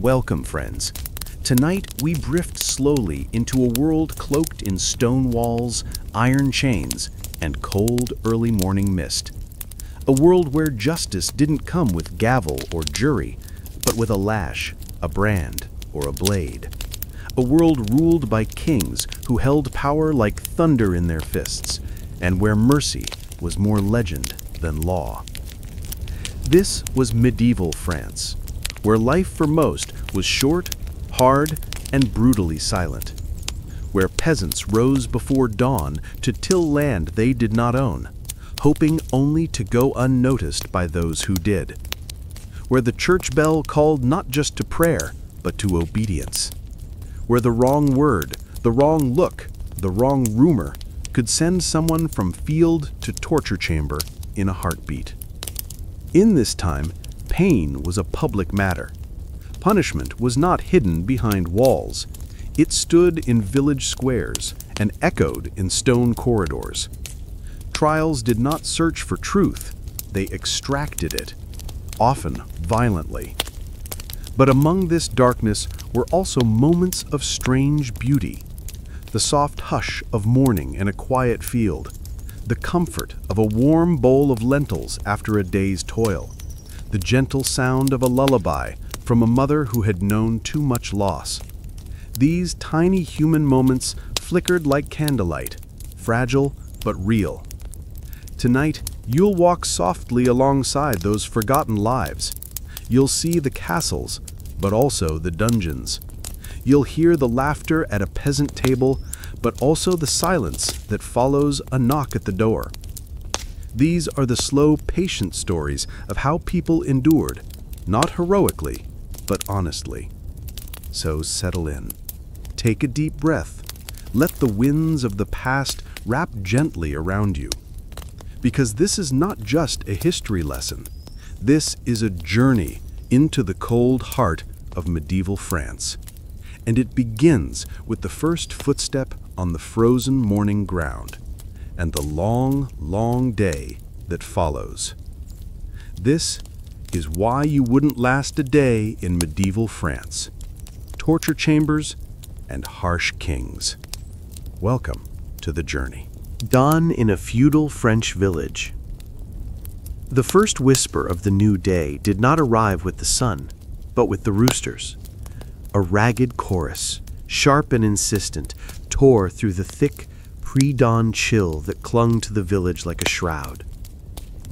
Welcome, friends. Tonight, we drift slowly into a world cloaked in stone walls, iron chains, and cold early morning mist. A world where justice didn't come with gavel or jury, but with a lash, a brand, or a blade. A world ruled by kings who held power like thunder in their fists, and where mercy was more legend than law. This was medieval France, where life for most was short, hard, and brutally silent, where peasants rose before dawn to till land they did not own, hoping only to go unnoticed by those who did, where the church bell called not just to prayer, but to obedience, where the wrong word, the wrong look, the wrong rumor could send someone from field to torture chamber in a heartbeat. In this time, pain was a public matter. Punishment was not hidden behind walls. It stood in village squares and echoed in stone corridors. Trials did not search for truth, they extracted it, often violently. But among this darkness were also moments of strange beauty. The soft hush of morning in a quiet field, the comfort of a warm bowl of lentils after a day's toil, the gentle sound of a lullaby from a mother who had known too much loss. These tiny human moments flickered like candlelight, fragile but real. Tonight, you'll walk softly alongside those forgotten lives. You'll see the castles, but also the dungeons. You'll hear the laughter at a peasant table, but also the silence that follows a knock at the door. These are the slow, patient stories of how people endured, not heroically, but honestly. So settle in. Take a deep breath. Let the winds of the past wrap gently around you. Because this is not just a history lesson. This is a journey into the cold heart of medieval France. And it begins with the first footstep on the frozen morning ground, and the long, long day that follows. This is why you wouldn't last a day in medieval France. Torture chambers and harsh kings. Welcome to the journey. Dawn in a feudal French village. The first whisper of the new day did not arrive with the sun, but with the roosters. A ragged chorus, sharp and insistent, tore through the thick, pre-dawn chill that clung to the village like a shroud.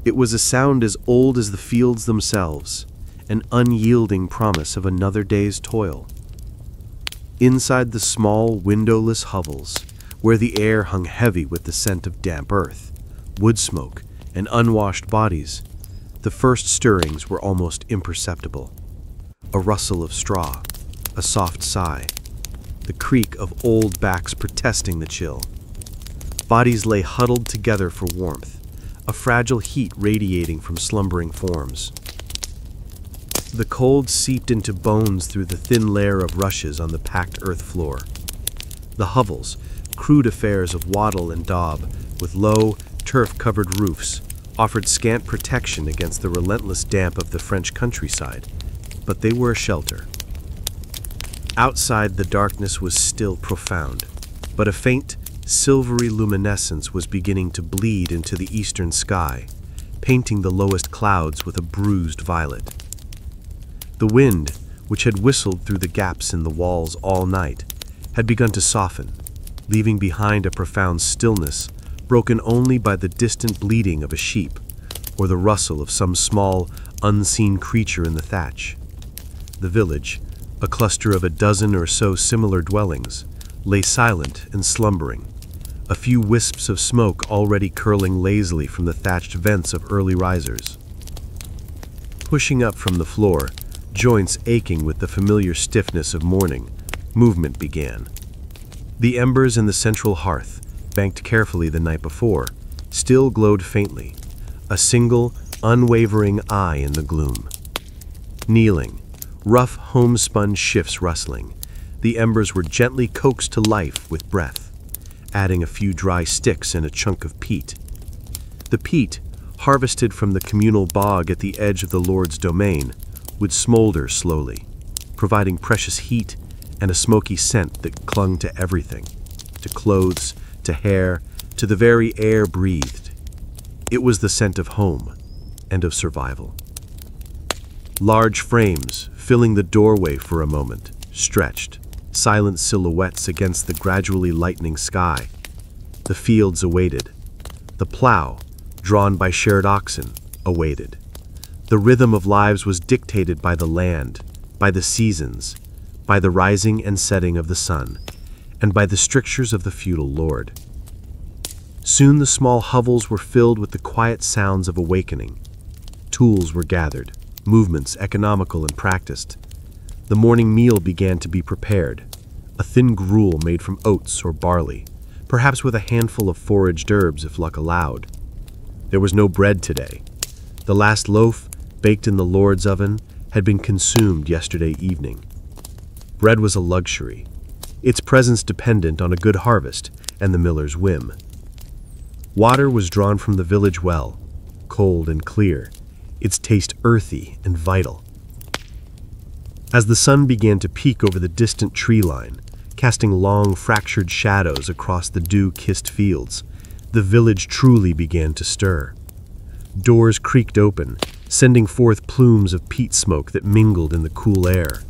It was a sound as old as the fields themselves, an unyielding promise of another day's toil. Inside the small, windowless hovels, where the air hung heavy with the scent of damp earth, wood smoke, and unwashed bodies, the first stirrings were almost imperceptible. A rustle of straw, a soft sigh, the creak of old backs protesting the chill. Bodies lay huddled together for warmth, a fragile heat radiating from slumbering forms. The cold seeped into bones through the thin layer of rushes on the packed earth floor. The hovels, crude affairs of wattle and daub, with low, turf-covered roofs, offered scant protection against the relentless damp of the French countryside, but they were a shelter. Outside, the darkness was still profound, but a faint, silvery luminescence was beginning to bleed into the eastern sky, painting the lowest clouds with a bruised violet. The wind, which had whistled through the gaps in the walls all night, had begun to soften, leaving behind a profound stillness broken only by the distant bleating of a sheep or the rustle of some small, unseen creature in the thatch. The village, a cluster of a dozen or so similar dwellings, lay silent and slumbering, a few wisps of smoke already curling lazily from the thatched vents of early risers. Pushing up from the floor, joints aching with the familiar stiffness of morning, movement began. The embers in the central hearth, banked carefully the night before, still glowed faintly, a single, unwavering eye in the gloom. Kneeling, rough homespun shifts rustling, the embers were gently coaxed to life with breath, adding a few dry sticks and a chunk of peat. The peat, harvested from the communal bog at the edge of the Lord's domain, would smolder slowly, providing precious heat and a smoky scent that clung to everything, to clothes, to hair, to the very air breathed. It was the scent of home and of survival. Large frames, filling the doorway for a moment, stretched, silent silhouettes against the gradually lightening sky. The fields awaited. The plow, drawn by shared oxen, awaited. The rhythm of lives was dictated by the land, by the seasons, by the rising and setting of the sun, and by the strictures of the feudal lord. Soon the small hovels were filled with the quiet sounds of awakening. Tools were gathered, movements economical and practiced. The morning meal began to be prepared, a thin gruel made from oats or barley, perhaps with a handful of foraged herbs if luck allowed. There was no bread today. The last loaf, baked in the Lord's oven, had been consumed yesterday evening. Bread was a luxury, its presence dependent on a good harvest and the miller's whim. Water was drawn from the village well, cold and clear, its taste earthy and vital. As the sun began to peek over the distant tree line, casting long, fractured shadows across the dew-kissed fields, the village truly began to stir. Doors creaked open, sending forth plumes of peat smoke that mingled in the cool air.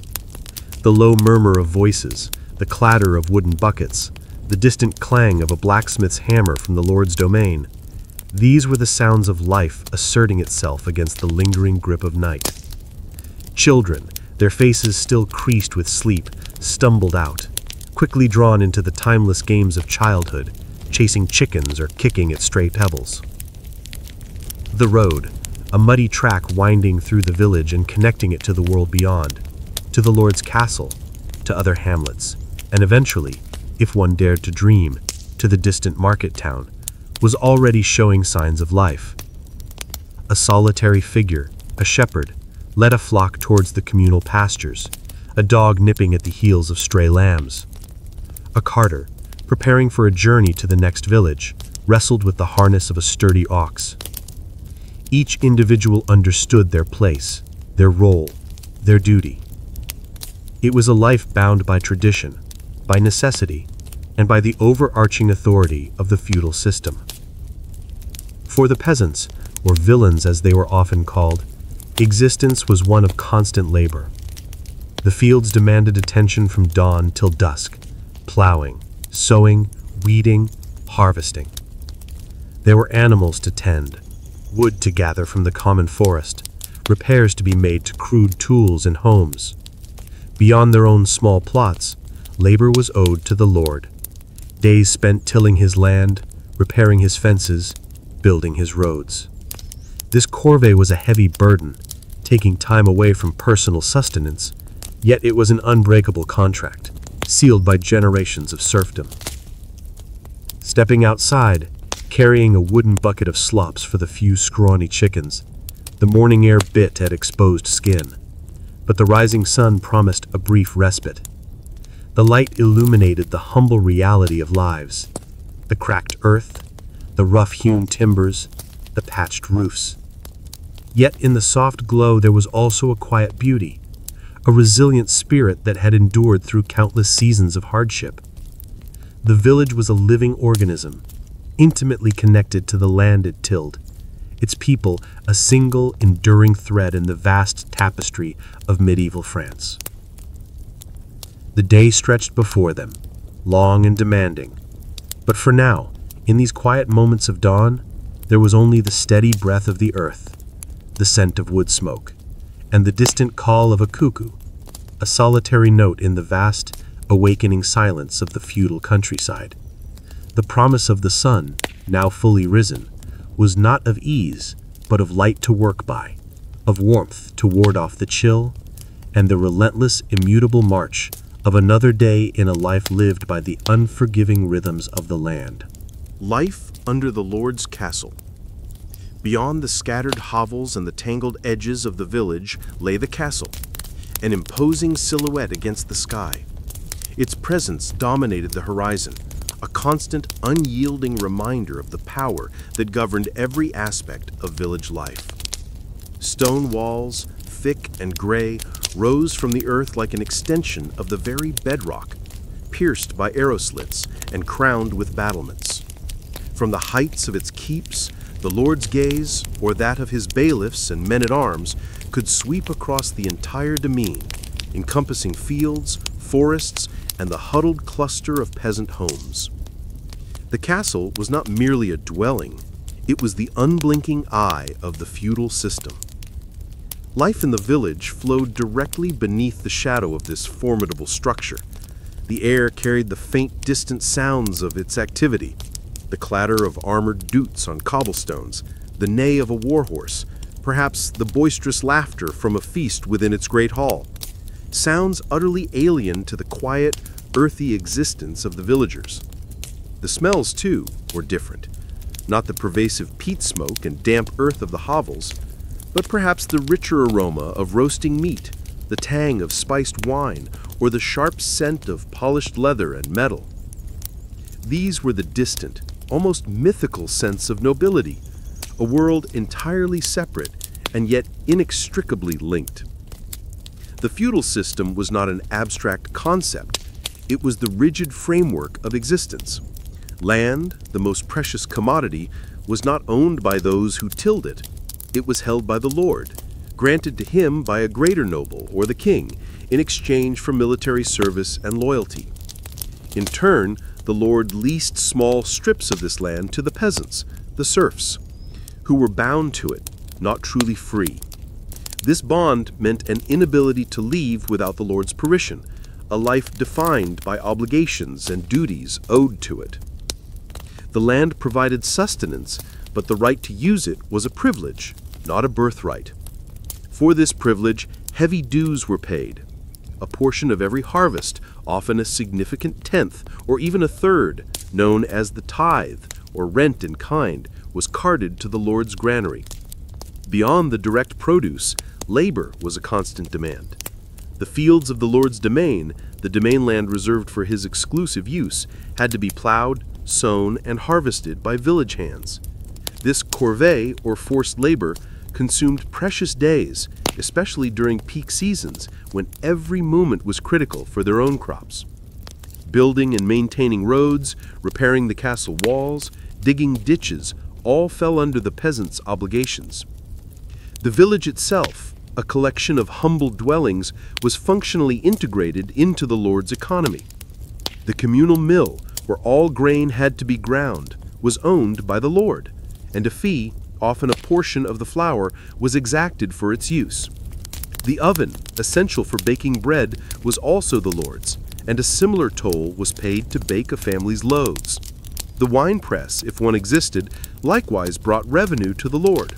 The low murmur of voices, the clatter of wooden buckets, the distant clang of a blacksmith's hammer from the Lord's domain, these were the sounds of life asserting itself against the lingering grip of night. Children, their faces still creased with sleep, stumbled out, quickly drawn into the timeless games of childhood, chasing chickens or kicking at stray pebbles. The road, a muddy track winding through the village and connecting it to the world beyond, to the Lord's castle, to other hamlets, and eventually, if one dared to dream, to the distant market town, was already showing signs of life. A solitary figure, a shepherd, led a flock towards the communal pastures, a dog nipping at the heels of stray lambs. A carter, preparing for a journey to the next village, wrestled with the harness of a sturdy ox. Each individual understood their place, their role, their duty. It was a life bound by tradition, by necessity, and by the overarching authority of the feudal system. For the peasants, or villeins as they were often called, existence was one of constant labor. The fields demanded attention from dawn till dusk, plowing, sowing, weeding, harvesting. There were animals to tend, wood to gather from the common forest, repairs to be made to crude tools and homes. Beyond their own small plots, labor was owed to the Lord. Days spent tilling his land, repairing his fences, building his roads. This corvée was a heavy burden, taking time away from personal sustenance, yet it was an unbreakable contract, sealed by generations of serfdom. Stepping outside, carrying a wooden bucket of slops for the few scrawny chickens, the morning air bit at exposed skin, but the rising sun promised a brief respite. The light illuminated the humble reality of lives, the cracked earth, the rough-hewn timbers, the patched roofs. Yet in the soft glow there was also a quiet beauty, a resilient spirit that had endured through countless seasons of hardship. The village was a living organism, intimately connected to the land it tilled, its people a single, enduring thread in the vast tapestry of medieval France. The day stretched before them, long and demanding, but for now, in these quiet moments of dawn, there was only the steady breath of the earth, the scent of wood smoke, and the distant call of a cuckoo, a solitary note in the vast, awakening silence of the feudal countryside. The promise of the sun, now fully risen, was not of ease, but of light to work by, of warmth to ward off the chill, and the relentless, immutable march of another day in a life lived by the unforgiving rhythms of the land. Life under the Lord's castle. Beyond the scattered hovels and the tangled edges of the village lay the castle, an imposing silhouette against the sky. Its presence dominated the horizon, a constant, unyielding reminder of the power that governed every aspect of village life. Stone walls, thick and gray, rose from the earth like an extension of the very bedrock, pierced by arrow slits and crowned with battlements. From the heights of its keeps, the Lord's gaze, or that of his bailiffs and men-at-arms, could sweep across the entire demesne, encompassing fields, forests, and the huddled cluster of peasant homes. The castle was not merely a dwelling, it was the unblinking eye of the feudal system. Life in the village flowed directly beneath the shadow of this formidable structure. The air carried the faint, distant sounds of its activity, the clatter of armored dutes on cobblestones, the neigh of a warhorse, perhaps the boisterous laughter from a feast within its great hall. Sounds utterly alien to the quiet, earthy existence of the villagers. The smells, too, were different. Not the pervasive peat smoke and damp earth of the hovels, but perhaps the richer aroma of roasting meat, the tang of spiced wine, or the sharp scent of polished leather and metal. These were the distant, almost mythical sense of nobility, a world entirely separate and yet inextricably linked. The feudal system was not an abstract concept, it was the rigid framework of existence. Land, the most precious commodity, was not owned by those who tilled it. It was held by the Lord, granted to him by a greater noble or the king, in exchange for military service and loyalty. In turn, the Lord leased small strips of this land to the peasants, the serfs, who were bound to it, not truly free. This bond meant an inability to leave without the Lord's permission, a life defined by obligations and duties owed to it. The land provided sustenance, but the right to use it was a privilege, not a birthright. For this privilege, heavy dues were paid. A portion of every harvest, often a significant tenth or even a third, known as the tithe or rent in kind, was carted to the Lord's granary. Beyond the direct produce, labor was a constant demand. The fields of the Lord's domain, the domain land reserved for his exclusive use, had to be plowed, sown, and harvested by village hands. This corvée, or forced labor, consumed precious days, especially during peak seasons when every moment was critical for their own crops. Building and maintaining roads, repairing the castle walls, digging ditches, all fell under the peasants' obligations. The village itself, a collection of humble dwellings, was functionally integrated into the Lord's economy. The communal mill, where all grain had to be ground, was owned by the Lord, and a fee, often a portion of the flour, was exacted for its use. The oven, essential for baking bread, was also the Lord's, and a similar toll was paid to bake a family's loaves. The winepress, if one existed, likewise brought revenue to the Lord.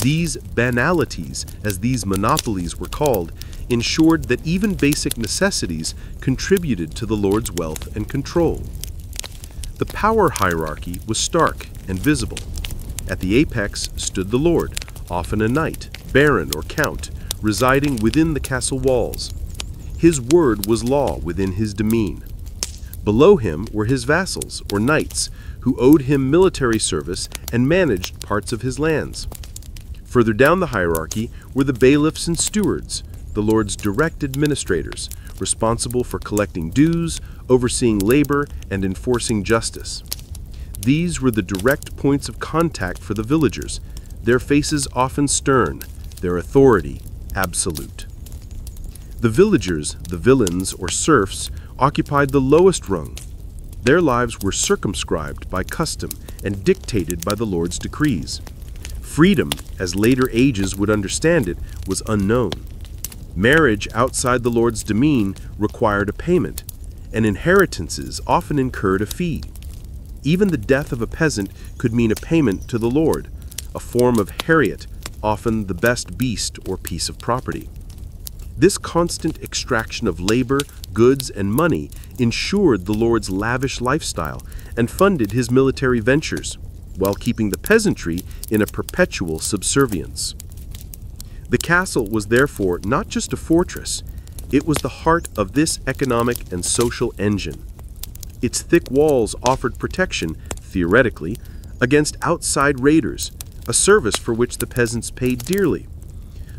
These banalities, as these monopolies were called, ensured that even basic necessities contributed to the Lord's wealth and control. The power hierarchy was stark and visible. At the apex stood the Lord, often a knight, baron, or count, residing within the castle walls. His word was law within his demesne. Below him were his vassals, or knights, who owed him military service and managed parts of his lands. Further down the hierarchy were the bailiffs and stewards, the Lord's direct administrators, responsible for collecting dues, overseeing labor, and enforcing justice. These were the direct points of contact for the villagers, their faces often stern, their authority absolute. The villagers, the villeins or serfs, occupied the lowest rung. Their lives were circumscribed by custom and dictated by the Lord's decrees. Freedom, as later ages would understand it, was unknown. Marriage outside the Lord's demesne required a payment, and inheritances often incurred a fee. Even the death of a peasant could mean a payment to the Lord, a form of heriot, often the best beast or piece of property. This constant extraction of labor, goods, and money ensured the Lord's lavish lifestyle and funded his military ventures, while keeping the peasantry in a perpetual subservience. The castle was therefore not just a fortress, it was the heart of this economic and social engine. Its thick walls offered protection, theoretically, against outside raiders, a service for which the peasants paid dearly.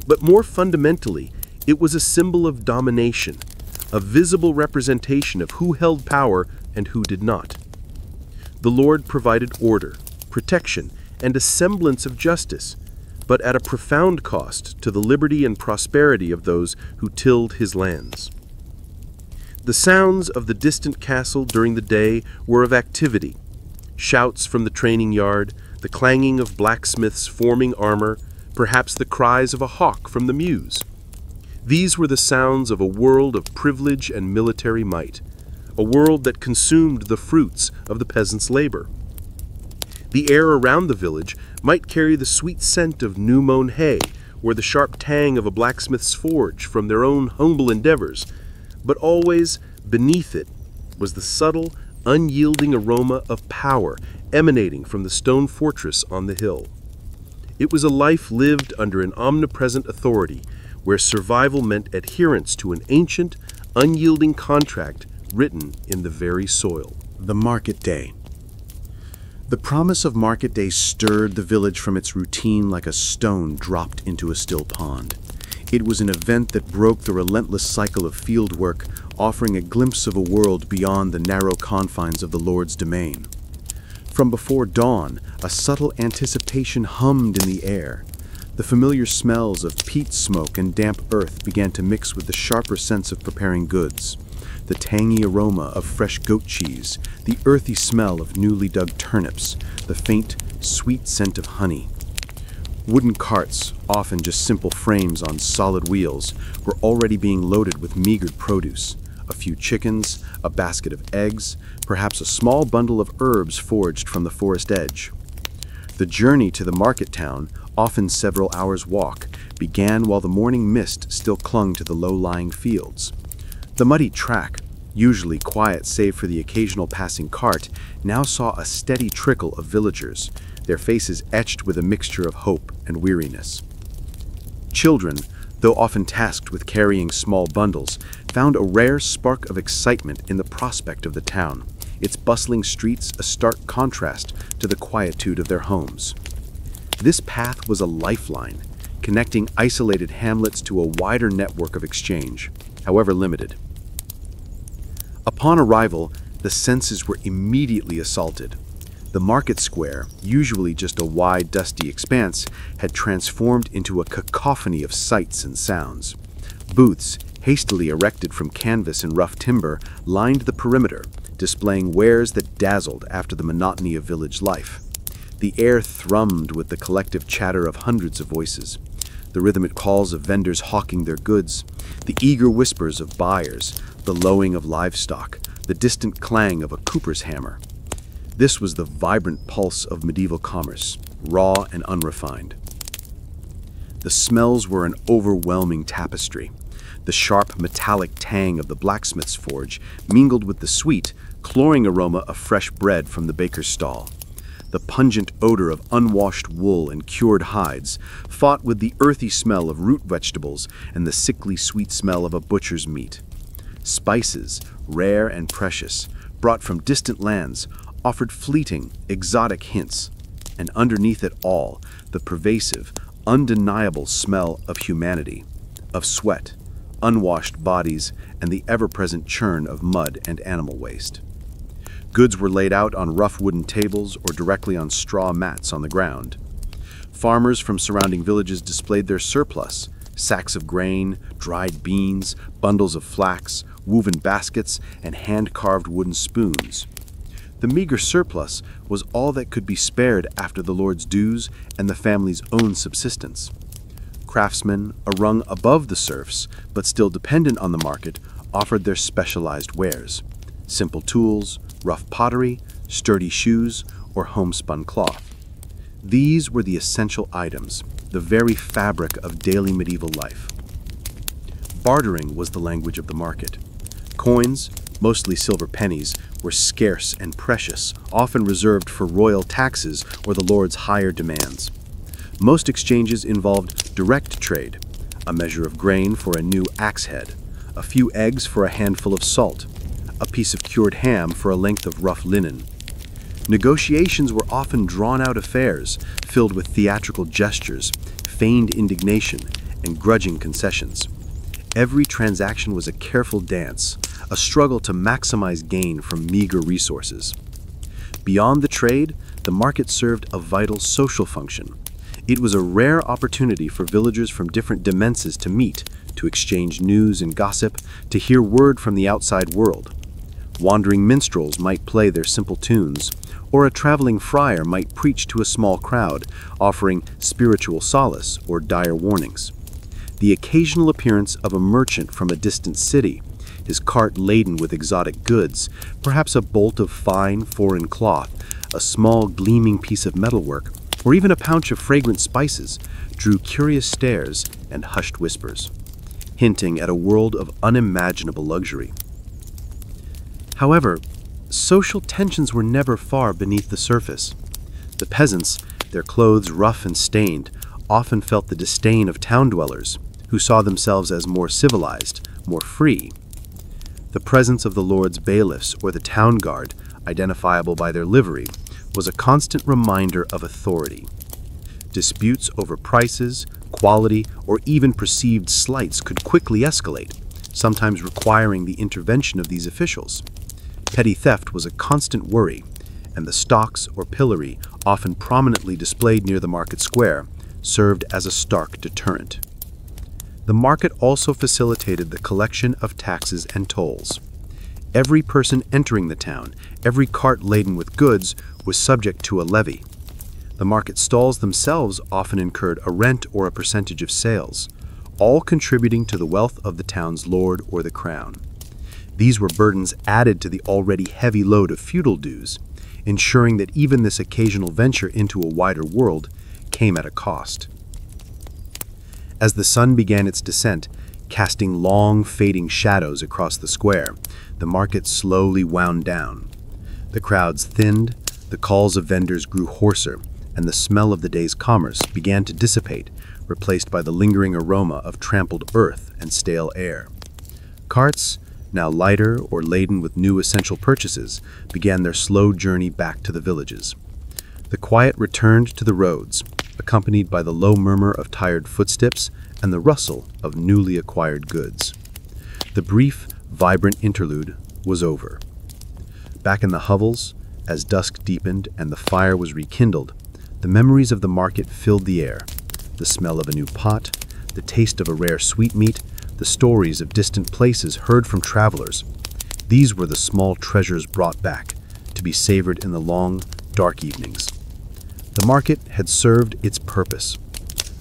But more fundamentally, It was a symbol of domination, a visible representation of who held power and who did not. The Lord provided order, protection, and a semblance of justice, but at a profound cost to the liberty and prosperity of those who tilled his lands. The sounds of the distant castle during the day were of activity, shouts from the training yard, the clanging of blacksmiths forming armor, perhaps the cries of a hawk from the mews. These were the sounds of a world of privilege and military might, a world that consumed the fruits of the peasants' labor. The air around the village might carry the sweet scent of new-mown hay or the sharp tang of a blacksmith's forge from their own humble endeavors, but always beneath it was the subtle, unyielding aroma of power emanating from the stone fortress on the hill. It was a life lived under an omnipresent authority where survival meant adherence to an ancient, unyielding contract written in the very soil. The market day. The promise of market day stirred the village from its routine like a stone dropped into a still pond. It was an event that broke the relentless cycle of field work, offering a glimpse of a world beyond the narrow confines of the Lord's domain. From before dawn, a subtle anticipation hummed in the air. The familiar smells of peat smoke and damp earth began to mix with the sharper sense of preparing goods. The tangy aroma of fresh goat cheese, the earthy smell of newly dug turnips, the faint, sweet scent of honey. Wooden carts, often just simple frames on solid wheels, were already being loaded with meagered produce. A few chickens, a basket of eggs, perhaps a small bundle of herbs foraged from the forest edge. The journey to the market town, often several hours' walk, began while the morning mist still clung to the low-lying fields. The muddy track, usually quiet save for the occasional passing cart, now saw a steady trickle of villagers, their faces etched with a mixture of hope and weariness. Children, though often tasked with carrying small bundles, found a rare spark of excitement in the prospect of the town, its bustling streets a stark contrast to the quietude of their homes. This path was a lifeline, connecting isolated hamlets to a wider network of exchange, however limited. Upon arrival, the senses were immediately assaulted. The market square, usually just a wide, dusty expanse, had transformed into a cacophony of sights and sounds. Booths, hastily erected from canvas and rough timber, lined the perimeter, displaying wares that dazzled after the monotony of village life. The air thrummed with the collective chatter of hundreds of voices, the rhythmic calls of vendors hawking their goods, the eager whispers of buyers, the lowing of livestock, the distant clang of a cooper's hammer. This was the vibrant pulse of medieval commerce, raw and unrefined. The smells were an overwhelming tapestry. The sharp, metallic tang of the blacksmith's forge mingled with the sweet, cloying aroma of fresh bread from the baker's stall. The pungent odor of unwashed wool and cured hides fought with the earthy smell of root vegetables and the sickly sweet smell of a butcher's meat. Spices, rare and precious, brought from distant lands, offered fleeting, exotic hints, and underneath it all, the pervasive, undeniable smell of humanity, of sweat, unwashed bodies, and the ever-present churn of mud and animal waste. Goods were laid out on rough wooden tables or directly on straw mats on the ground. Farmers from surrounding villages displayed their surplus, sacks of grain, dried beans, bundles of flax, woven baskets, and hand-carved wooden spoons. The meager surplus was all that could be spared after the Lord's dues and the family's own subsistence. Craftsmen, a rung above the serfs, but still dependent on the market, offered their specialized wares: simple tools, rough pottery, sturdy shoes, or homespun cloth. These were the essential items, the very fabric of daily medieval life. Bartering was the language of the market. Coins, mostly silver pennies, were scarce and precious, often reserved for royal taxes or the lord's higher demands. Most exchanges involved direct trade, a measure of grain for a new axe head, a few eggs for a handful of salt, a piece of cured ham for a length of rough linen. Negotiations were often drawn-out affairs, filled with theatrical gestures, feigned indignation, and grudging concessions. Every transaction was a careful dance, a struggle to maximize gain from meager resources. Beyond the trade, the market served a vital social function. It was a rare opportunity for villagers from different dimensions to meet, to exchange news and gossip, to hear word from the outside world. Wandering minstrels might play their simple tunes, or a traveling friar might preach to a small crowd, offering spiritual solace or dire warnings. The occasional appearance of a merchant from a distant city, his cart laden with exotic goods, perhaps a bolt of fine foreign cloth, a small gleaming piece of metalwork, or even a pouch of fragrant spices, drew curious stares and hushed whispers, hinting at a world of unimaginable luxury. However, social tensions were never far beneath the surface. The peasants, their clothes rough and stained, often felt the disdain of town dwellers, who saw themselves as more civilized, more free. The presence of the lord's bailiffs or the town guard, identifiable by their livery, was a constant reminder of authority. Disputes over prices, quality, or even perceived slights could quickly escalate, sometimes requiring the intervention of these officials. Petty theft was a constant worry, and the stocks or pillory, often prominently displayed near the market square, served as a stark deterrent. The market also facilitated the collection of taxes and tolls. Every person entering the town, every cart laden with goods, was subject to a levy. The market stalls themselves often incurred a rent or a percentage of sales, all contributing to the wealth of the town's lord or the crown. These were burdens added to the already heavy load of feudal dues, ensuring that even this occasional venture into a wider world came at a cost. As the sun began its descent, casting long, fading shadows across the square, the market slowly wound down. The crowds thinned, the calls of vendors grew hoarser, and the smell of the day's commerce began to dissipate, replaced by the lingering aroma of trampled earth and stale air. Carts, now lighter or laden with new essential purchases, began their slow journey back to the villages. The quiet returned to the roads, accompanied by the low murmur of tired footsteps and the rustle of newly acquired goods. The brief, vibrant interlude was over. Back in the hovels, as dusk deepened and the fire was rekindled, the memories of the market filled the air. The smell of a new pot, the taste of a rare sweetmeat, the stories of distant places heard from travelers. These were the small treasures brought back, to be savored in the long, dark evenings. The market had served its purpose.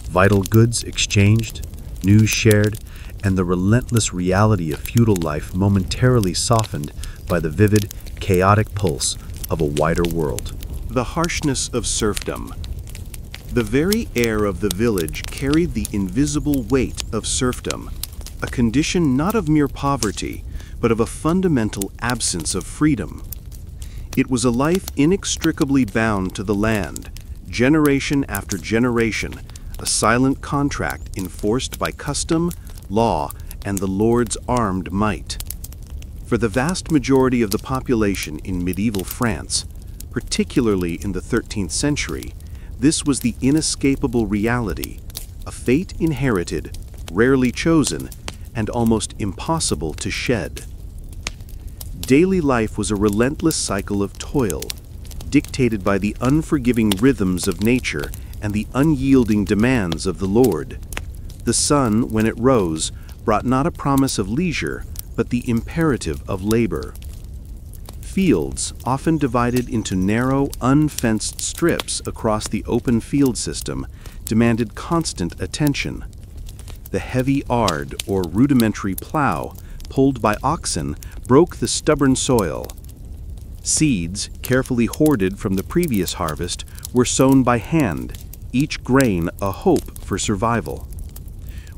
Vital goods exchanged, news shared, and the relentless reality of feudal life momentarily softened by the vivid, chaotic pulse of a wider world. The harshness of serfdom. The very air of the village carried the invisible weight of serfdom, a condition not of mere poverty, but of a fundamental absence of freedom. It was a life inextricably bound to the land, generation after generation, a silent contract enforced by custom, law, and the lord's armed might. For the vast majority of the population in medieval France, particularly in the 13th century, this was the inescapable reality, a fate inherited, rarely chosen, and almost impossible to shed. Daily life was a relentless cycle of toil, dictated by the unforgiving rhythms of nature and the unyielding demands of the Lord. The sun, when it rose, brought not a promise of leisure, but the imperative of labor. Fields, often divided into narrow, unfenced strips across the open field system, demanded constant attention. The heavy ard, or rudimentary plow, pulled by oxen, broke the stubborn soil. Seeds, carefully hoarded from the previous harvest, were sown by hand, each grain a hope for survival.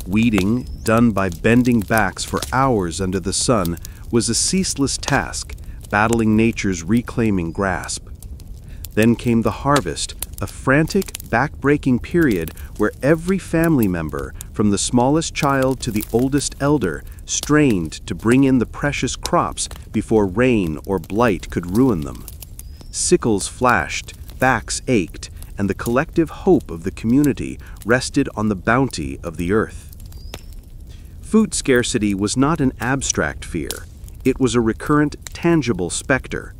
Weeding, done by bending backs for hours under the sun, was a ceaseless task, battling nature's reclaiming grasp. Then came the harvest, a frantic, back-breaking period where every family member, from the smallest child to the oldest elder, strained to bring in the precious crops before rain or blight could ruin them. Sickles flashed, backs ached, and the collective hope of the community rested on the bounty of the earth. Food scarcity was not an abstract fear. It was a recurrent, tangible specter.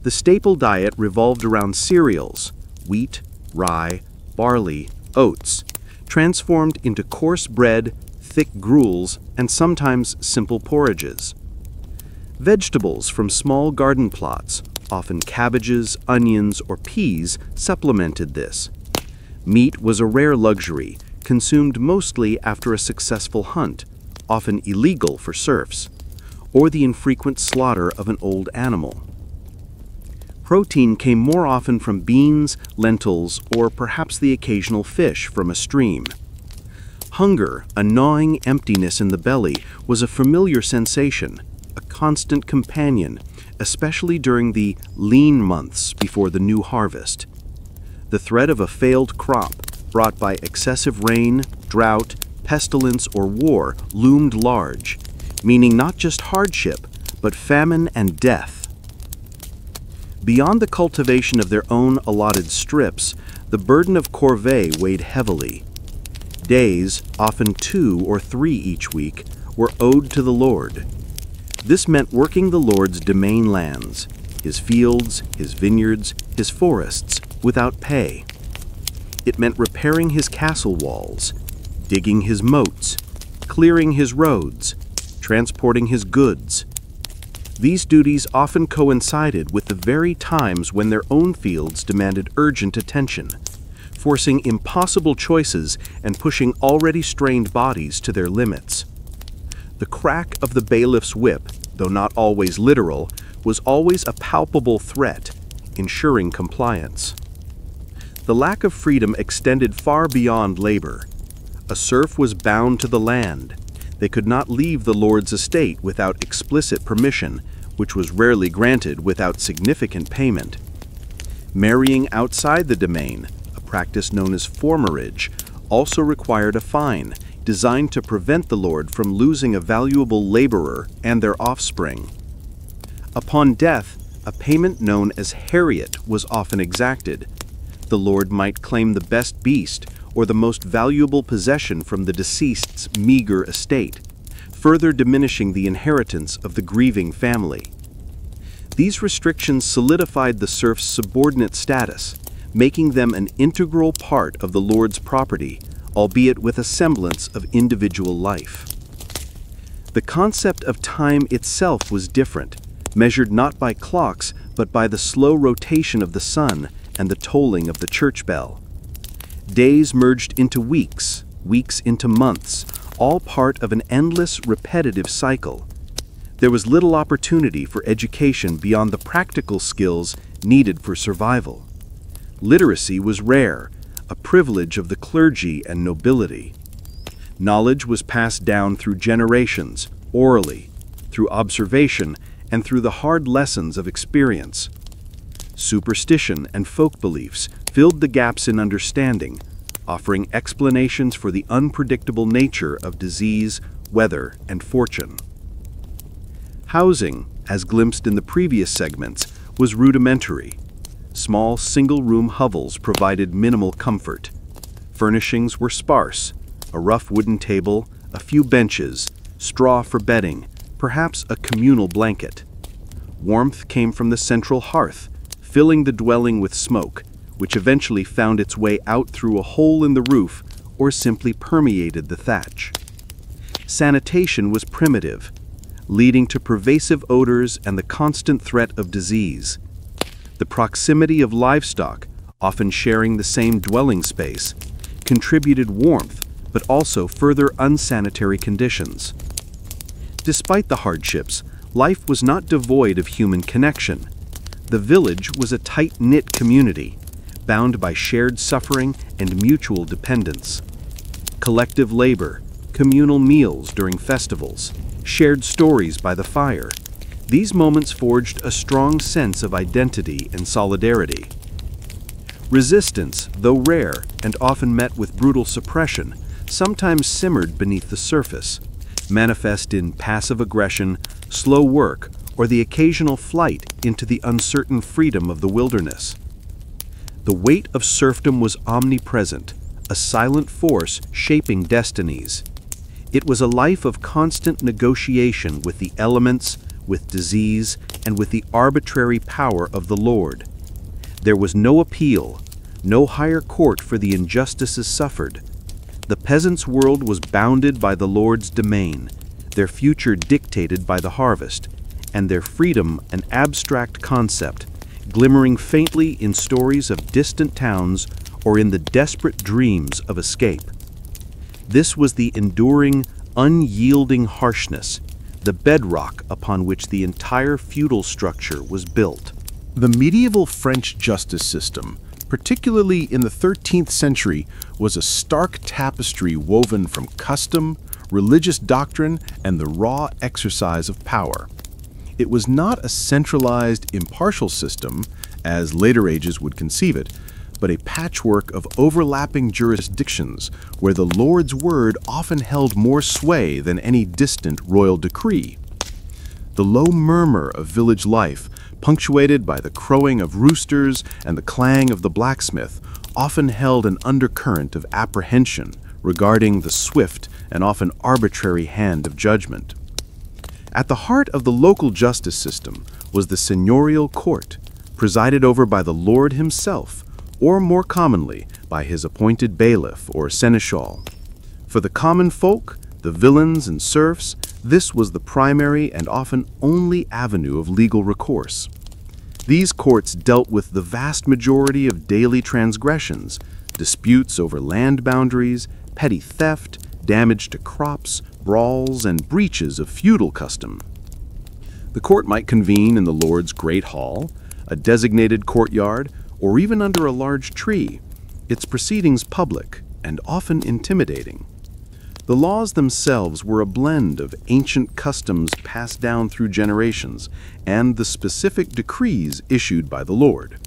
The staple diet revolved around cereals, wheat, rye, barley, oats, transformed into coarse bread, thick gruels, and sometimes simple porridges. Vegetables from small garden plots, often cabbages, onions, or peas, supplemented this. Meat was a rare luxury, consumed mostly after a successful hunt, often illegal for serfs, or the infrequent slaughter of an old animal. Protein came more often from beans, lentils, or perhaps the occasional fish from a stream. Hunger, a gnawing emptiness in the belly, was a familiar sensation, a constant companion, especially during the lean months before the new harvest. The threat of a failed crop, brought by excessive rain, drought, pestilence, or war, loomed large, meaning not just hardship, but famine and death. Beyond the cultivation of their own allotted strips, the burden of corvée weighed heavily. Days, often 2 or 3 each week, were owed to the Lord. This meant working the Lord's domain lands, his fields, his vineyards, his forests, without pay. It meant repairing his castle walls, digging his moats, clearing his roads, transporting his goods. These duties often coincided with the very times when their own fields demanded urgent attention, forcing impossible choices and pushing already strained bodies to their limits. The crack of the bailiff's whip, though not always literal, was always a palpable threat, ensuring compliance. The lack of freedom extended far beyond labor. A serf was bound to the land. They could not leave the Lord's estate without explicit permission, which was rarely granted without significant payment. Marrying outside the domain, a practice known as foremarriage, also required a fine, designed to prevent the Lord from losing a valuable laborer and their offspring. Upon death, a payment known as heriot was often exacted. The Lord might claim the best beast or the most valuable possession from the deceased's meager estate, further diminishing the inheritance of the grieving family. These restrictions solidified the serf's subordinate status, making them an integral part of the Lord's property, albeit with a semblance of individual life. The concept of time itself was different, measured not by clocks but by the slow rotation of the sun and the tolling of the church bell. Days merged into weeks, weeks into months, all part of an endless, repetitive cycle. There was little opportunity for education beyond the practical skills needed for survival. Literacy was rare, a privilege of the clergy and nobility. Knowledge was passed down through generations, orally, through observation, and through the hard lessons of experience. Superstition and folk beliefs filled the gaps in understanding, offering explanations for the unpredictable nature of disease, weather, and fortune. Housing, as glimpsed in the previous segments, was rudimentary. Small single-room hovels provided minimal comfort. Furnishings were sparse: a rough wooden table, a few benches, straw for bedding, perhaps a communal blanket. Warmth came from the central hearth, filling the dwelling with smoke, which eventually found its way out through a hole in the roof or simply permeated the thatch. Sanitation was primitive, leading to pervasive odors and the constant threat of disease. The proximity of livestock, often sharing the same dwelling space, contributed warmth but also further unsanitary conditions. Despite the hardships, life was not devoid of human connection. The village was a tight-knit community, bound by shared suffering and mutual dependence. Collective labor, communal meals during festivals, shared stories by the fire. These moments forged a strong sense of identity and solidarity. Resistance, though rare and often met with brutal suppression, sometimes simmered beneath the surface, manifest in passive aggression, slow work, or the occasional flight into the uncertain freedom of the wilderness. The weight of serfdom was omnipresent, a silent force shaping destinies. It was a life of constant negotiation with the elements, with disease, and with the arbitrary power of the Lord. There was no appeal, no higher court for the injustices suffered. The peasants' world was bounded by the Lord's domain, their future dictated by the harvest, and their freedom an abstract concept, glimmering faintly in stories of distant towns or in the desperate dreams of escape. This was the enduring, unyielding harshness, the bedrock upon which the entire feudal structure was built. The medieval French justice system, particularly in the 13th century, was a stark tapestry woven from custom, religious doctrine, and the raw exercise of power. It was not a centralized, impartial system, as later ages would conceive it, but a patchwork of overlapping jurisdictions where the Lord's word often held more sway than any distant royal decree. The low murmur of village life, punctuated by the crowing of roosters and the clang of the blacksmith, often held an undercurrent of apprehension regarding the swift and often arbitrary hand of judgment. At the heart of the local justice system was the seigneurial court, presided over by the Lord himself, or more commonly by his appointed bailiff or seneschal. For the common folk, the villains and serfs, this was the primary and often only avenue of legal recourse. These courts dealt with the vast majority of daily transgressions, disputes over land boundaries, petty theft, damage to crops, brawls, and breaches of feudal custom. The court might convene in the Lord's great hall, a designated courtyard, or even under a large tree, its proceedings public and often intimidating. The laws themselves were a blend of ancient customs passed down through generations and the specific decrees issued by the Lord.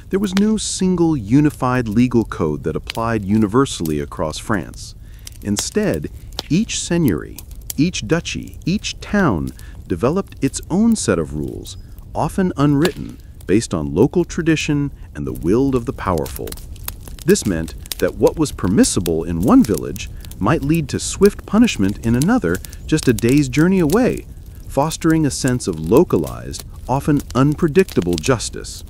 There was no single unified legal code that applied universally across France. Instead, each seigneury, each duchy, each town developed its own set of rules, often unwritten, based on local tradition and the will of the powerful. This meant that what was permissible in one village might lead to swift punishment in another just a day's journey away, fostering a sense of localized, often unpredictable justice.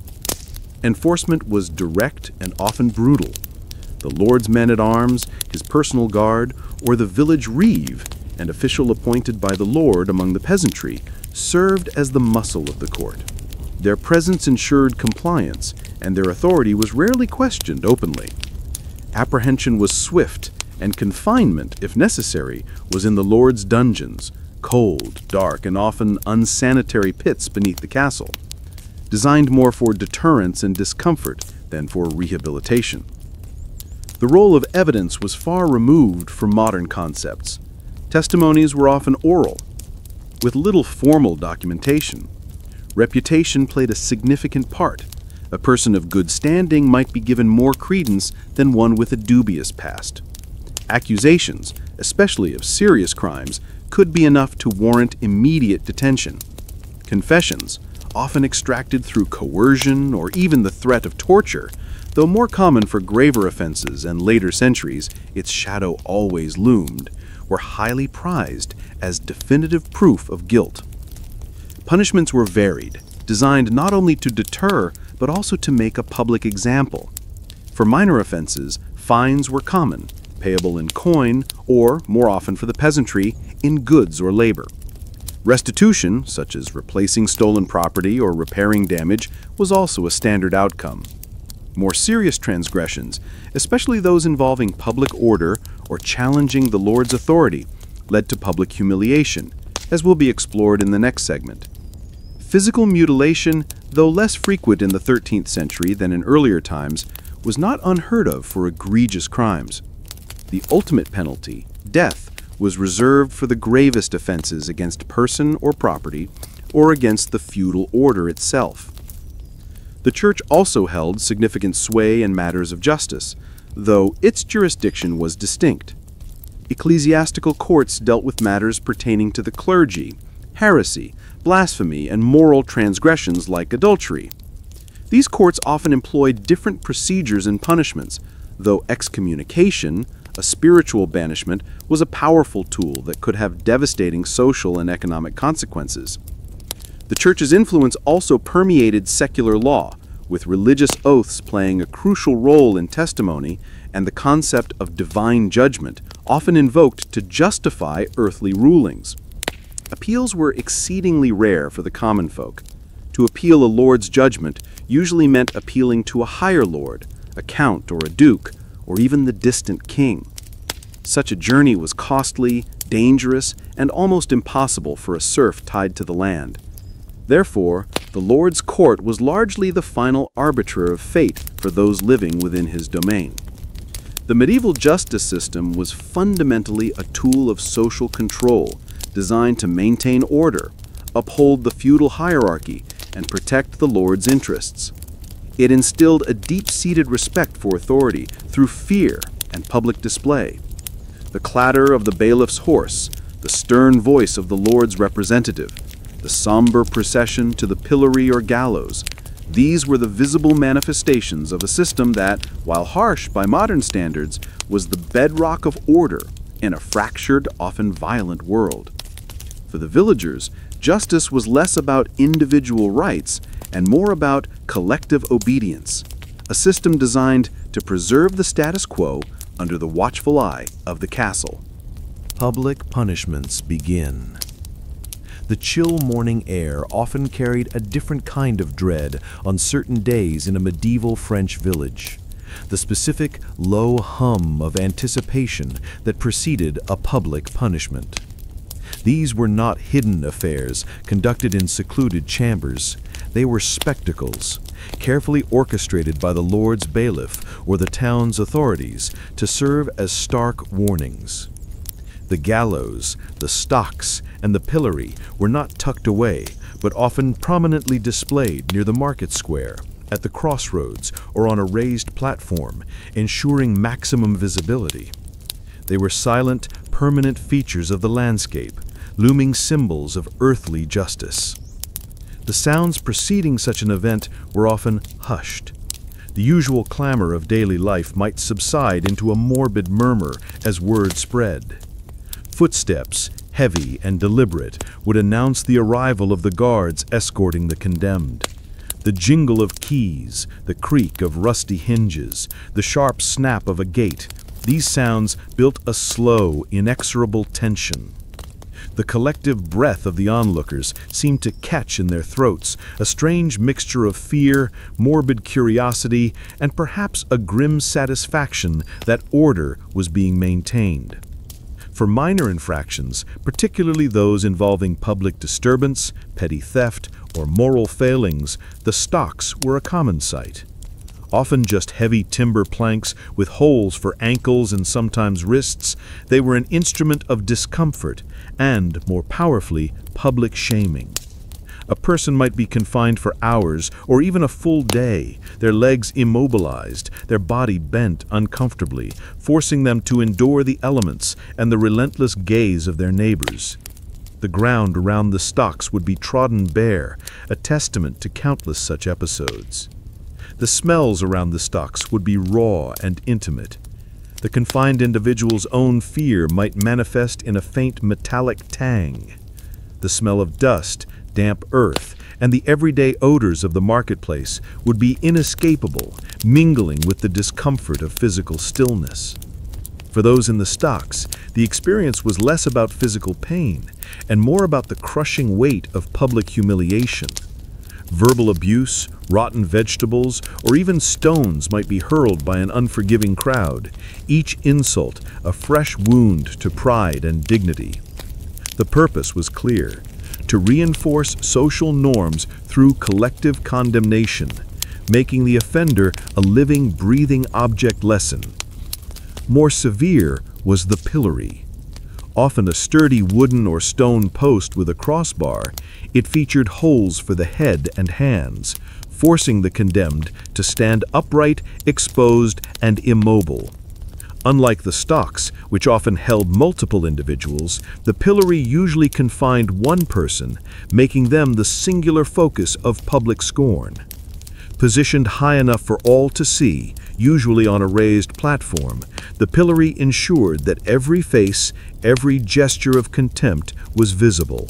Enforcement was direct and often brutal. The Lord's men-at-arms, his personal guard, or the village reeve, an official appointed by the Lord among the peasantry, served as the muscle of the court. Their presence ensured compliance, and their authority was rarely questioned openly. Apprehension was swift, and confinement, if necessary, was in the Lord's dungeons, cold, dark, and often unsanitary pits beneath the castle, designed more for deterrence and discomfort than for rehabilitation. The role of evidence was far removed from modern concepts. Testimonies were often oral, with little formal documentation. Reputation played a significant part. A person of good standing might be given more credence than one with a dubious past. Accusations, especially of serious crimes, could be enough to warrant immediate detention. Confessions, often extracted through coercion or even the threat of torture, though more common for graver offenses and later centuries, its shadow always loomed, were highly prized as definitive proof of guilt. Punishments were varied, designed not only to deter, but also to make a public example. For minor offenses, fines were common, payable in coin, or, more often for the peasantry, in goods or labor. Restitution, such as replacing stolen property or repairing damage, was also a standard outcome. More serious transgressions, especially those involving public order or challenging the Lord's authority, led to public humiliation, as will be explored in the next segment. Physical mutilation, though less frequent in the 13th century than in earlier times, was not unheard of for egregious crimes. The ultimate penalty, death, was reserved for the gravest offenses against person or property, or against the feudal order itself. The Church also held significant sway in matters of justice, though its jurisdiction was distinct. Ecclesiastical courts dealt with matters pertaining to the clergy, heresy, blasphemy, and moral transgressions like adultery. These courts often employed different procedures and punishments, though excommunication, A spiritual banishment was a powerful tool that could have devastating social and economic consequences. The church's influence also permeated secular law, with religious oaths playing a crucial role in testimony and the concept of divine judgment often invoked to justify earthly rulings. Appeals were exceedingly rare for the common folk. To appeal a lord's judgment usually meant appealing to a higher lord, a count or a duke, or even the distant king. Such a journey was costly, dangerous, and almost impossible for a serf tied to the land. Therefore, the lord's court was largely the final arbiter of fate for those living within his domain. The medieval justice system was fundamentally a tool of social control, designed to maintain order, uphold the feudal hierarchy, and protect the lord's interests. It instilled a deep-seated respect for authority through fear and public display. The clatter of the bailiff's horse, the stern voice of the lord's representative, the somber procession to the pillory or gallows, these were the visible manifestations of a system that, while harsh by modern standards, was the bedrock of order in a fractured, often violent world. For the villagers, justice was less about individual rights and more about collective obedience, a system designed to preserve the status quo under the watchful eye of the castle. Public punishments begin. The chill morning air often carried a different kind of dread on certain days in a medieval French village. The specific low hum of anticipation that preceded a public punishment. These were not hidden affairs conducted in secluded chambers. They were spectacles, carefully orchestrated by the Lord's bailiff or the town's authorities to serve as stark warnings. The gallows, the stocks, and the pillory were not tucked away, but often prominently displayed near the market square, at the crossroads, or on a raised platform, ensuring maximum visibility. They were silent, permanent features of the landscape, looming symbols of earthly justice. The sounds preceding such an event were often hushed. The usual clamor of daily life might subside into a morbid murmur as word spread. Footsteps, heavy and deliberate, would announce the arrival of the guards escorting the condemned. The jingle of keys, the creak of rusty hinges, the sharp snap of a gate, these sounds built a slow, inexorable tension. The collective breath of the onlookers seemed to catch in their throats a strange mixture of fear, morbid curiosity, and perhaps a grim satisfaction that order was being maintained. For minor infractions, particularly those involving public disturbance, petty theft, or moral failings, the stocks were a common sight. Often just heavy timber planks with holes for ankles and sometimes wrists, they were an instrument of discomfort and, more powerfully, public shaming. A person might be confined for hours or even a full day, their legs immobilized, their body bent uncomfortably, forcing them to endure the elements and the relentless gaze of their neighbors. The ground around the stocks would be trodden bare, a testament to countless such episodes. The smells around the stocks would be raw and intimate. The confined individual's own fear might manifest in a faint metallic tang. The smell of dust, damp earth, and the everyday odors of the marketplace would be inescapable, mingling with the discomfort of physical stillness. For those in the stocks, the experience was less about physical pain and more about the crushing weight of public humiliation. Verbal abuse, rotten vegetables, or even stones might be hurled by an unforgiving crowd, each insult a fresh wound to pride and dignity. The purpose was clear: to reinforce social norms through collective condemnation, making the offender a living, breathing object lesson. More severe was the pillory. Often a sturdy wooden or stone post with a crossbar, it featured holes for the head and hands, forcing the condemned to stand upright, exposed, and immobile. Unlike the stocks, which often held multiple individuals, the pillory usually confined one person, making them the singular focus of public scorn. Positioned high enough for all to see, usually on a raised platform, the pillory ensured that every face, every gesture of contempt was visible.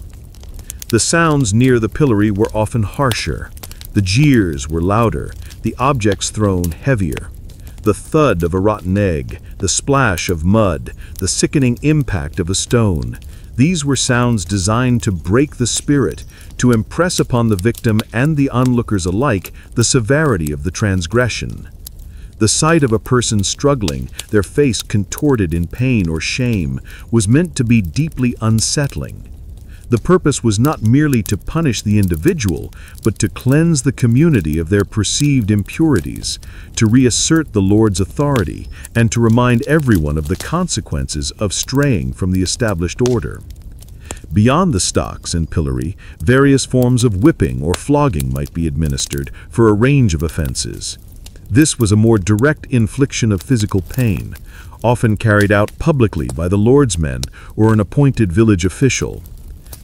The sounds near the pillory were often harsher. The jeers were louder, the objects thrown heavier. The thud of a rotten egg, the splash of mud, the sickening impact of a stone. These were sounds designed to break the spirit, to impress upon the victim and the onlookers alike the severity of the transgression. The sight of a person struggling, their face contorted in pain or shame, was meant to be deeply unsettling. The purpose was not merely to punish the individual, but to cleanse the community of their perceived impurities, to reassert the Lord's authority, and to remind everyone of the consequences of straying from the established order. Beyond the stocks and pillory, various forms of whipping or flogging might be administered for a range of offenses. This was a more direct infliction of physical pain, often carried out publicly by the Lord's men or an appointed village official.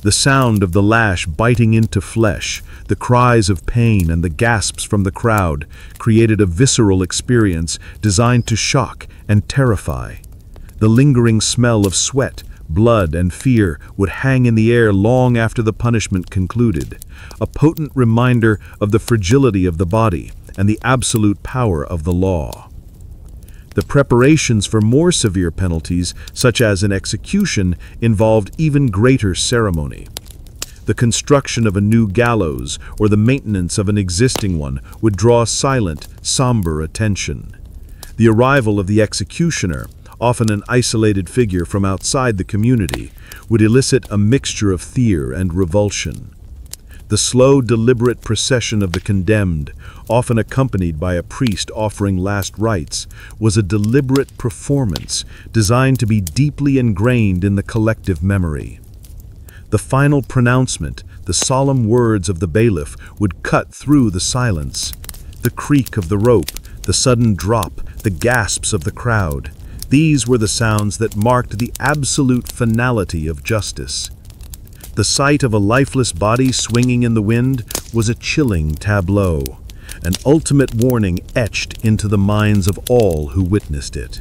The sound of the lash biting into flesh, the cries of pain and the gasps from the crowd created a visceral experience designed to shock and terrify. The lingering smell of sweat, blood, and fear would hang in the air long after the punishment concluded, a potent reminder of the fragility of the body and the absolute power of the law. The preparations for more severe penalties, such as an execution, involved even greater ceremony. The construction of a new gallows or the maintenance of an existing one would draw silent, somber attention. The arrival of the executioner, often an isolated figure from outside the community, would elicit a mixture of fear and revulsion. The slow, deliberate procession of the condemned, often accompanied by a priest offering last rites, was a deliberate performance designed to be deeply ingrained in the collective memory. The final pronouncement, the solemn words of the bailiff, would cut through the silence. The creak of the rope, the sudden drop, the gasps of the crowd. These were the sounds that marked the absolute finality of justice. The sight of a lifeless body swinging in the wind was a chilling tableau, an ultimate warning etched into the minds of all who witnessed it.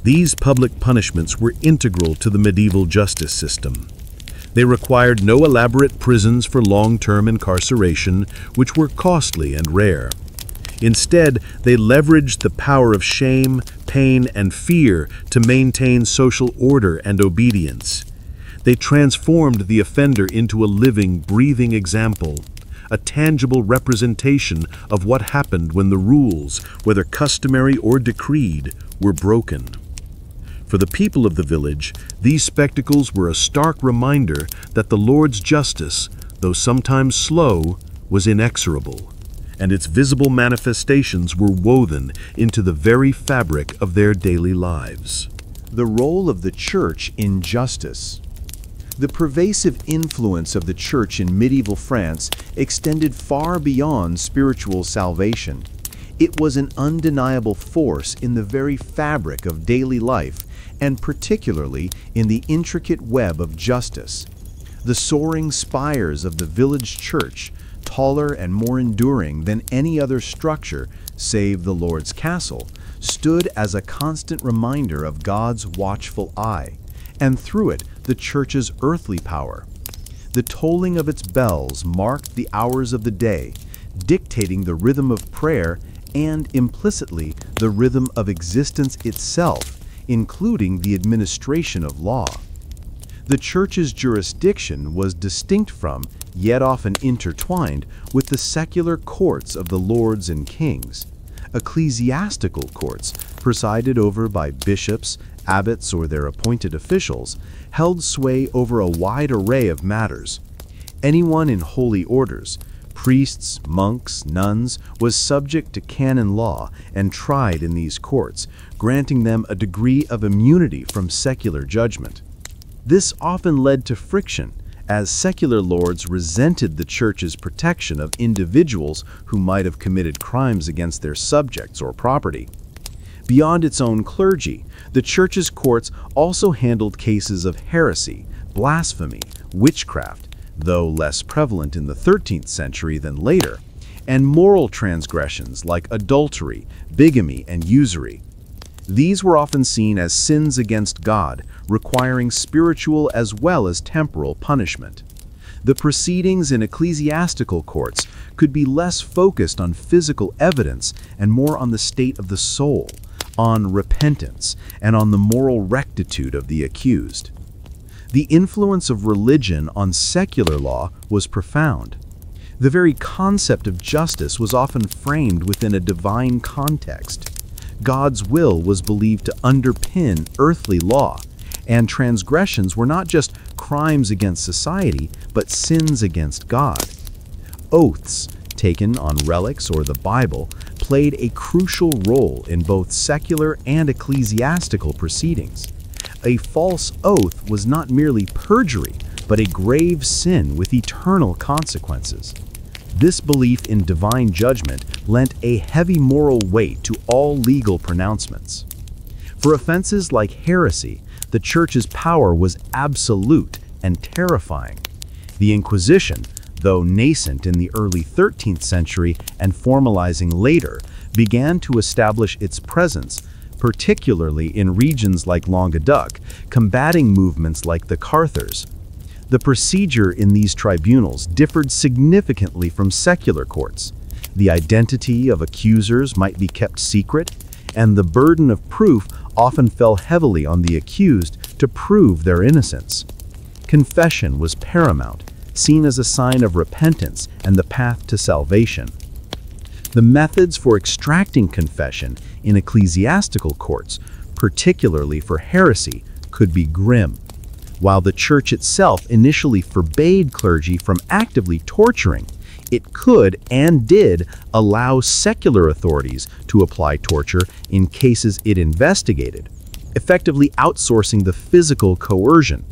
These public punishments were integral to the medieval justice system. They required no elaborate prisons for long-term incarceration, which were costly and rare. Instead, they leveraged the power of shame, pain, and fear to maintain social order and obedience. They transformed the offender into a living, breathing example, a tangible representation of what happened when the rules, whether customary or decreed, were broken. For the people of the village, these spectacles were a stark reminder that the Lord's justice, though sometimes slow, was inexorable, and its visible manifestations were woven into the very fabric of their daily lives. The role of the Church in justice. The pervasive influence of the Church in medieval France extended far beyond spiritual salvation. It was an undeniable force in the very fabric of daily life, and particularly in the intricate web of justice. The soaring spires of the village church, taller and more enduring than any other structure save the Lord's castle, stood as a constant reminder of God's watchful eye, and through it, the church's earthly power. The tolling of its bells marked the hours of the day, dictating the rhythm of prayer and, implicitly, the rhythm of existence itself, including the administration of law. The church's jurisdiction was distinct from, yet often intertwined, with the secular courts of the lords and kings. Ecclesiastical courts, presided over by bishops, abbots, or their appointed officials, held sway over a wide array of matters. Anyone in holy orders, priests, monks, nuns, was subject to canon law and tried in these courts, granting them a degree of immunity from secular judgment. This often led to friction, as secular lords resented the church's protection of individuals who might have committed crimes against their subjects or property. Beyond its own clergy, the church's courts also handled cases of heresy, blasphemy, witchcraft, though less prevalent in the 13th century than later, and moral transgressions like adultery, bigamy, and usury. These were often seen as sins against God, requiring spiritual as well as temporal punishment. The proceedings in ecclesiastical courts could be less focused on physical evidence and more on the state of the soul, on repentance, and on the moral rectitude of the accused. The influence of religion on secular law was profound. The very concept of justice was often framed within a divine context. God's will was believed to underpin earthly law, and transgressions were not just crimes against society, but sins against God. Oaths, taken on relics or the Bible, played a crucial role in both secular and ecclesiastical proceedings. A false oath was not merely perjury, but a grave sin with eternal consequences. This belief in divine judgment lent a heavy moral weight to all legal pronouncements. For offenses like heresy, the Church's power was absolute and terrifying. The Inquisition, though nascent in the early 13th century and formalizing later, began to establish its presence, particularly in regions like Languedoc, combating movements like the Cathars. The procedure in these tribunals differed significantly from secular courts. The identity of accusers might be kept secret, and the burden of proof often fell heavily on the accused to prove their innocence. Confession was paramount, seen as a sign of repentance and the path to salvation. The methods for extracting confession in ecclesiastical courts, particularly for heresy, could be grim. While the Church itself initially forbade clergy from actively torturing, it could and did allow secular authorities to apply torture in cases it investigated, effectively outsourcing the physical coercion.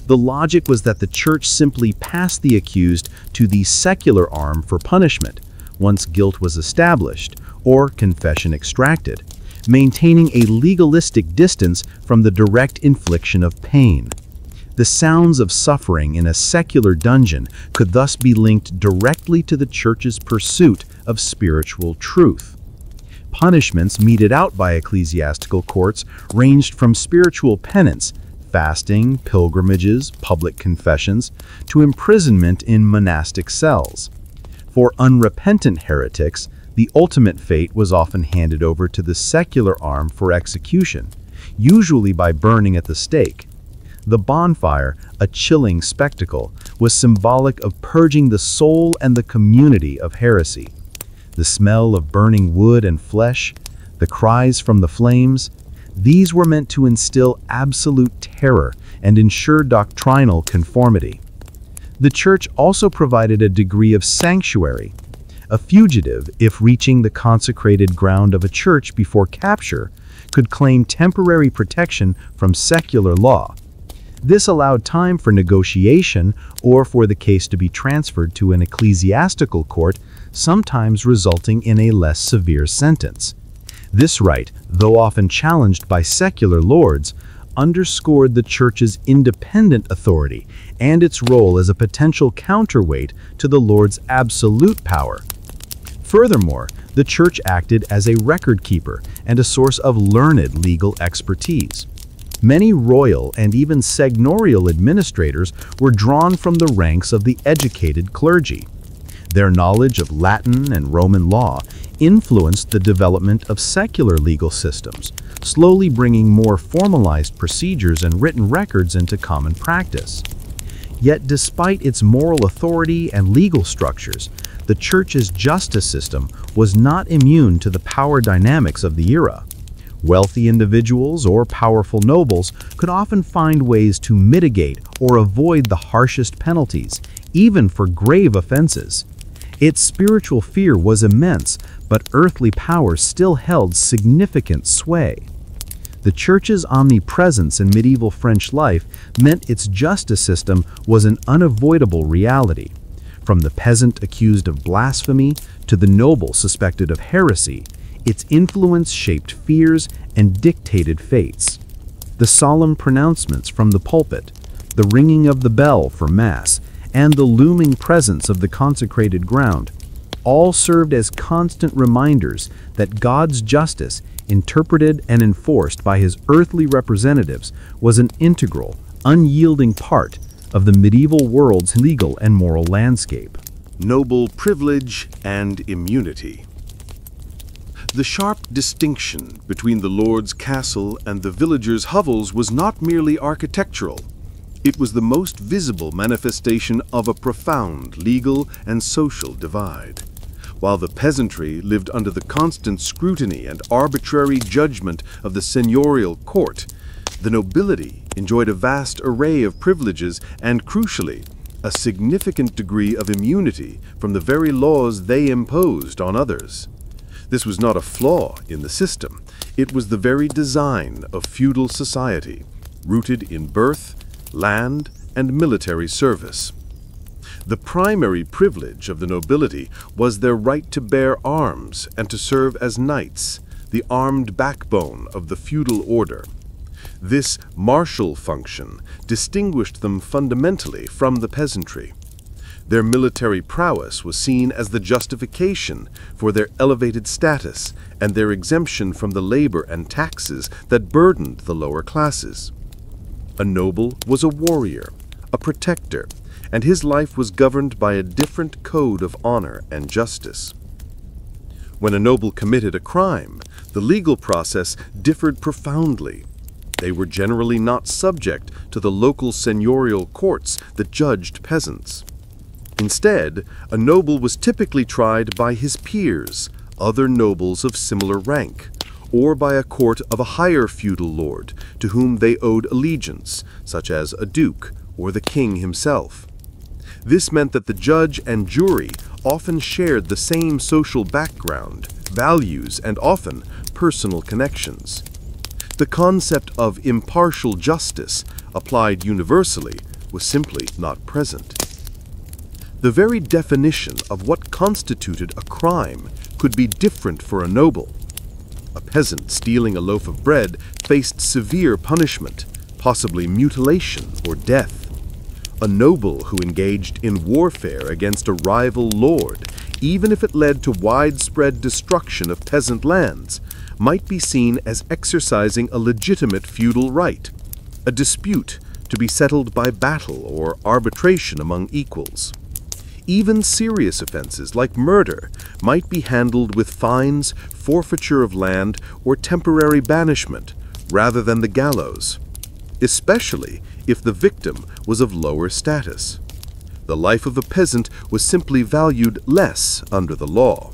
The logic was that the Church simply passed the accused to the secular arm for punishment, once guilt was established or confession extracted, maintaining a legalistic distance from the direct infliction of pain. The sounds of suffering in a secular dungeon could thus be linked directly to the Church's pursuit of spiritual truth. Punishments meted out by ecclesiastical courts ranged from spiritual penance, fasting, pilgrimages, public confessions, to imprisonment in monastic cells. For unrepentant heretics, the ultimate fate was often handed over to the secular arm for execution, usually by burning at the stake. The bonfire, a chilling spectacle, was symbolic of purging the soul and the community of heresy. The smell of burning wood and flesh, the cries from the flames, these were meant to instill absolute terror and ensure doctrinal conformity. The Church also provided a degree of sanctuary. A fugitive, if reaching the consecrated ground of a church before capture, could claim temporary protection from secular law. This allowed time for negotiation or for the case to be transferred to an ecclesiastical court, sometimes resulting in a less severe sentence. This right, though often challenged by secular lords, underscored the Church's independent authority and its role as a potential counterweight to the Lord's absolute power. Furthermore, the Church acted as a record keeper and a source of learned legal expertise. Many royal and even seigneurial administrators were drawn from the ranks of the educated clergy. Their knowledge of Latin and Roman law influenced the development of secular legal systems, slowly bringing more formalized procedures and written records into common practice. Yet despite its moral authority and legal structures, the Church's justice system was not immune to the power dynamics of the era. Wealthy individuals or powerful nobles could often find ways to mitigate or avoid the harshest penalties, even for grave offenses. Its spiritual fear was immense, but earthly power still held significant sway. The Church's omnipresence in medieval French life meant its justice system was an unavoidable reality. From the peasant accused of blasphemy to the noble suspected of heresy, its influence shaped fears and dictated fates. The solemn pronouncements from the pulpit, the ringing of the bell for Mass, and the looming presence of the consecrated ground, all served as constant reminders that God's justice, interpreted and enforced by his earthly representatives, was an integral, unyielding part of the medieval world's legal and moral landscape. Noble privilege and immunity. The sharp distinction between the lord's castle and the villagers' hovels was not merely architectural. It was the most visible manifestation of a profound legal and social divide. While the peasantry lived under the constant scrutiny and arbitrary judgment of the seigneurial court, the nobility enjoyed a vast array of privileges and, crucially, a significant degree of immunity from the very laws they imposed on others. This was not a flaw in the system. It was the very design of feudal society, rooted in birth, land, and military service. The primary privilege of the nobility was their right to bear arms and to serve as knights, the armed backbone of the feudal order. This martial function distinguished them fundamentally from the peasantry. Their military prowess was seen as the justification for their elevated status and their exemption from the labor and taxes that burdened the lower classes. A noble was a warrior, a protector, and his life was governed by a different code of honor and justice. When a noble committed a crime, the legal process differed profoundly. They were generally not subject to the local seigneurial courts that judged peasants. Instead, a noble was typically tried by his peers, other nobles of similar rank, or by a court of a higher feudal lord to whom they owed allegiance, such as a duke or the king himself. This meant that the judge and jury often shared the same social background, values, and often personal connections. The concept of impartial justice, applied universally, was simply not present. The very definition of what constituted a crime could be different for a noble. A peasant stealing a loaf of bread faced severe punishment, possibly mutilation or death. A noble who engaged in warfare against a rival lord, even if it led to widespread destruction of peasant lands, might be seen as exercising a legitimate feudal right, a dispute to be settled by battle or arbitration among equals. Even serious offenses like murder might be handled with fines, forfeiture of land, or temporary banishment, rather than the gallows, especially if the victim was of lower status. The life of a peasant was simply valued less under the law.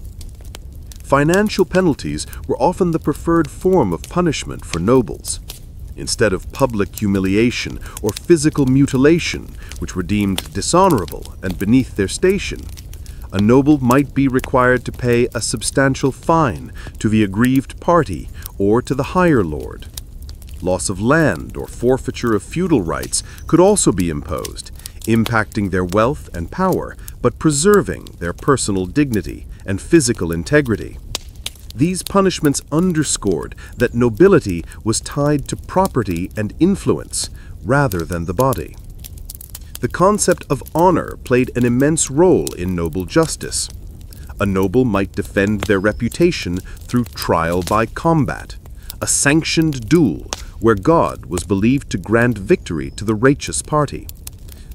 Financial penalties were often the preferred form of punishment for nobles. Instead of public humiliation or physical mutilation, which were deemed dishonorable and beneath their station, a noble might be required to pay a substantial fine to the aggrieved party or to the higher lord. Loss of land or forfeiture of feudal rights could also be imposed, impacting their wealth and power, but preserving their personal dignity and physical integrity. These punishments underscored that nobility was tied to property and influence rather than the body. The concept of honor played an immense role in noble justice. A noble might defend their reputation through trial by combat, a sanctioned duel where God was believed to grant victory to the righteous party.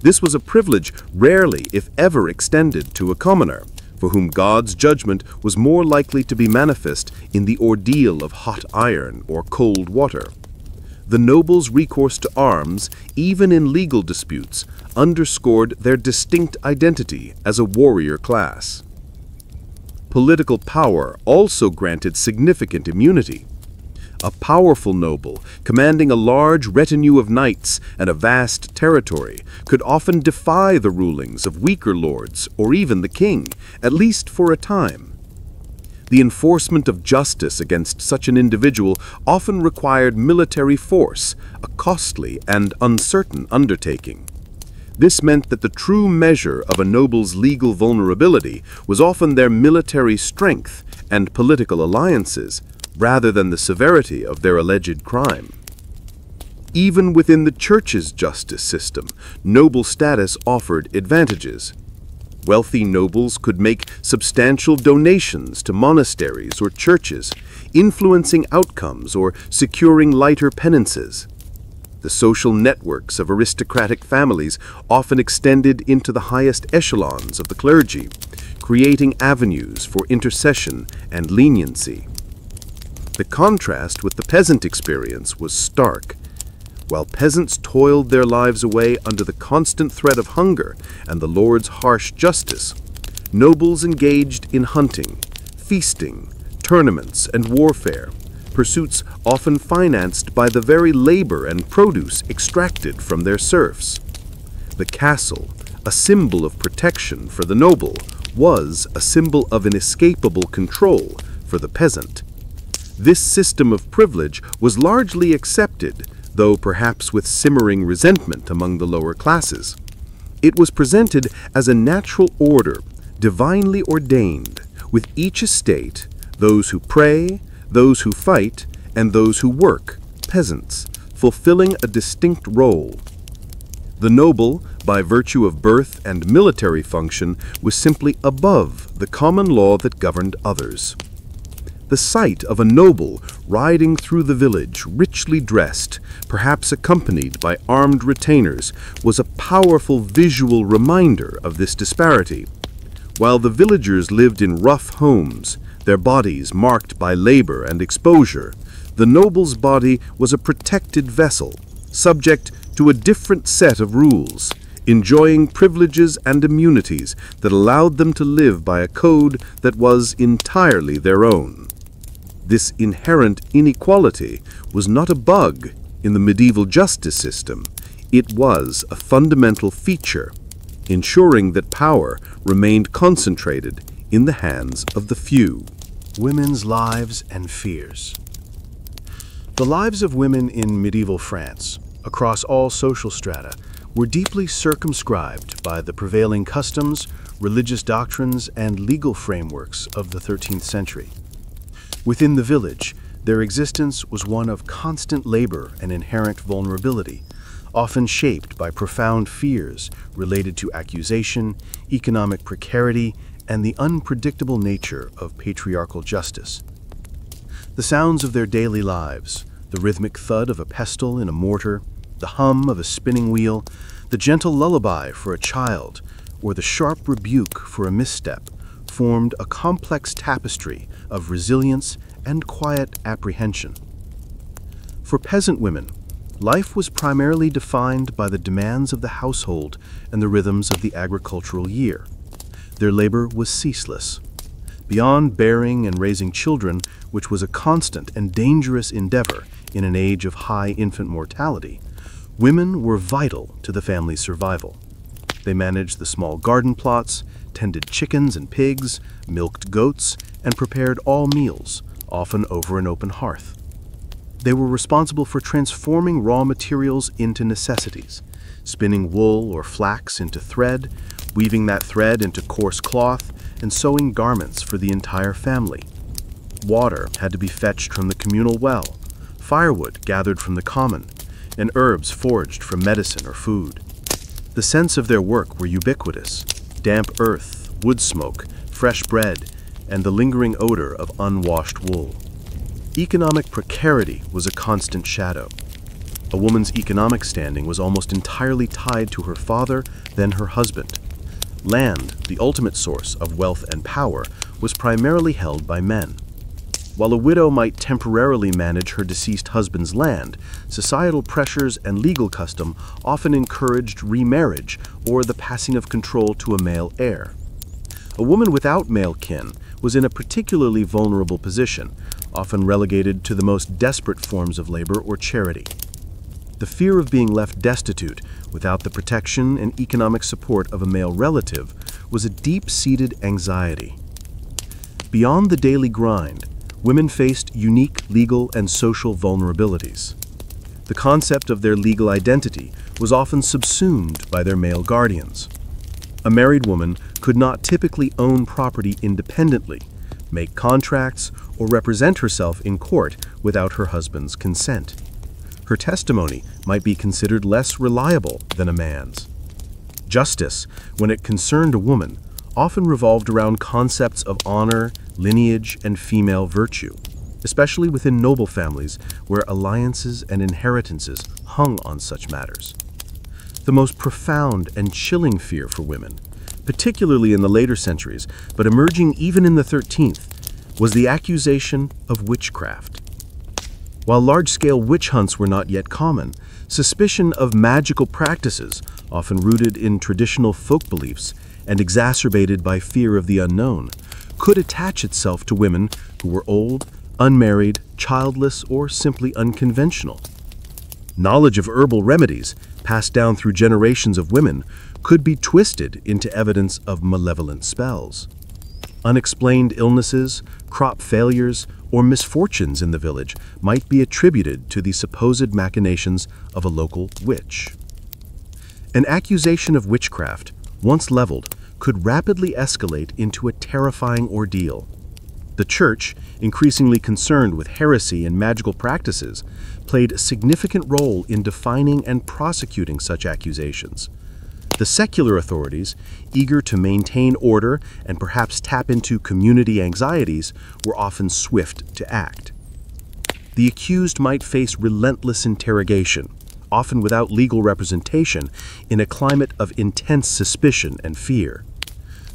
This was a privilege rarely, if ever, extended to a commoner, for whom God's judgment was more likely to be manifest in the ordeal of hot iron or cold water. The nobles' recourse to arms, even in legal disputes, underscored their distinct identity as a warrior class. Political power also granted significant immunity. A powerful noble, commanding a large retinue of knights and a vast territory, could often defy the rulings of weaker lords or even the king, at least for a time. The enforcement of justice against such an individual often required military force, a costly and uncertain undertaking. This meant that the true measure of a noble's legal vulnerability was often their military strength and political alliances, rather than the severity of their alleged crime. Even within the church's justice system, noble status offered advantages. Wealthy nobles could make substantial donations to monasteries or churches, influencing outcomes or securing lighter penances. The social networks of aristocratic families often extended into the highest echelons of the clergy, creating avenues for intercession and leniency. The contrast with the peasant experience was stark. While peasants toiled their lives away under the constant threat of hunger and the Lord's harsh justice, nobles engaged in hunting, feasting, tournaments, and warfare, pursuits often financed by the very labor and produce extracted from their serfs. The castle, a symbol of protection for the noble, was a symbol of inescapable control for the peasant. This system of privilege was largely accepted, though perhaps with simmering resentment among the lower classes. It was presented as a natural order, divinely ordained, with each estate, those who pray, those who fight, and those who work, peasants, fulfilling a distinct role. The noble, by virtue of birth and military function, was simply above the common law that governed others. The sight of a noble riding through the village, richly dressed, perhaps accompanied by armed retainers, was a powerful visual reminder of this disparity. While the villagers lived in rough homes, their bodies marked by labor and exposure, the noble's body was a protected vessel, subject to a different set of rules, enjoying privileges and immunities that allowed them to live by a code that was entirely their own. This inherent inequality was not a bug in the medieval justice system. It was a fundamental feature, ensuring that power remained concentrated in the hands of the few. Women's lives and fears. The lives of women in medieval France, across all social strata, were deeply circumscribed by the prevailing customs, religious doctrines, and legal frameworks of the 13th century. Within the village, their existence was one of constant labor and inherent vulnerability, often shaped by profound fears related to accusation, economic precarity, and the unpredictable nature of patriarchal justice. The sounds of their daily lives, the rhythmic thud of a pestle in a mortar, the hum of a spinning wheel, the gentle lullaby for a child, or the sharp rebuke for a misstep, formed a complex tapestry of resilience and quiet apprehension. For peasant women, life was primarily defined by the demands of the household and the rhythms of the agricultural year. Their labor was ceaseless. Beyond bearing and raising children, which was a constant and dangerous endeavor in an age of high infant mortality, women were vital to the family's survival. They managed the small garden plots, tended chickens and pigs, milked goats, and prepared all meals, often over an open hearth. They were responsible for transforming raw materials into necessities, spinning wool or flax into thread, weaving that thread into coarse cloth, and sewing garments for the entire family. Water had to be fetched from the communal well, firewood gathered from the common, and herbs foraged for medicine or food. The scents of their work were ubiquitous: damp earth, wood smoke, fresh bread, and the lingering odor of unwashed wool. Economic precarity was a constant shadow. A woman's economic standing was almost entirely tied to her father, then her husband. Land, the ultimate source of wealth and power, was primarily held by men. While a widow might temporarily manage her deceased husband's land, societal pressures and legal custom often encouraged remarriage or the passing of control to a male heir. A woman without male kin was in a particularly vulnerable position, often relegated to the most desperate forms of labor or charity. The fear of being left destitute without the protection and economic support of a male relative was a deep-seated anxiety. Beyond the daily grind, women faced unique legal and social vulnerabilities. The concept of their legal identity was often subsumed by their male guardians. A married woman could not typically own property independently, make contracts, or represent herself in court without her husband's consent. Her testimony might be considered less reliable than a man's. Justice, when it concerned a woman, often revolved around concepts of honor, lineage, and female virtue, especially within noble families where alliances and inheritances hung on such matters. The most profound and chilling fear for women, particularly in the later centuries, but emerging even in the 13th, was the accusation of witchcraft. While large-scale witch hunts were not yet common, suspicion of magical practices, often rooted in traditional folk beliefs and exacerbated by fear of the unknown, could attach itself to women who were old, unmarried, childless, or simply unconventional. Knowledge of herbal remedies, passed down through generations of women, could be twisted into evidence of malevolent spells. Unexplained illnesses, crop failures, or misfortunes in the village might be attributed to the supposed machinations of a local witch. An accusation of witchcraft, once leveled, could rapidly escalate into a terrifying ordeal. The Church, increasingly concerned with heresy and magical practices, played a significant role in defining and prosecuting such accusations. The secular authorities, eager to maintain order and perhaps tap into community anxieties, were often swift to act. The accused might face relentless interrogation, often without legal representation, in a climate of intense suspicion and fear.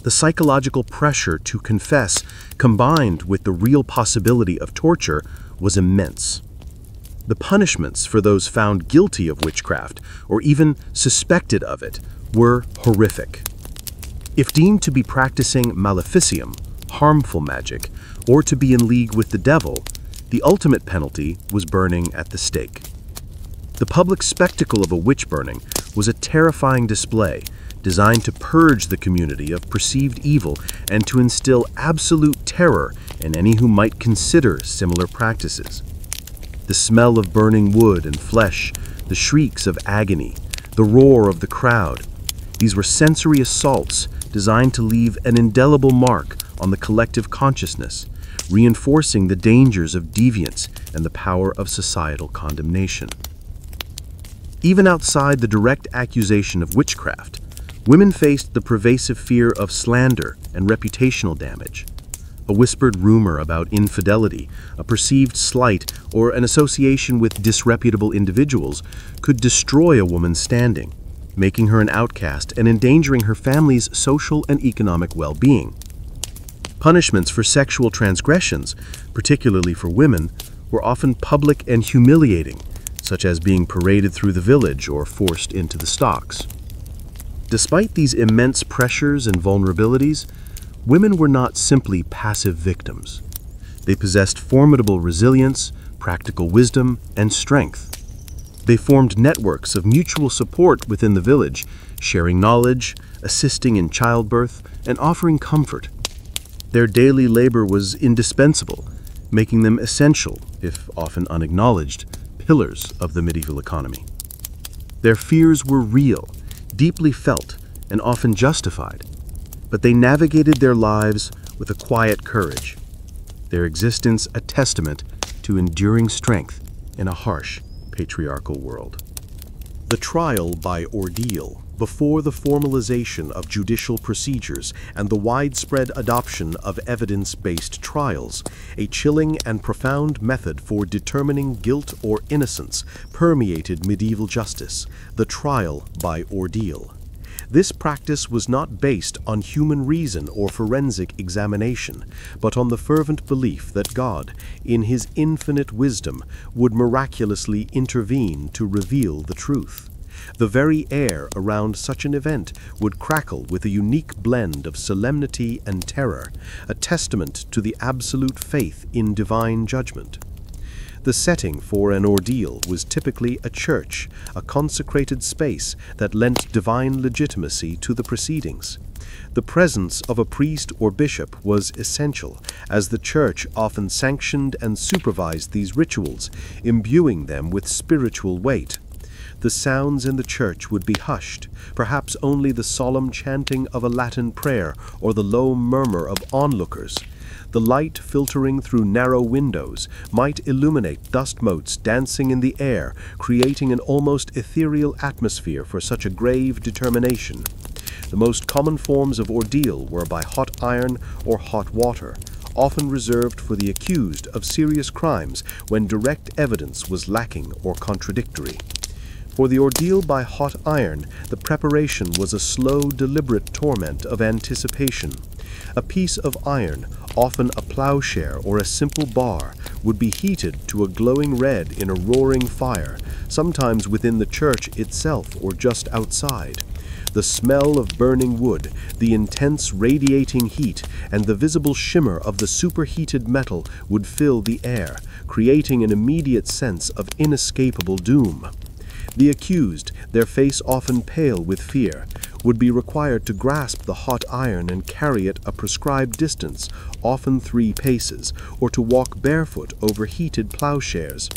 The psychological pressure to confess, combined with the real possibility of torture, was immense. The punishments for those found guilty of witchcraft, or even suspected of it, were horrific. If deemed to be practicing maleficium, harmful magic, or to be in league with the devil, the ultimate penalty was burning at the stake. The public spectacle of a witch burning was a terrifying display designed to purge the community of perceived evil and to instill absolute terror in any who might consider similar practices. The smell of burning wood and flesh, the shrieks of agony, the roar of the crowd, these were sensory assaults designed to leave an indelible mark on the collective consciousness, reinforcing the dangers of deviance and the power of societal condemnation. Even outside the direct accusation of witchcraft, women faced the pervasive fear of slander and reputational damage. A whispered rumor about infidelity, a perceived slight, or an association with disreputable individuals could destroy a woman's standing, making her an outcast and endangering her family's social and economic well-being. Punishments for sexual transgressions, particularly for women, were often public and humiliating, such as being paraded through the village or forced into the stocks. Despite these immense pressures and vulnerabilities, women were not simply passive victims. They possessed formidable resilience, practical wisdom, and strength. They formed networks of mutual support within the village, sharing knowledge, assisting in childbirth, and offering comfort. Their daily labor was indispensable, making them essential, if often unacknowledged, pillars of the medieval economy. Their fears were real, deeply felt, and often justified, but they navigated their lives with a quiet courage, their existence a testament to enduring strength in a harsh, patriarchal world. The trial by ordeal, before the formalization of judicial procedures and the widespread adoption of evidence-based trials, a chilling and profound method for determining guilt or innocence, permeated medieval justice, the trial by ordeal. This practice was not based on human reason or forensic examination, but on the fervent belief that God, in His infinite wisdom, would miraculously intervene to reveal the truth. The very air around such an event would crackle with a unique blend of solemnity and terror, a testament to the absolute faith in divine judgment. The setting for an ordeal was typically a church, a consecrated space that lent divine legitimacy to the proceedings. The presence of a priest or bishop was essential, as the church often sanctioned and supervised these rituals, imbuing them with spiritual weight. The sounds in the church would be hushed, perhaps only the solemn chanting of a Latin prayer or the low murmur of onlookers. The light filtering through narrow windows might illuminate dust motes dancing in the air, creating an almost ethereal atmosphere for such a grave determination. The most common forms of ordeal were by hot iron or hot water, often reserved for the accused of serious crimes when direct evidence was lacking or contradictory. For the ordeal by hot iron, the preparation was a slow, deliberate torment of anticipation. A piece of iron, often a plowshare or a simple bar, would be heated to a glowing red in a roaring fire, sometimes within the church itself or just outside. The smell of burning wood, the intense radiating heat, and the visible shimmer of the superheated metal would fill the air, creating an immediate sense of inescapable doom. The accused, their face often pale with fear, would be required to grasp the hot iron and carry it a prescribed distance, often 3 paces, or to walk barefoot over heated plowshares.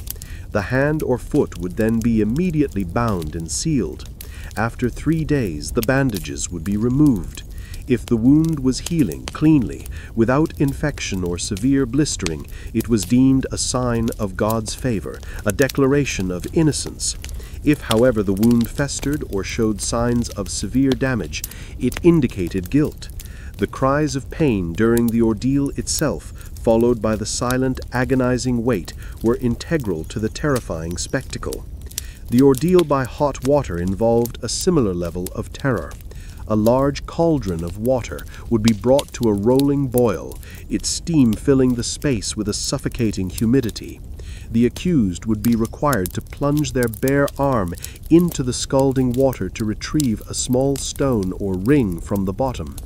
The hand or foot would then be immediately bound and sealed. After 3 days, the bandages would be removed. If the wound was healing cleanly, without infection or severe blistering, it was deemed a sign of God's favor, a declaration of innocence. If, however, the wound festered or showed signs of severe damage, it indicated guilt. The cries of pain during the ordeal itself, followed by the silent, agonizing wait, were integral to the terrifying spectacle. The ordeal by hot water involved a similar level of terror. A large cauldron of water would be brought to a rolling boil, its steam filling the space with a suffocating humidity. The accused would be required to plunge their bare arm into the scalding water to retrieve a small stone or ring from the bottom.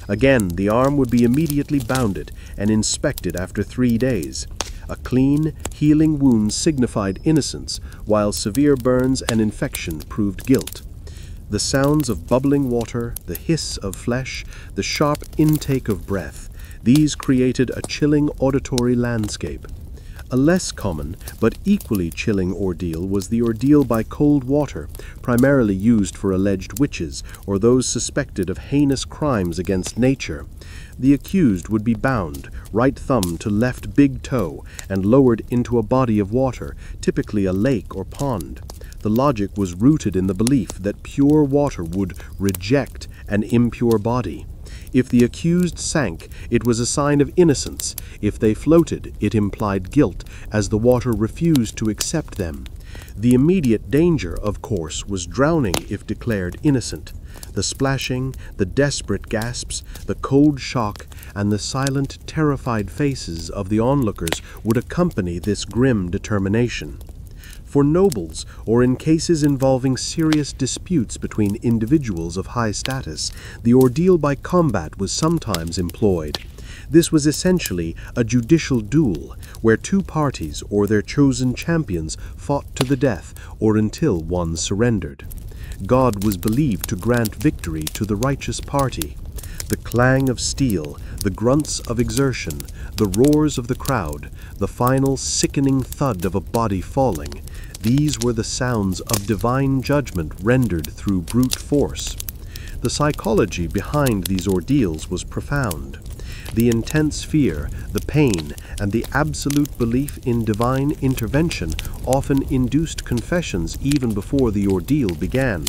Again, the arm would be immediately bounded and inspected after 3 days. A clean, healing wound signified innocence, while severe burns and infection proved guilt. The sounds of bubbling water, the hiss of flesh, the sharp intake of breath, these created a chilling auditory landscape. A less common, but equally chilling ordeal was the ordeal by cold water, primarily used for alleged witches or those suspected of heinous crimes against nature. The accused would be bound, right thumb to left big toe, and lowered into a body of water, typically a lake or pond. The logic was rooted in the belief that pure water would reject an impure body. If the accused sank, it was a sign of innocence. If they floated, it implied guilt, as the water refused to accept them. The immediate danger, of course, was drowning if declared innocent. The splashing, the desperate gasps, the cold shock, and the silent, terrified faces of the onlookers would accompany this grim determination. For nobles, or in cases involving serious disputes between individuals of high status, the ordeal by combat was sometimes employed. This was essentially a judicial duel, where 2 parties or their chosen champions fought to the death or until one surrendered. God was believed to grant victory to the righteous party. The clang of steel, the grunts of exertion, the roars of the crowd, the final sickening thud of a body falling, these were the sounds of divine judgment rendered through brute force. The psychology behind these ordeals was profound. The intense fear, the pain, and the absolute belief in divine intervention often induced confessions even before the ordeal began.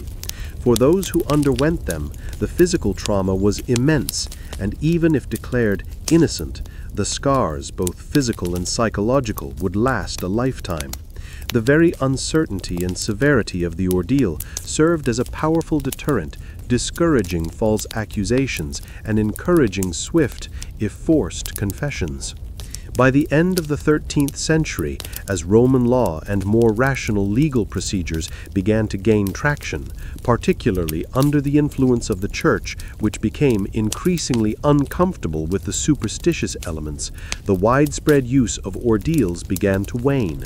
For those who underwent them, the physical trauma was immense, and even if declared innocent, the scars, both physical and psychological, would last a lifetime. The very uncertainty and severity of the ordeal served as a powerful deterrent, discouraging false accusations and encouraging swift, if forced, confessions. By the end of the 13th century, as Roman law and more rational legal procedures began to gain traction, particularly under the influence of the Church, which became increasingly uncomfortable with the superstitious elements, the widespread use of ordeals began to wane.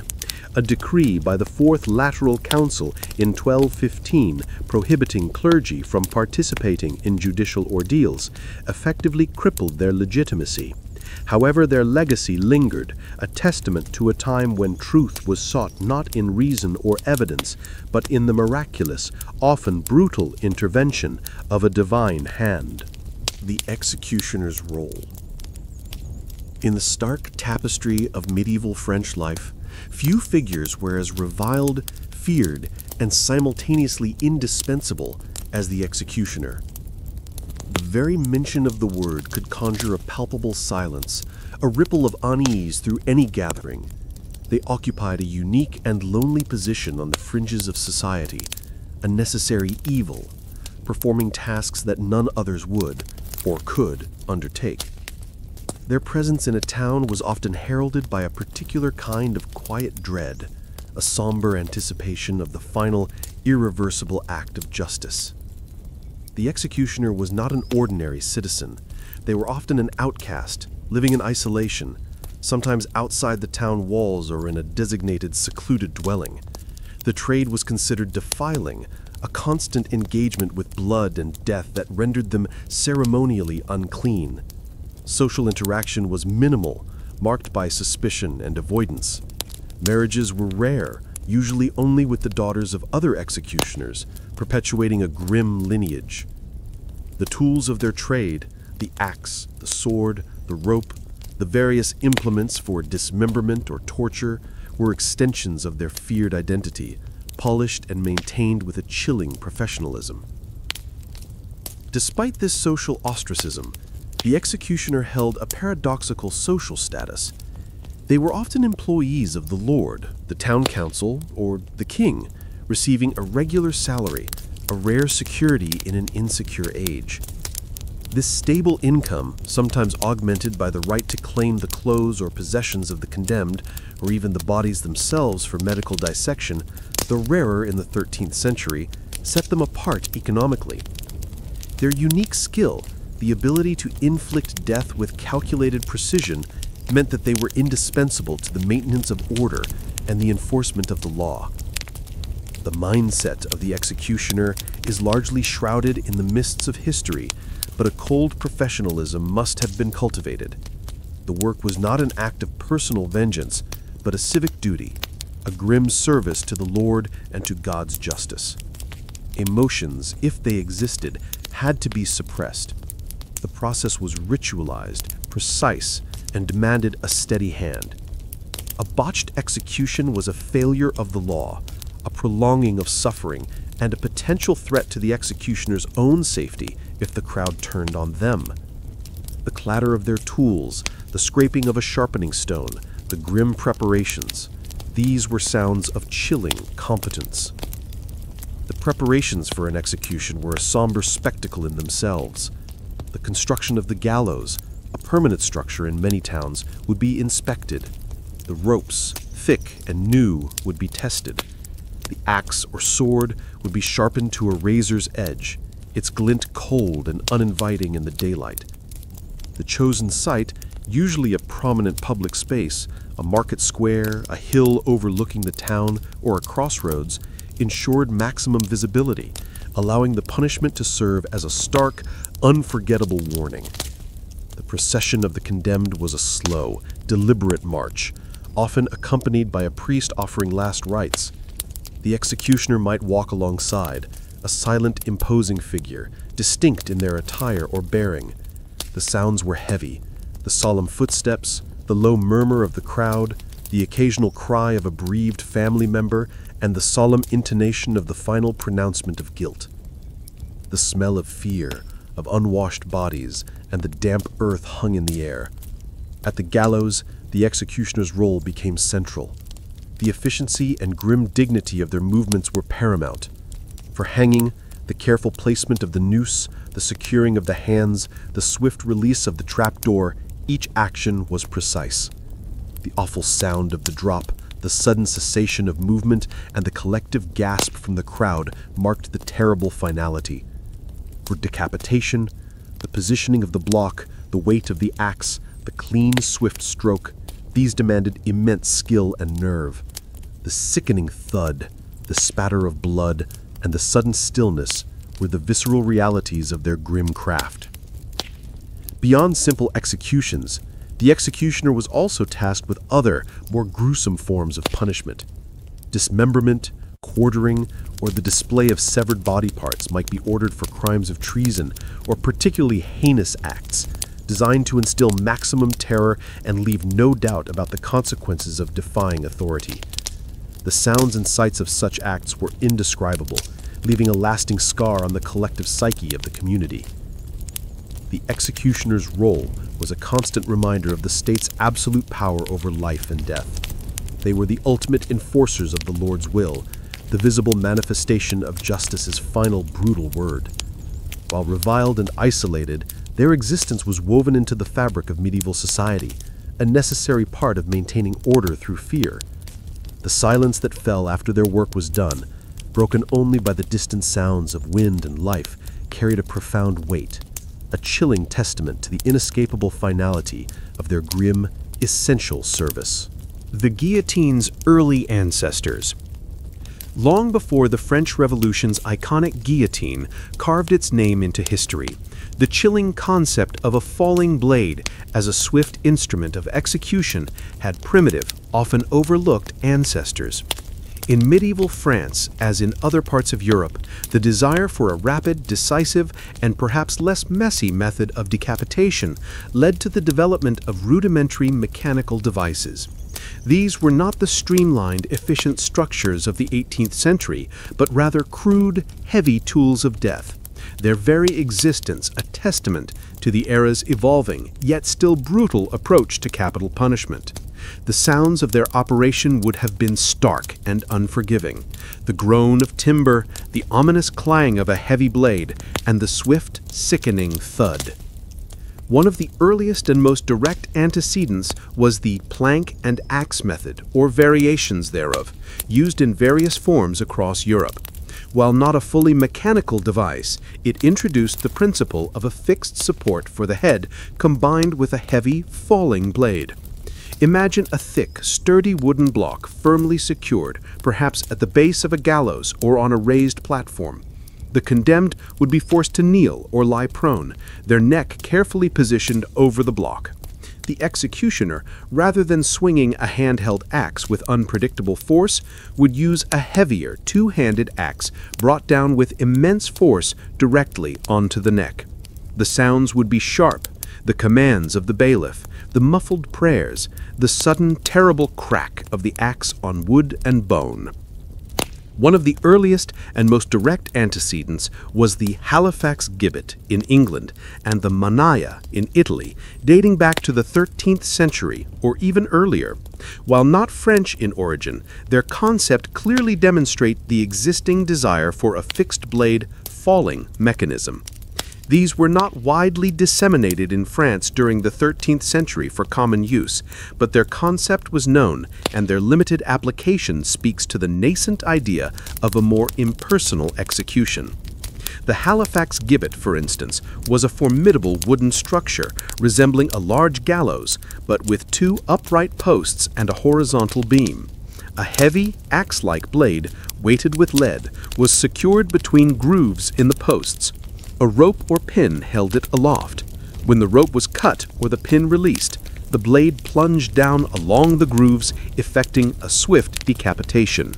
A decree by the Fourth Lateral Council in 1215 prohibiting clergy from participating in judicial ordeals effectively crippled their legitimacy. However, their legacy lingered, a testament to a time when truth was sought not in reason or evidence, but in the miraculous, often brutal intervention of a divine hand. The executioner's role. In the stark tapestry of medieval French life, few figures were as reviled, feared, and simultaneously indispensable as the executioner. very mention of the word could conjure a palpable silence, a ripple of unease through any gathering. They occupied a unique and lonely position on the fringes of society, a necessary evil, performing tasks that none others would, or could, undertake. Their presence in a town was often heralded by a particular kind of quiet dread, a somber anticipation of the final, irreversible act of justice. The executioner was not an ordinary citizen. They were often an outcast, living in isolation, sometimes outside the town walls or in a designated secluded dwelling. The trade was considered defiling, a constant engagement with blood and death that rendered them ceremonially unclean. Social interaction was minimal, marked by suspicion and avoidance. Marriages were rare, usually only with the daughters of other executioners, perpetuating a grim lineage. The tools of their trade, the axe, the sword, the rope, the various implements for dismemberment or torture, were extensions of their feared identity, polished and maintained with a chilling professionalism. Despite this social ostracism, the executioner held a paradoxical social status. They were often employees of the lord, the town council, or the king, receiving a regular salary, a rare security in an insecure age. This stable income, sometimes augmented by the right to claim the clothes or possessions of the condemned, or even the bodies themselves for medical dissection, though rarer in the 13th century, set them apart economically. Their unique skill, the ability to inflict death with calculated precision, meant that they were indispensable to the maintenance of order and the enforcement of the law. The mindset of the executioner is largely shrouded in the mists of history, but a cold professionalism must have been cultivated. The work was not an act of personal vengeance, but a civic duty, a grim service to the Lord and to God's justice. Emotions, if they existed, had to be suppressed. The process was ritualized, precise, and demanded a steady hand. A botched execution was a failure of the law, a prolonging of suffering, and a potential threat to the executioner's own safety if the crowd turned on them. The clatter of their tools, the scraping of a sharpening stone, the grim preparations, these were sounds of chilling competence. The preparations for an execution were a somber spectacle in themselves. The construction of the gallows, a permanent structure in many towns, would be inspected. The ropes, thick and new, would be tested. The axe or sword would be sharpened to a razor's edge, its glint cold and uninviting in the daylight. The chosen site, usually a prominent public space, a market square, a hill overlooking the town, or a crossroads, ensured maximum visibility, allowing the punishment to serve as a stark, unforgettable warning. The procession of the condemned was a slow, deliberate march, often accompanied by a priest offering last rites. The executioner might walk alongside, a silent, imposing figure, distinct in their attire or bearing. The sounds were heavy, the solemn footsteps, the low murmur of the crowd, the occasional cry of a bereaved family member, and the solemn intonation of the final pronouncement of guilt. The smell of fear, of unwashed bodies, and the damp earth hung in the air. At the gallows, the executioner's role became central. The efficiency and grim dignity of their movements were paramount. For hanging, the careful placement of the noose, the securing of the hands, the swift release of the trapdoor, each action was precise. The awful sound of the drop, the sudden cessation of movement, and the collective gasp from the crowd marked the terrible finality. For decapitation, the positioning of the block, the weight of the axe, the clean, swift stroke, these demanded immense skill and nerve. The sickening thud, the spatter of blood, and the sudden stillness were the visceral realities of their grim craft. Beyond simple executions, the executioner was also tasked with other, more gruesome forms of punishment. Dismemberment, quartering, or the display of severed body parts might be ordered for crimes of treason or particularly heinous acts, designed to instill maximum terror and leave no doubt about the consequences of defying authority. The sounds and sights of such acts were indescribable, leaving a lasting scar on the collective psyche of the community. the executioner's role was a constant reminder of the state's absolute power over life and death. They were the ultimate enforcers of the Lord's will, the visible manifestation of justice's final brutal word. While reviled and isolated, their existence was woven into the fabric of medieval society, a necessary part of maintaining order through fear. The silence that fell after their work was done, broken only by the distant sounds of wind and life, carried a profound weight, a chilling testament to the inescapable finality of their grim, essential service. The guillotine's early ancestors. Long before the French Revolution's iconic guillotine carved its name into history, the chilling concept of a falling blade as a swift instrument of execution had primitive, often overlooked ancestors. In medieval France, as in other parts of Europe, the desire for a rapid, decisive, and perhaps less messy method of decapitation led to the development of rudimentary mechanical devices. These were not the streamlined, efficient structures of the 18th century, but rather crude, heavy tools of death, their very existence a testament to the era's evolving, yet still brutal approach to capital punishment. The sounds of their operation would have been stark and unforgiving. The groan of timber, the ominous clang of a heavy blade, and the swift, sickening thud. One of the earliest and most direct antecedents was the plank and axe method, or variations thereof, used in various forms across Europe. While not a fully mechanical device, it introduced the principle of a fixed support for the head combined with a heavy, falling blade. Imagine a thick, sturdy wooden block firmly secured, perhaps at the base of a gallows or on a raised platform. The condemned would be forced to kneel or lie prone, their neck carefully positioned over the block. The executioner, rather than swinging a handheld axe with unpredictable force, would use a heavier, two-handed axe brought down with immense force directly onto the neck. The sounds would be sharp, the commands of the bailiff, the muffled prayers, the sudden terrible crack of the axe on wood and bone. One of the earliest and most direct antecedents was the Halifax gibbet in England and the mannaia in Italy, dating back to the 13th century or even earlier. While not French in origin, their concept clearly demonstrates the existing desire for a fixed blade falling mechanism. These were not widely disseminated in France during the 13th century for common use, but their concept was known, and their limited application speaks to the nascent idea of a more impersonal execution. The Halifax gibbet, for instance, was a formidable wooden structure resembling a large gallows, but with two upright posts and a horizontal beam. A heavy, axe-like blade, weighted with lead, was secured between grooves in the posts. A rope or pin held it aloft. When the rope was cut or the pin released, the blade plunged down along the grooves, effecting a swift decapitation.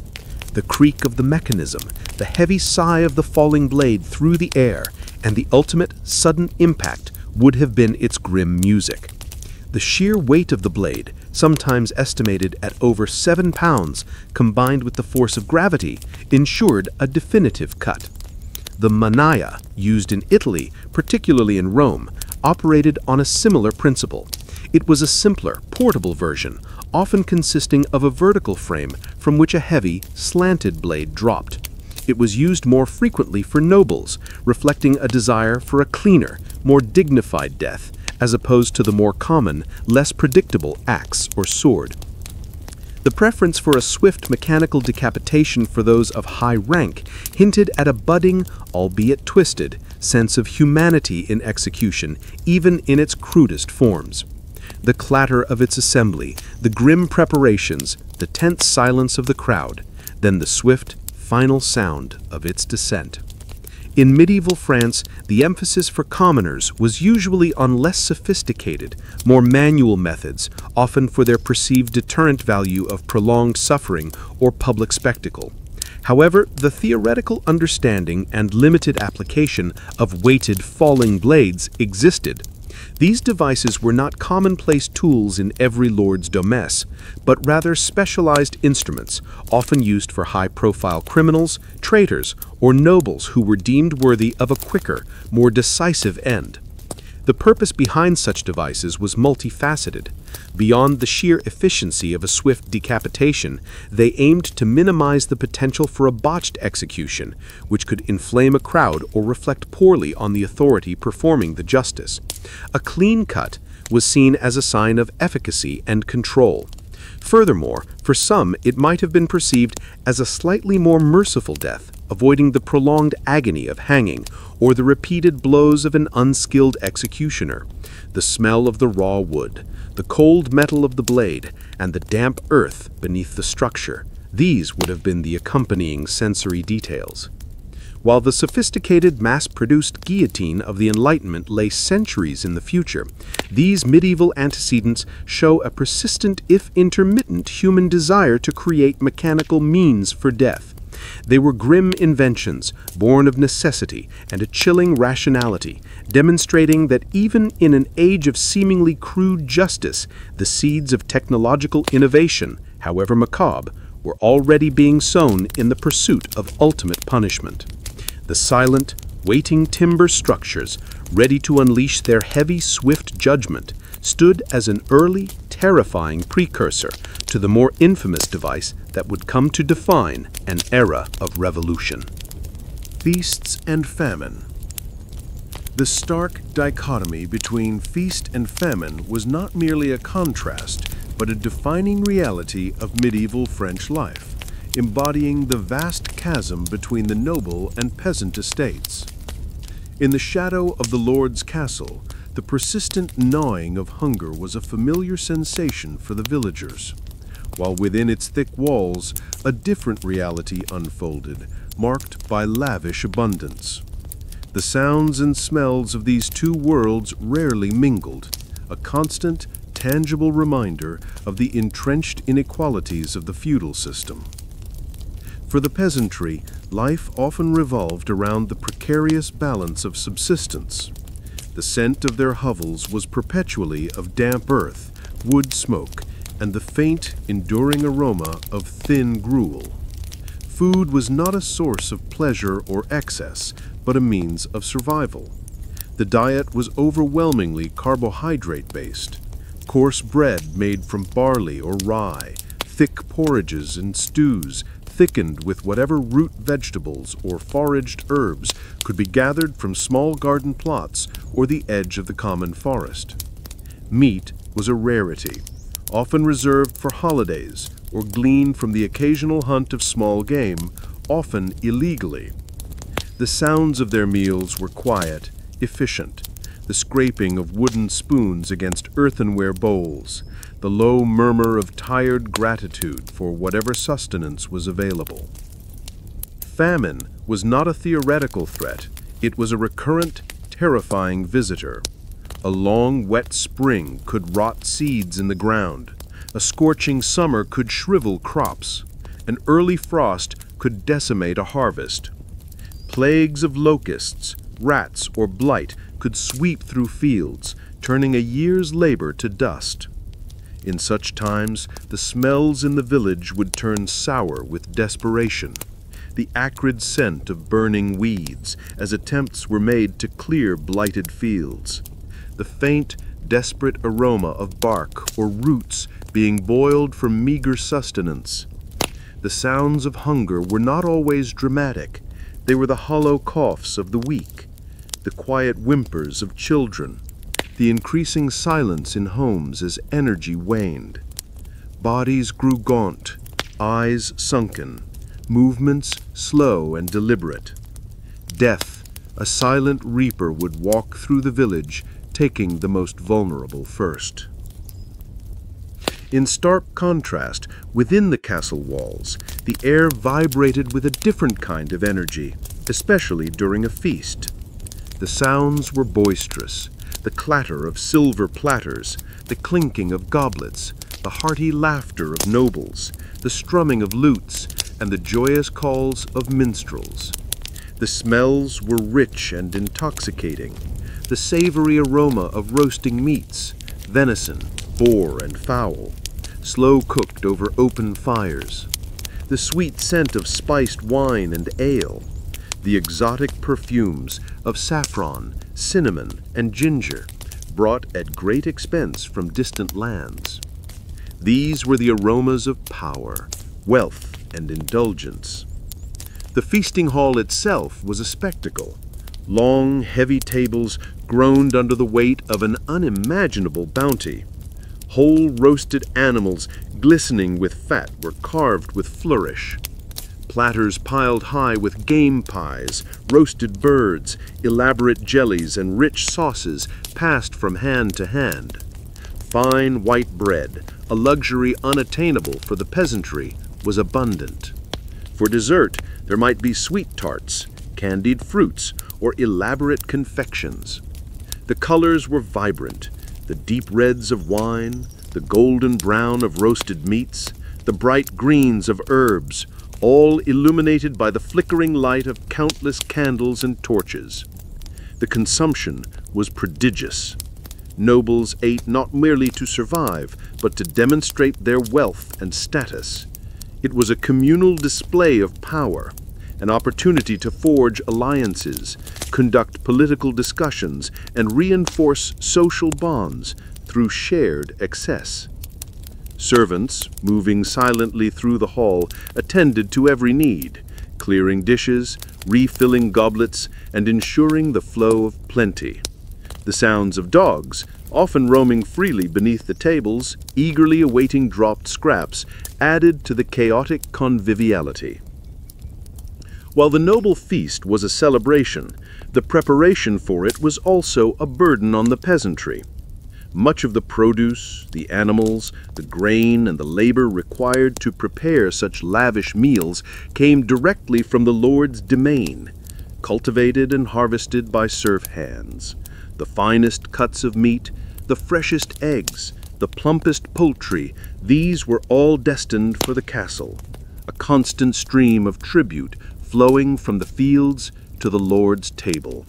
The creak of the mechanism, the heavy sigh of the falling blade through the air, and the ultimate sudden impact would have been its grim music. The sheer weight of the blade, sometimes estimated at over 7 pounds, combined with the force of gravity, ensured a definitive cut. The mannaia, used in Italy, particularly in Rome, operated on a similar principle. It was a simpler, portable version, often consisting of a vertical frame from which a heavy, slanted blade dropped. It was used more frequently for nobles, reflecting a desire for a cleaner, more dignified death, as opposed to the more common, less predictable axe or sword. The preference for a swift mechanical decapitation for those of high rank hinted at a budding, albeit twisted, sense of humanity in execution, even in its crudest forms. The clatter of its assembly, the grim preparations, the tense silence of the crowd, then the swift, final sound of its descent. In medieval France, the emphasis for commoners was usually on less sophisticated, more manual methods, often for their perceived deterrent value of prolonged suffering or public spectacle. However, the theoretical understanding and limited application of weighted falling blades existed. These devices were not commonplace tools in every lord's domesse, but rather specialized instruments, often used for high-profile criminals, traitors, or nobles who were deemed worthy of a quicker, more decisive end. The purpose behind such devices was multifaceted. Beyond the sheer efficiency of a swift decapitation, they aimed to minimize the potential for a botched execution, which could inflame a crowd or reflect poorly on the authority performing the justice. A clean cut was seen as a sign of efficacy and control. Furthermore, for some, it might have been perceived as a slightly more merciful death, avoiding the prolonged agony of hanging or the repeated blows of an unskilled executioner. The smell of the raw wood, the cold metal of the blade, and the damp earth beneath the structure, these would have been the accompanying sensory details. While the sophisticated, mass-produced guillotine of the Enlightenment lay centuries in the future, these medieval antecedents show a persistent, if intermittent, human desire to create mechanical means for death. They were grim inventions, born of necessity and a chilling rationality, demonstrating that even in an age of seemingly crude justice, the seeds of technological innovation, however macabre, were already being sown in the pursuit of ultimate punishment. The silent, waiting timber structures, ready to unleash their heavy, swift judgment, stood as an early, terrifying precursor to the more infamous device that would come to define an era of revolution. Feasts and famine. The stark dichotomy between feast and famine was not merely a contrast, but a defining reality of medieval French life, embodying the vast chasm between the noble and peasant estates. In the shadow of the lord's castle, the persistent gnawing of hunger was a familiar sensation for the villagers, while within its thick walls, a different reality unfolded, marked by lavish abundance. The sounds and smells of these two worlds rarely mingled, a constant, tangible reminder of the entrenched inequalities of the feudal system. For the peasantry, life often revolved around the precarious balance of subsistence. The scent of their hovels was perpetually of damp earth, wood smoke, and the faint, enduring aroma of thin gruel. Food was not a source of pleasure or excess, but a means of survival. The diet was overwhelmingly carbohydrate-based. Coarse bread made from barley or rye, thick porridges and stews, thickened with whatever root vegetables or foraged herbs could be gathered from small garden plots or the edge of the common forest. Meat was a rarity, often reserved for holidays or gleaned from the occasional hunt of small game, often illegally. The sounds of their meals were quiet, efficient, the scraping of wooden spoons against earthenware bowls, the low murmur of tired gratitude for whatever sustenance was available. Famine was not a theoretical threat, it was a recurrent, terrifying visitor. A long, wet spring could rot seeds in the ground. A scorching summer could shrivel crops. An early frost could decimate a harvest. Plagues of locusts, rats, or blight could sweep through fields, turning a year's labor to dust. In such times, the smells in the village would turn sour with desperation. The acrid scent of burning weeds as attempts were made to clear blighted fields. The faint, desperate aroma of bark or roots being boiled for meager sustenance. The sounds of hunger were not always dramatic. They were the hollow coughs of the weak, the quiet whimpers of children, the increasing silence in homes as energy waned. Bodies grew gaunt, eyes sunken, movements slow and deliberate. Death, a silent reaper, would walk through the village, taking the most vulnerable first. In stark contrast, within the castle walls, the air vibrated with a different kind of energy, especially during a feast. The sounds were boisterous, the clatter of silver platters, the clinking of goblets, the hearty laughter of nobles, the strumming of lutes, and the joyous calls of minstrels. The smells were rich and intoxicating, the savory aroma of roasting meats, venison, boar, and fowl, slow cooked over open fires, the sweet scent of spiced wine and ale, the exotic perfumes of saffron, cinnamon, and ginger, brought at great expense from distant lands. These were the aromas of power, wealth, and indulgence. The feasting hall itself was a spectacle. Long, heavy tables groaned under the weight of an unimaginable bounty. Whole roasted animals, glistening with fat, were carved with flourish. Platters piled high with game pies, roasted birds, elaborate jellies, and rich sauces passed from hand to hand. Fine white bread, a luxury unattainable for the peasantry, was abundant. For dessert, there might be sweet tarts, candied fruits, or elaborate confections. The colors were vibrant, the deep reds of wine, the golden brown of roasted meats, the bright greens of herbs, all illuminated by the flickering light of countless candles and torches. The consumption was prodigious. Nobles ate not merely to survive, but to demonstrate their wealth and status. It was a communal display of power, an opportunity to forge alliances, conduct political discussions, and reinforce social bonds through shared excess. Servants, moving silently through the hall, attended to every need, clearing dishes, refilling goblets, and ensuring the flow of plenty. The sounds of dogs, often roaming freely beneath the tables, eagerly awaiting dropped scraps, added to the chaotic conviviality. While the noble feast was a celebration, the preparation for it was also a burden on the peasantry. Much of the produce, the animals, the grain, and the labor required to prepare such lavish meals came directly from the Lord's domain, cultivated and harvested by serf hands. The finest cuts of meat, the freshest eggs, the plumpest poultry, these were all destined for the castle, a constant stream of tribute flowing from the fields to the Lord's table.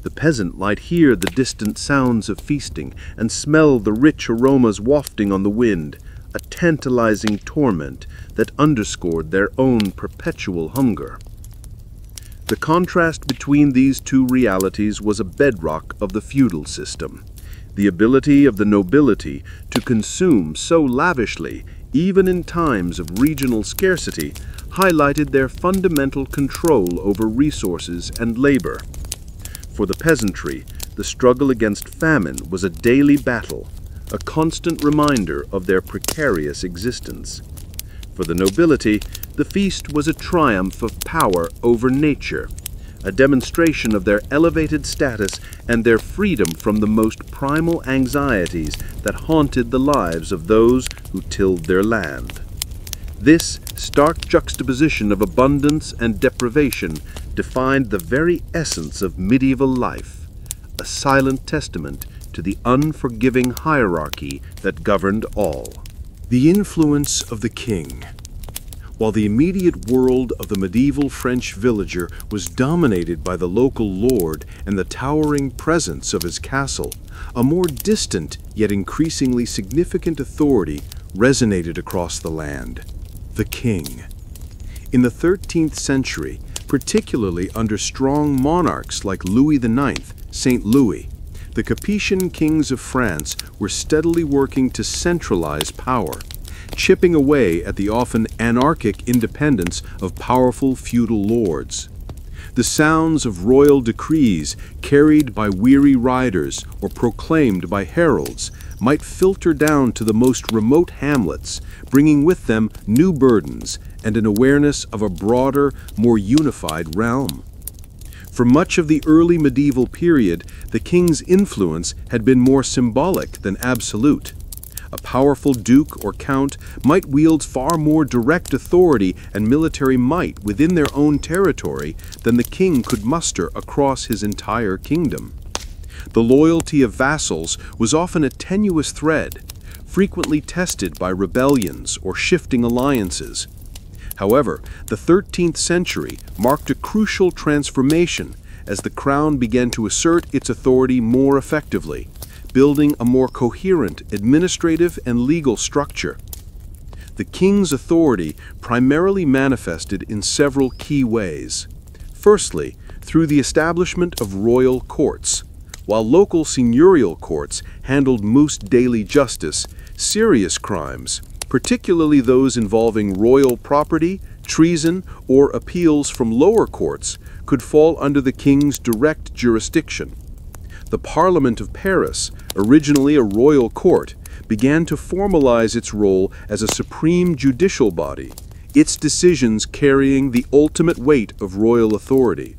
The peasant might hear the distant sounds of feasting and smell the rich aromas wafting on the wind, a tantalizing torment that underscored their own perpetual hunger. The contrast between these two realities was a bedrock of the feudal system. The ability of the nobility to consume so lavishly, even in times of regional scarcity, highlighted their fundamental control over resources and labor. For the peasantry, the struggle against famine was a daily battle, a constant reminder of their precarious existence. For the nobility, the feast was a triumph of power over nature, a demonstration of their elevated status and their freedom from the most primal anxieties that haunted the lives of those who tilled their land. This stark juxtaposition of abundance and deprivation defined the very essence of medieval life, a silent testament to the unforgiving hierarchy that governed all. The influence of the king. While the immediate world of the medieval French villager was dominated by the local lord and the towering presence of his castle, a more distant yet increasingly significant authority resonated across the land: the king. In the 13th century, particularly under strong monarchs like Louis IX, St. Louis, the Capetian kings of France were steadily working to centralize power, chipping away at the often anarchic independence of powerful feudal lords. The sounds of royal decrees carried by weary riders or proclaimed by heralds might filter down to the most remote hamlets, bringing with them new burdens and an awareness of a broader, more unified realm. For much of the early medieval period, the king's influence had been more symbolic than absolute. A powerful duke or count might wield far more direct authority and military might within their own territory than the king could muster across his entire kingdom. The loyalty of vassals was often a tenuous thread, frequently tested by rebellions or shifting alliances. However, the 13th century marked a crucial transformation as the crown began to assert its authority more effectively, building a more coherent administrative and legal structure. The king's authority primarily manifested in several key ways. Firstly, through the establishment of royal courts, While local seigneurial courts handled most daily justice, serious crimes, particularly those involving royal property, treason, or appeals from lower courts, could fall under the king's direct jurisdiction. The Parliament of Paris, originally a royal court, began to formalize its role as a supreme judicial body, its decisions carrying the ultimate weight of royal authority.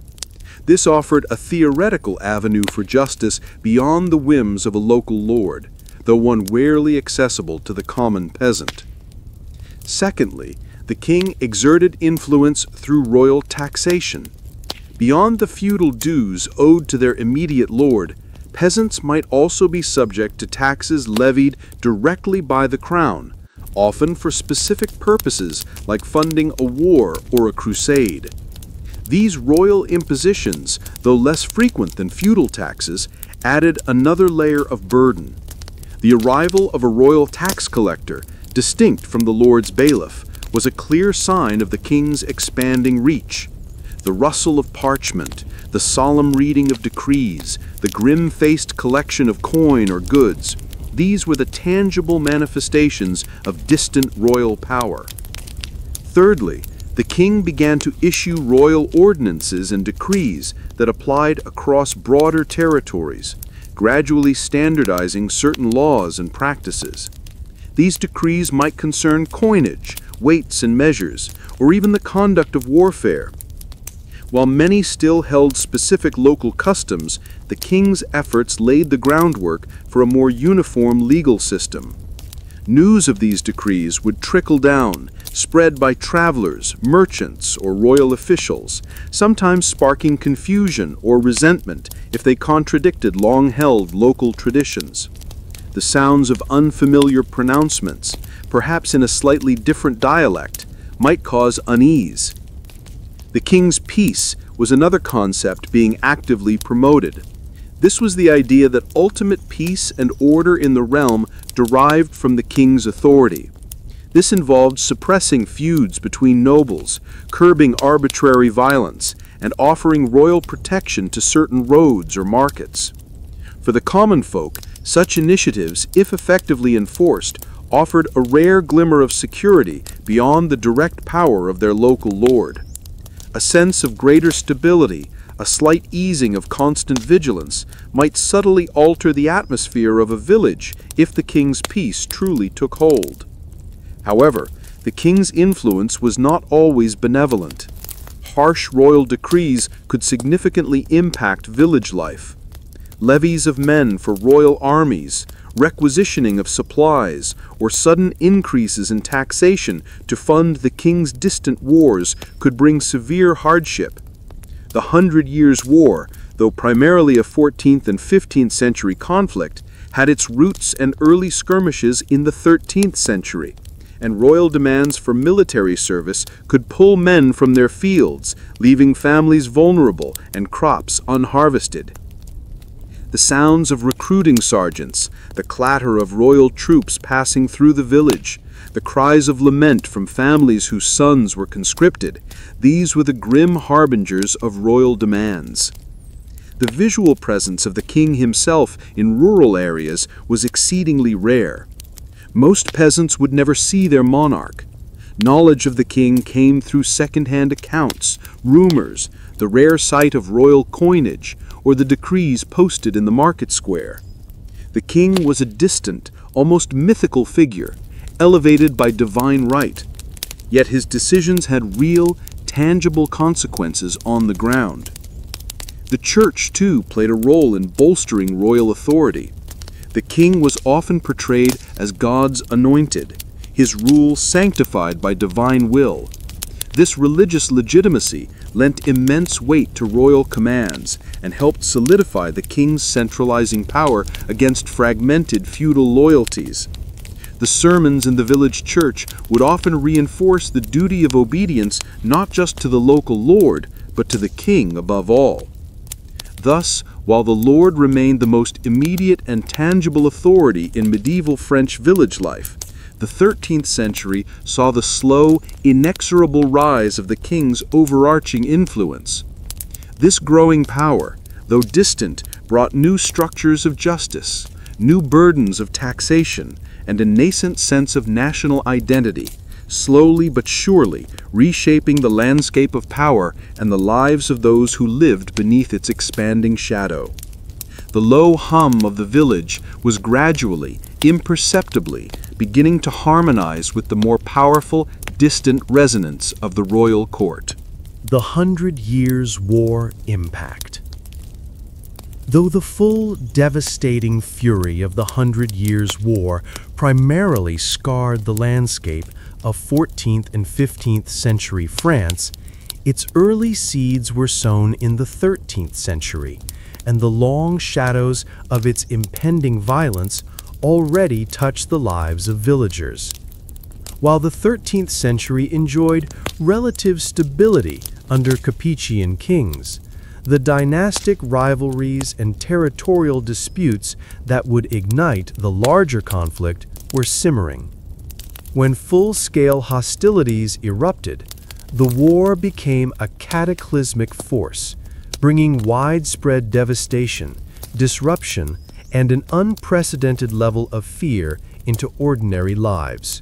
This offered a theoretical avenue for justice beyond the whims of a local lord, though one rarely accessible to the common peasant. Secondly, the king exerted influence through royal taxation. Beyond the feudal dues owed to their immediate lord, peasants might also be subject to taxes levied directly by the crown, often for specific purposes like funding a war or a crusade. These royal impositions, though less frequent than feudal taxes, added another layer of burden. The arrival of a royal tax collector, distinct from the lord's bailiff, was a clear sign of the king's expanding reach. The rustle of parchment, the solemn reading of decrees, the grim-faced collection of coin or goods, these were the tangible manifestations of distant royal power. Thirdly, the king began to issue royal ordinances and decrees that applied across broader territories, gradually standardizing certain laws and practices. These decrees might concern coinage, weights and measures, or even the conduct of warfare. While many still held specific local customs, the king's efforts laid the groundwork for a more uniform legal system. News of these decrees would trickle down, spread by travelers, merchants, or royal officials, sometimes sparking confusion or resentment if they contradicted long-held local traditions. The sounds of unfamiliar pronouncements, perhaps in a slightly different dialect, might cause unease. The king's peace was another concept being actively promoted. This was the idea that ultimate peace and order in the realm derived from the king's authority. This involved suppressing feuds between nobles, curbing arbitrary violence, and offering royal protection to certain roads or markets. For the common folk, such initiatives, if effectively enforced, offered a rare glimmer of security beyond the direct power of their local lord. A sense of greater stability, a slight easing of constant vigilance, might subtly alter the atmosphere of a village if the king's peace truly took hold. However, the king's influence was not always benevolent. Harsh royal decrees could significantly impact village life. Levies of men for royal armies, requisitioning of supplies, or sudden increases in taxation to fund the king's distant wars could bring severe hardship. The 100 Years' War, though primarily a 14th and 15th century conflict, had its roots and early skirmishes in the 13th century, and royal demands for military service could pull men from their fields, leaving families vulnerable and crops unharvested. The sounds of recruiting sergeants, the clatter of royal troops passing through the village, the cries of lament from families whose sons were conscripted, these were the grim harbingers of royal demands. The visual presence of the king himself in rural areas was exceedingly rare. Most peasants would never see their monarch. Knowledge of the king came through second-hand accounts, rumors, the rare sight of royal coinage, or the decrees posted in the market square. The king was a distant, almost mythical figure, elevated by divine right. Yet his decisions had real, tangible consequences on the ground. The church, too, played a role in bolstering royal authority. The king was often portrayed as God's anointed, his rule sanctified by divine will. This religious legitimacy lent immense weight to royal commands and helped solidify the king's centralizing power against fragmented feudal loyalties. The sermons in the village church would often reinforce the duty of obedience not just to the local lord, but to the king above all. Thus, while the lord remained the most immediate and tangible authority in medieval French village life, the 13th century saw the slow, inexorable rise of the king's overarching influence. This growing power, though distant, brought new structures of justice, new burdens of taxation, and a nascent sense of national identity, slowly but surely reshaping the landscape of power and the lives of those who lived beneath its expanding shadow. The low hum of the village was gradually, imperceptibly, beginning to harmonize with the more powerful, distant resonance of the royal court. The 100 Years' War impact. Though the full, devastating fury of the 100 Years' War primarily scarred the landscape of 14th and 15th century France, its early seeds were sown in the 13th century, and the long shadows of its impending violence already touched the lives of villagers. While the 13th century enjoyed relative stability under Capetian kings, the dynastic rivalries and territorial disputes that would ignite the larger conflict were simmering. When full-scale hostilities erupted, the war became a cataclysmic force, bringing widespread devastation, disruption, and an unprecedented level of fear into ordinary lives.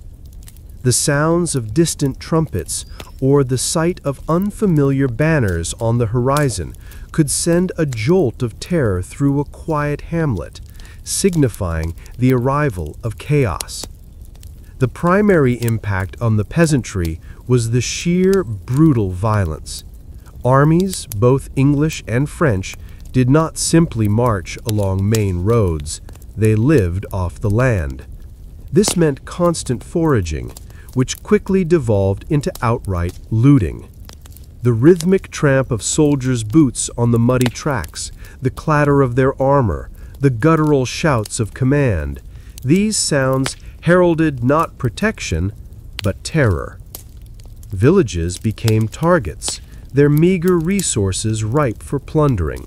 The sounds of distant trumpets or the sight of unfamiliar banners on the horizon could send a jolt of terror through a quiet hamlet, signifying the arrival of chaos. The primary impact on the peasantry was the sheer, brutal violence. Armies, both English and French, did not simply march along main roads, they lived off the land. This meant constant foraging, which quickly devolved into outright looting. The rhythmic tramp of soldiers' boots on the muddy tracks, the clatter of their armor, the guttural shouts of command, these sounds heralded not protection, but terror. Villages became targets, their meager resources ripe for plundering.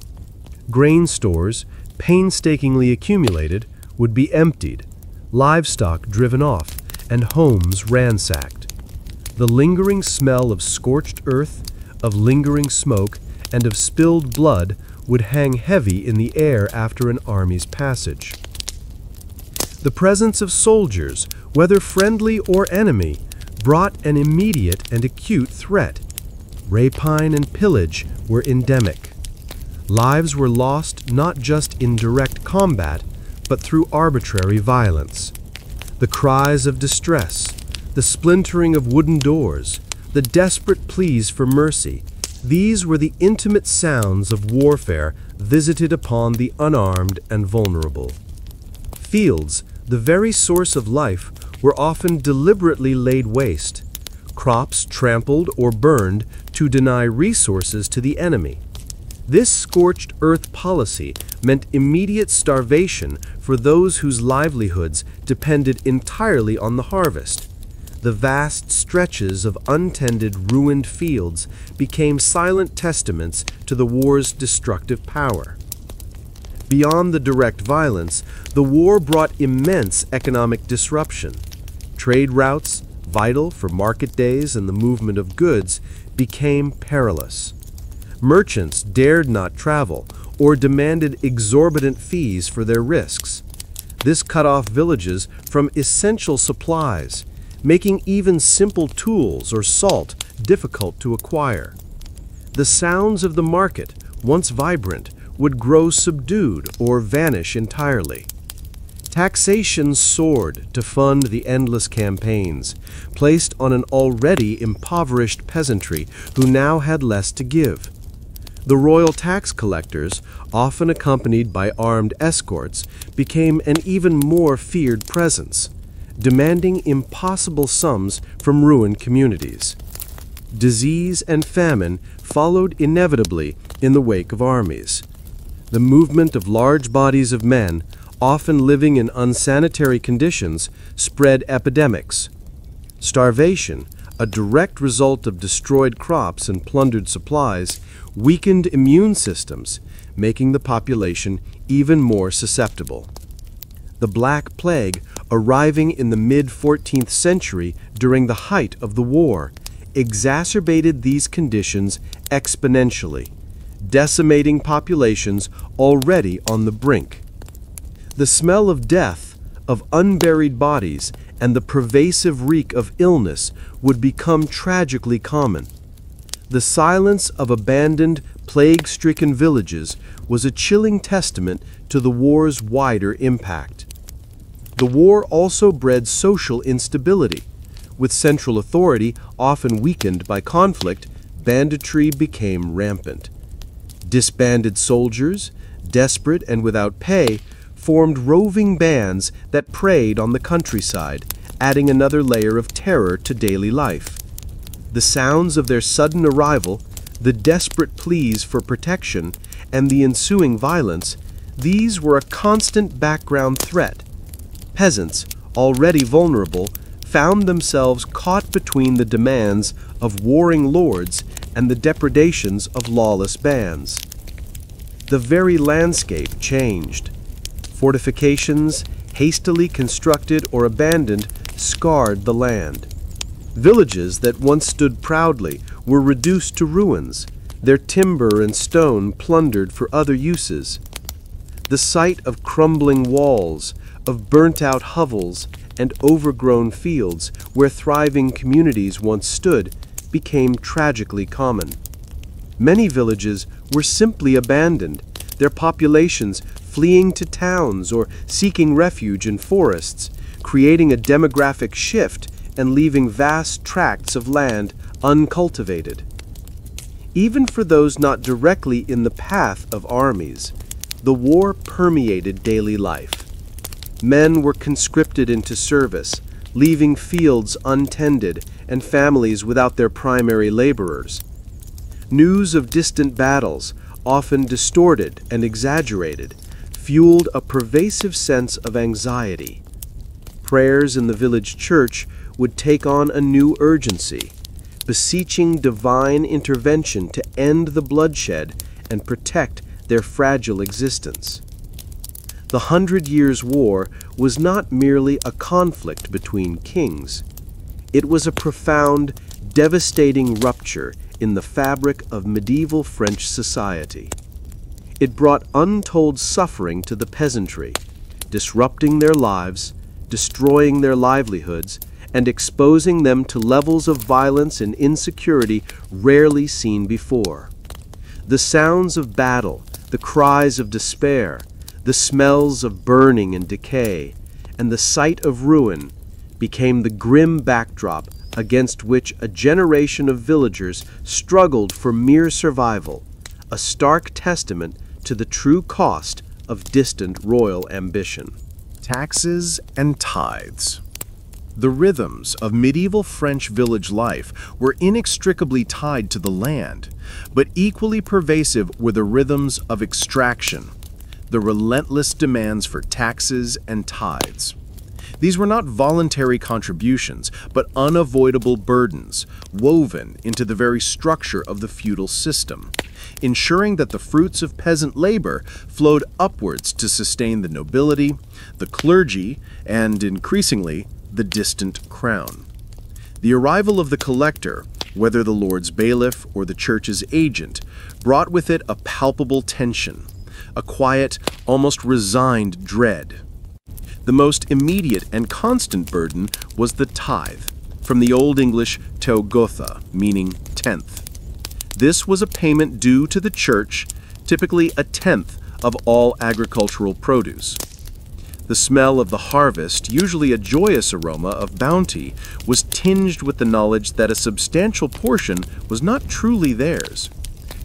Grain stores, painstakingly accumulated, would be emptied, livestock driven off, and homes ransacked. The lingering smell of scorched earth, of lingering smoke, and of spilled blood would hang heavy in the air after an army's passage. The presence of soldiers, whether friendly or enemy, brought an immediate and acute threat. Rapine and pillage were endemic. Lives were lost not just in direct combat, but through arbitrary violence. The cries of distress, the splintering of wooden doors, the desperate pleas for mercy, these were the intimate sounds of warfare visited upon the unarmed and vulnerable. Fields, the very source of life, were often deliberately laid waste, crops trampled or burned to deny resources to the enemy. This scorched earth policy meant immediate starvation for those whose livelihoods depended entirely on the harvest. The vast stretches of untended, ruined fields became silent testaments to the war's destructive power. Beyond the direct violence, the war brought immense economic disruption. Trade routes, vital for market days and the movement of goods, became perilous. Merchants dared not travel or demanded exorbitant fees for their risks. This cut off villages from essential supplies, making even simple tools or salt difficult to acquire. The sounds of the market, once vibrant, would grow subdued or vanish entirely. Taxation soared to fund the endless campaigns, placed on an already impoverished peasantry who now had less to give. The royal tax collectors, often accompanied by armed escorts, became an even more feared presence, demanding impossible sums from ruined communities. Disease and famine followed inevitably in the wake of armies. The movement of large bodies of men, often living in unsanitary conditions, spread epidemics. Starvation, a direct result of destroyed crops and plundered supplies, weakened immune systems, making the population even more susceptible. The Black Plague, arriving in the mid-14th century during the height of the war, exacerbated these conditions exponentially, decimating populations already on the brink. The smell of death, of unburied bodies, and the pervasive reek of illness would become tragically common. The silence of abandoned, plague-stricken villages was a chilling testament to the war's wider impact. The war also bred social instability. With central authority often weakened by conflict, banditry became rampant. Disbanded soldiers, desperate and without pay, formed roving bands that preyed on the countryside, adding another layer of terror to daily life. The sounds of their sudden arrival, the desperate pleas for protection, and the ensuing violence, these were a constant background threat. Peasants, already vulnerable, found themselves caught between the demands of warring lords and the depredations of lawless bands. The very landscape changed. Fortifications, hastily constructed or abandoned, scarred the land. Villages that once stood proudly were reduced to ruins, their timber and stone plundered for other uses. The sight of crumbling walls, of burnt-out hovels, and overgrown fields where thriving communities once stood became tragically common. Many villages were simply abandoned, their populations fleeing to towns or seeking refuge in forests, creating a demographic shift and leaving vast tracts of land uncultivated. Even for those not directly in the path of armies, the war permeated daily life. Men were conscripted into service, leaving fields untended and families without their primary laborers. News of distant battles, often distorted and exaggerated, fueled a pervasive sense of anxiety. Prayers in the village church would take on a new urgency, beseeching divine intervention to end the bloodshed and protect their fragile existence. The 100 Years' War was not merely a conflict between kings. It was a profound, devastating rupture in the fabric of medieval French society. It brought untold suffering to the peasantry, disrupting their lives, destroying their livelihoods, and exposing them to levels of violence and insecurity rarely seen before. The sounds of battle, the cries of despair, the smells of burning and decay, and the sight of ruin became the grim backdrop against which a generation of villagers struggled for mere survival, a stark testament to the true cost of distant royal ambition. Taxes and tithes. The rhythms of medieval French village life were inextricably tied to the land, but equally pervasive were the rhythms of extraction, the relentless demands for taxes and tithes. These were not voluntary contributions, but unavoidable burdens, woven into the very structure of the feudal system, ensuring that the fruits of peasant labor flowed upwards to sustain the nobility, the clergy, and, increasingly, the distant crown. The arrival of the collector, whether the lord's bailiff or the church's agent, brought with it a palpable tension, a quiet, almost resigned dread. The most immediate and constant burden was the tithe, from the Old English teogotha, meaning tenth. This was a payment due to the church, typically a tenth of all agricultural produce. The smell of the harvest, usually a joyous aroma of bounty, was tinged with the knowledge that a substantial portion was not truly theirs.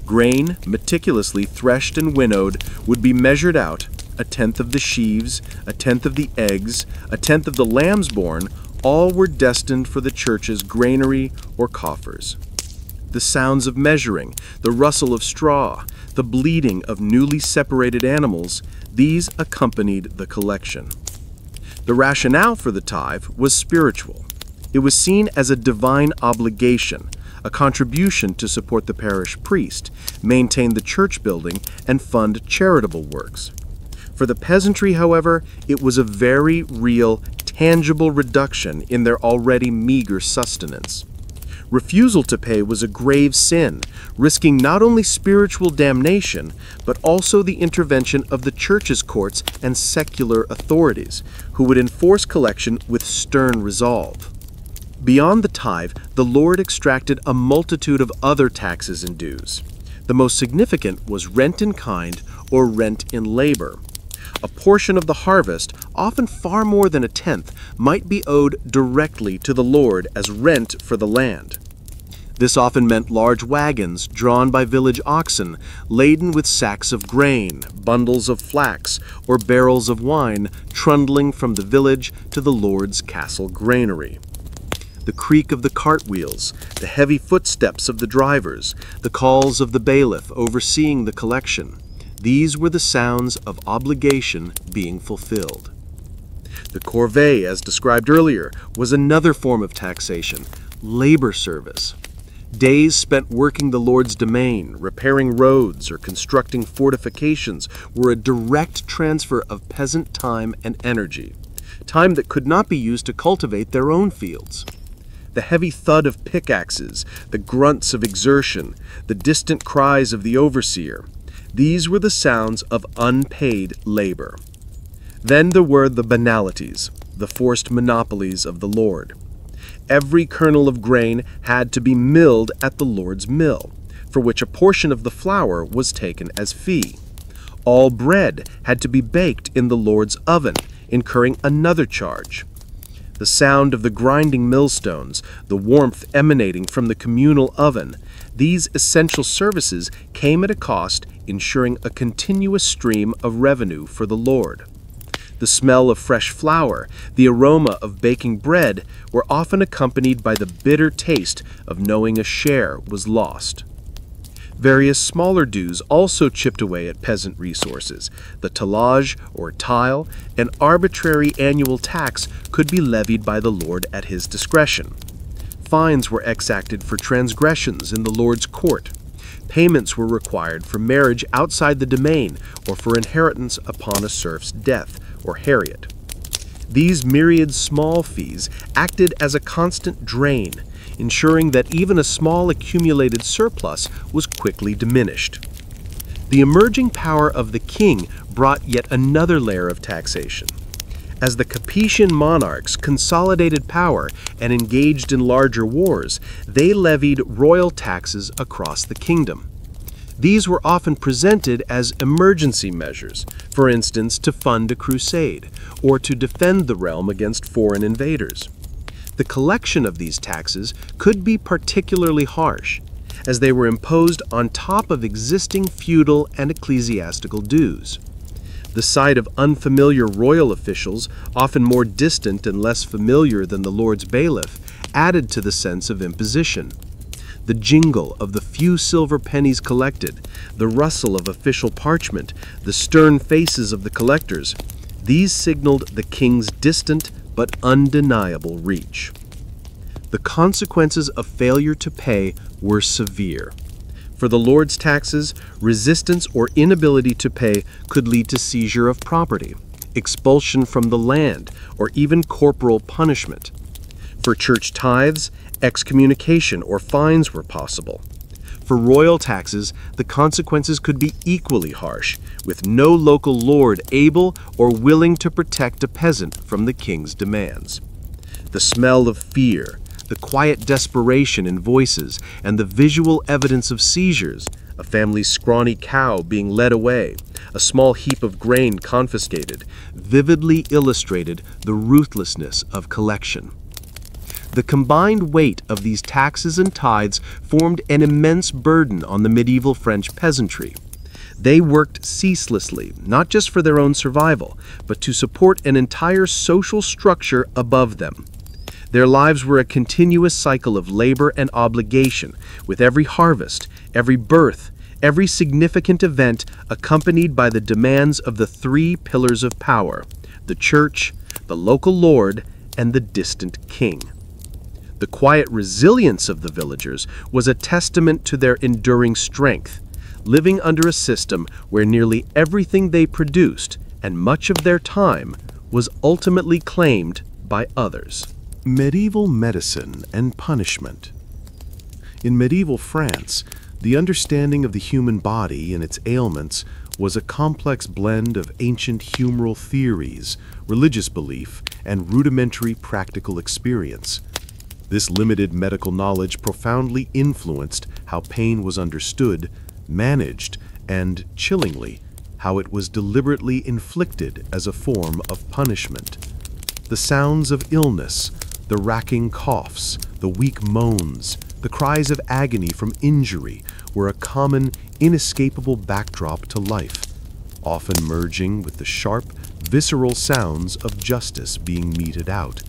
Grain, meticulously threshed and winnowed, would be measured out, a tenth of the sheaves, a tenth of the eggs, a tenth of the lambs born, all were destined for the church's granary or coffers. The sounds of measuring, the rustle of straw, the bleating of newly separated animals, these accompanied the collection. The rationale for the tithe was spiritual. It was seen as a divine obligation, a contribution to support the parish priest, maintain the church building, and fund charitable works. For the peasantry, however, it was a very real, tangible reduction in their already meager sustenance. Refusal to pay was a grave sin, risking not only spiritual damnation, but also the intervention of the church's courts and secular authorities, who would enforce collection with stern resolve. Beyond the tithe, the Lord extracted a multitude of other taxes and dues. The most significant was rent in kind or rent in labor. A portion of the harvest, often far more than a tenth, might be owed directly to the Lord as rent for the land. This often meant large wagons drawn by village oxen, laden with sacks of grain, bundles of flax, or barrels of wine, trundling from the village to the Lord's castle granary. The creak of the cartwheels, the heavy footsteps of the drivers, the calls of the bailiff overseeing the collection, these were the sounds of obligation being fulfilled. The corvée, as described earlier, was another form of taxation, labor service. Days spent working the Lord's domain, repairing roads, or constructing fortifications were a direct transfer of peasant time and energy, time that could not be used to cultivate their own fields. The heavy thud of pickaxes, the grunts of exertion, the distant cries of the overseer, these were the sounds of unpaid labor. Then there were the banalities, the forced monopolies of the Lord. Every kernel of grain had to be milled at the Lord's mill, for which a portion of the flour was taken as fee. All bread had to be baked in the Lord's oven, incurring another charge. The sound of the grinding millstones, the warmth emanating from the communal oven, these essential services came at a cost, ensuring a continuous stream of revenue for the Lord. The smell of fresh flour, the aroma of baking bread were often accompanied by the bitter taste of knowing a share was lost. Various smaller dues also chipped away at peasant resources. The tillage, or tile, an arbitrary annual tax, could be levied by the Lord at his discretion. Fines were exacted for transgressions in the Lord's court. Payments were required for marriage outside the domain or for inheritance upon a serf's death or heriot. These myriad small fees acted as a constant drain, ensuring that even a small accumulated surplus was quickly diminished. The emerging power of the king brought yet another layer of taxation. As the Capetian monarchs consolidated power and engaged in larger wars, they levied royal taxes across the kingdom. These were often presented as emergency measures, for instance, to fund a crusade or to defend the realm against foreign invaders. The collection of these taxes could be particularly harsh, as they were imposed on top of existing feudal and ecclesiastical dues. The sight of unfamiliar royal officials, often more distant and less familiar than the Lord's bailiff, added to the sense of imposition. The jingle of the few silver pennies collected, the rustle of official parchment, the stern faces of the collectors, these signaled the king's distant but undeniable reach. The consequences of failure to pay were severe. For the Lord's taxes, resistance or inability to pay could lead to seizure of property, expulsion from the land, or even corporal punishment. For church tithes, excommunication or fines were possible. For royal taxes, the consequences could be equally harsh, with no local lord able or willing to protect a peasant from the king's demands. The smell of fear, the quiet desperation in voices, and the visual evidence of seizures, a family's scrawny cow being led away, a small heap of grain confiscated, vividly illustrated the ruthlessness of collection. The combined weight of these taxes and tithes formed an immense burden on the medieval French peasantry. They worked ceaselessly, not just for their own survival, but to support an entire social structure above them. Their lives were a continuous cycle of labor and obligation, with every harvest, every birth, every significant event accompanied by the demands of the three pillars of power: the church, the local lord, and the distant king. The quiet resilience of the villagers was a testament to their enduring strength, living under a system where nearly everything they produced, and much of their time, was ultimately claimed by others. Medieval medicine and punishment. In medieval France, the understanding of the human body and its ailments was a complex blend of ancient humoral theories, religious belief, and rudimentary practical experience. This limited medical knowledge profoundly influenced how pain was understood, managed, and, chillingly, how it was deliberately inflicted as a form of punishment. The sounds of illness, the racking coughs, the weak moans, the cries of agony from injury were a common, inescapable backdrop to life, often merging with the sharp, visceral sounds of justice being meted out.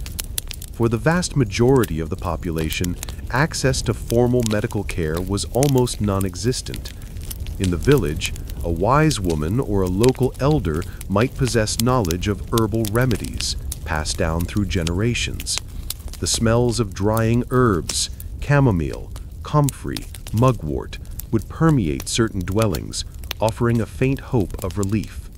For the vast majority of the population, access to formal medical care was almost non-existent. In the village, a wise woman or a local elder might possess knowledge of herbal remedies, passed down through generations. The smells of drying herbs, chamomile, comfrey, mugwort, would permeate certain dwellings, offering a faint hope of relief.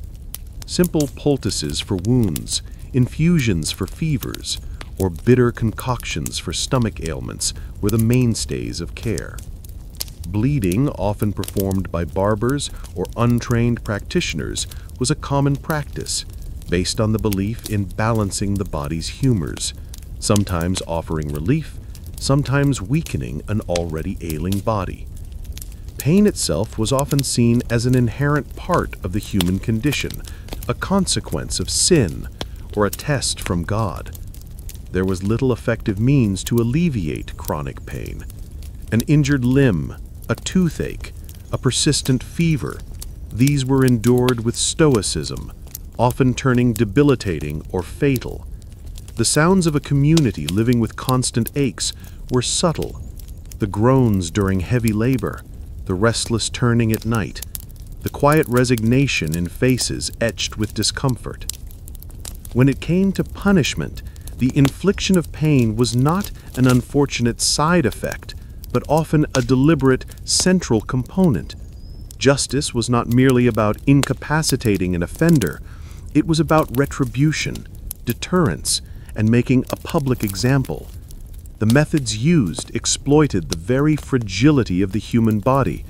Simple poultices for wounds, infusions for fevers, or bitter concoctions for stomach ailments were the mainstays of care. Bleeding, often performed by barbers or untrained practitioners, was a common practice, based on the belief in balancing the body's humors, sometimes offering relief, sometimes weakening an already ailing body. Pain itself was often seen as an inherent part of the human condition, a consequence of sin, or a test from God. There was little effective means to alleviate chronic pain. An injured limb, a toothache, a persistent fever, these were endured with stoicism, often turning debilitating or fatal. The sounds of a community living with constant aches were subtle. The groans during heavy labor, the restless turning at night, the quiet resignation in faces etched with discomfort. When it came to punishment, the infliction of pain was not an unfortunate side effect, but often a deliberate central component. Justice was not merely about incapacitating an offender, it was about retribution, deterrence, and making a public example. The methods used exploited the very fragility of the human body,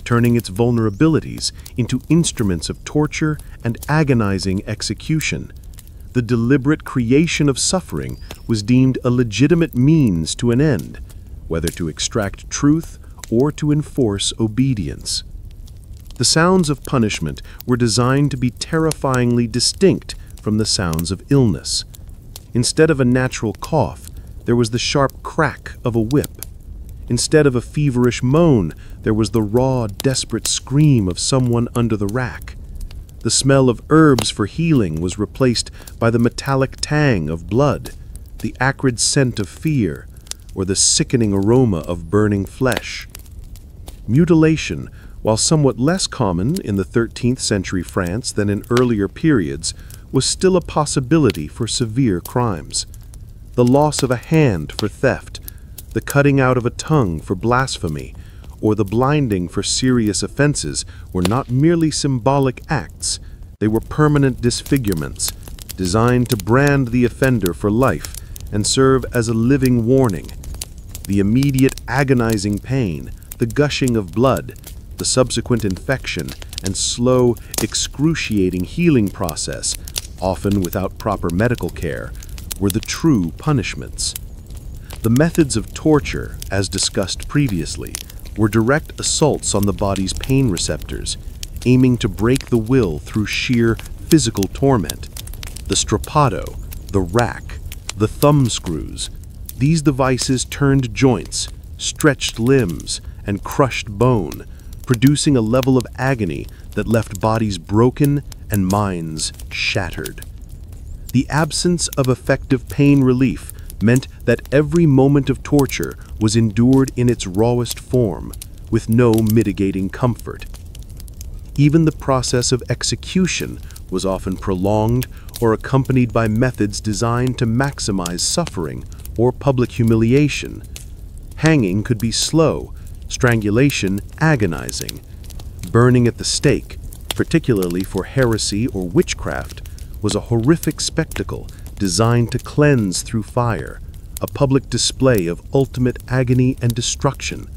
turning its vulnerabilities into instruments of torture and agonizing execution. The deliberate creation of suffering was deemed a legitimate means to an end, whether to extract truth or to enforce obedience. The sounds of punishment were designed to be terrifyingly distinct from the sounds of illness. Instead of a natural cough, there was the sharp crack of a whip. Instead of a feverish moan, there was the raw, desperate scream of someone under the rack. The smell of herbs for healing was replaced by the metallic tang of blood, the acrid scent of fear, or the sickening aroma of burning flesh. Mutilation, while somewhat less common in the 13th century France than in earlier periods, was still a possibility for severe crimes. The loss of a hand for theft, the cutting out of a tongue for blasphemy, or the blinding for serious offenses were not merely symbolic acts, they were permanent disfigurements, designed to brand the offender for life and serve as a living warning. The immediate agonizing pain, the gushing of blood, the subsequent infection, and slow, excruciating healing process, often without proper medical care, were the true punishments. The methods of torture, as discussed previously, were direct assaults on the body's pain receptors, aiming to break the will through sheer physical torment. The strappado, the rack, the thumb screws, these devices turned joints, stretched limbs, and crushed bone, producing a level of agony that left bodies broken and minds shattered. The absence of effective pain relief meant that every moment of torture was endured in its rawest form, with no mitigating comfort. Even the process of execution was often prolonged or accompanied by methods designed to maximize suffering or public humiliation. Hanging could be slow, strangulation agonizing. Burning at the stake, particularly for heresy or witchcraft, was a horrific spectacle designed to cleanse through fire, a public display of ultimate agony and destruction,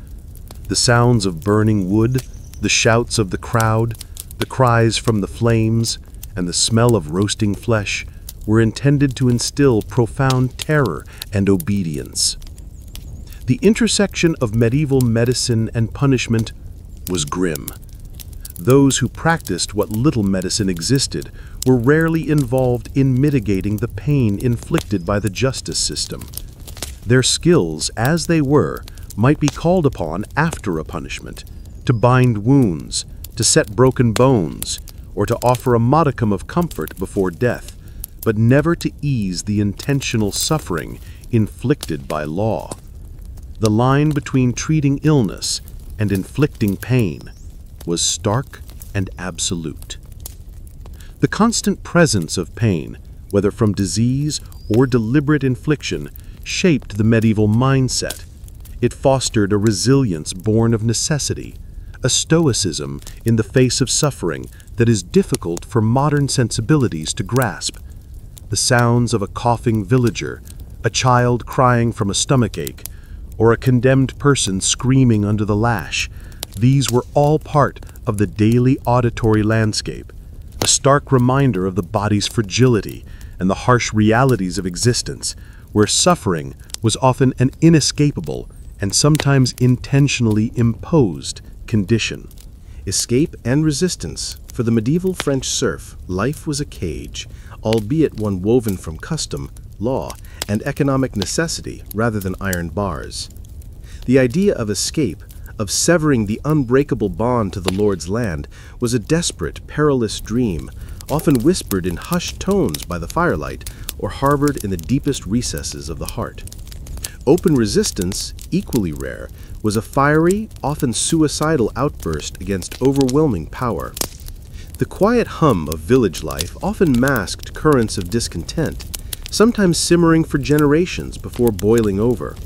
The sounds of burning wood, the shouts of the crowd, the cries from the flames, and the smell of roasting flesh were intended to instill profound terror and obedience. The intersection of medieval medicine and punishment was grim. Those who practiced what little medicine existed were rarely involved in mitigating the pain inflicted by the justice system. Their skills, as they were, might be called upon after a punishment, to bind wounds, to set broken bones, or to offer a modicum of comfort before death, but never to ease the intentional suffering inflicted by law. The line between treating illness and inflicting pain was stark and absolute. The constant presence of pain, whether from disease or deliberate infliction, shaped the medieval mindset. It fostered a resilience born of necessity, a stoicism in the face of suffering that is difficult for modern sensibilities to grasp. The sounds of a coughing villager, a child crying from a stomachache, or a condemned person screaming under the lash, these were all part of the daily auditory landscape, a stark reminder of the body's fragility and the harsh realities of existence, where suffering was often an inescapable and sometimes intentionally imposed condition. Escape and resistance. For the medieval French serf, life was a cage, albeit one woven from custom, law, and economic necessity rather than iron bars. The idea of escape, of severing the unbreakable bond to the Lord's land, was a desperate, perilous dream, often whispered in hushed tones by the firelight or harbored in the deepest recesses of the heart. Open resistance, equally rare, was a fiery, often suicidal outburst against overwhelming power. The quiet hum of village life often masked currents of discontent, sometimes simmering for generations before boiling over.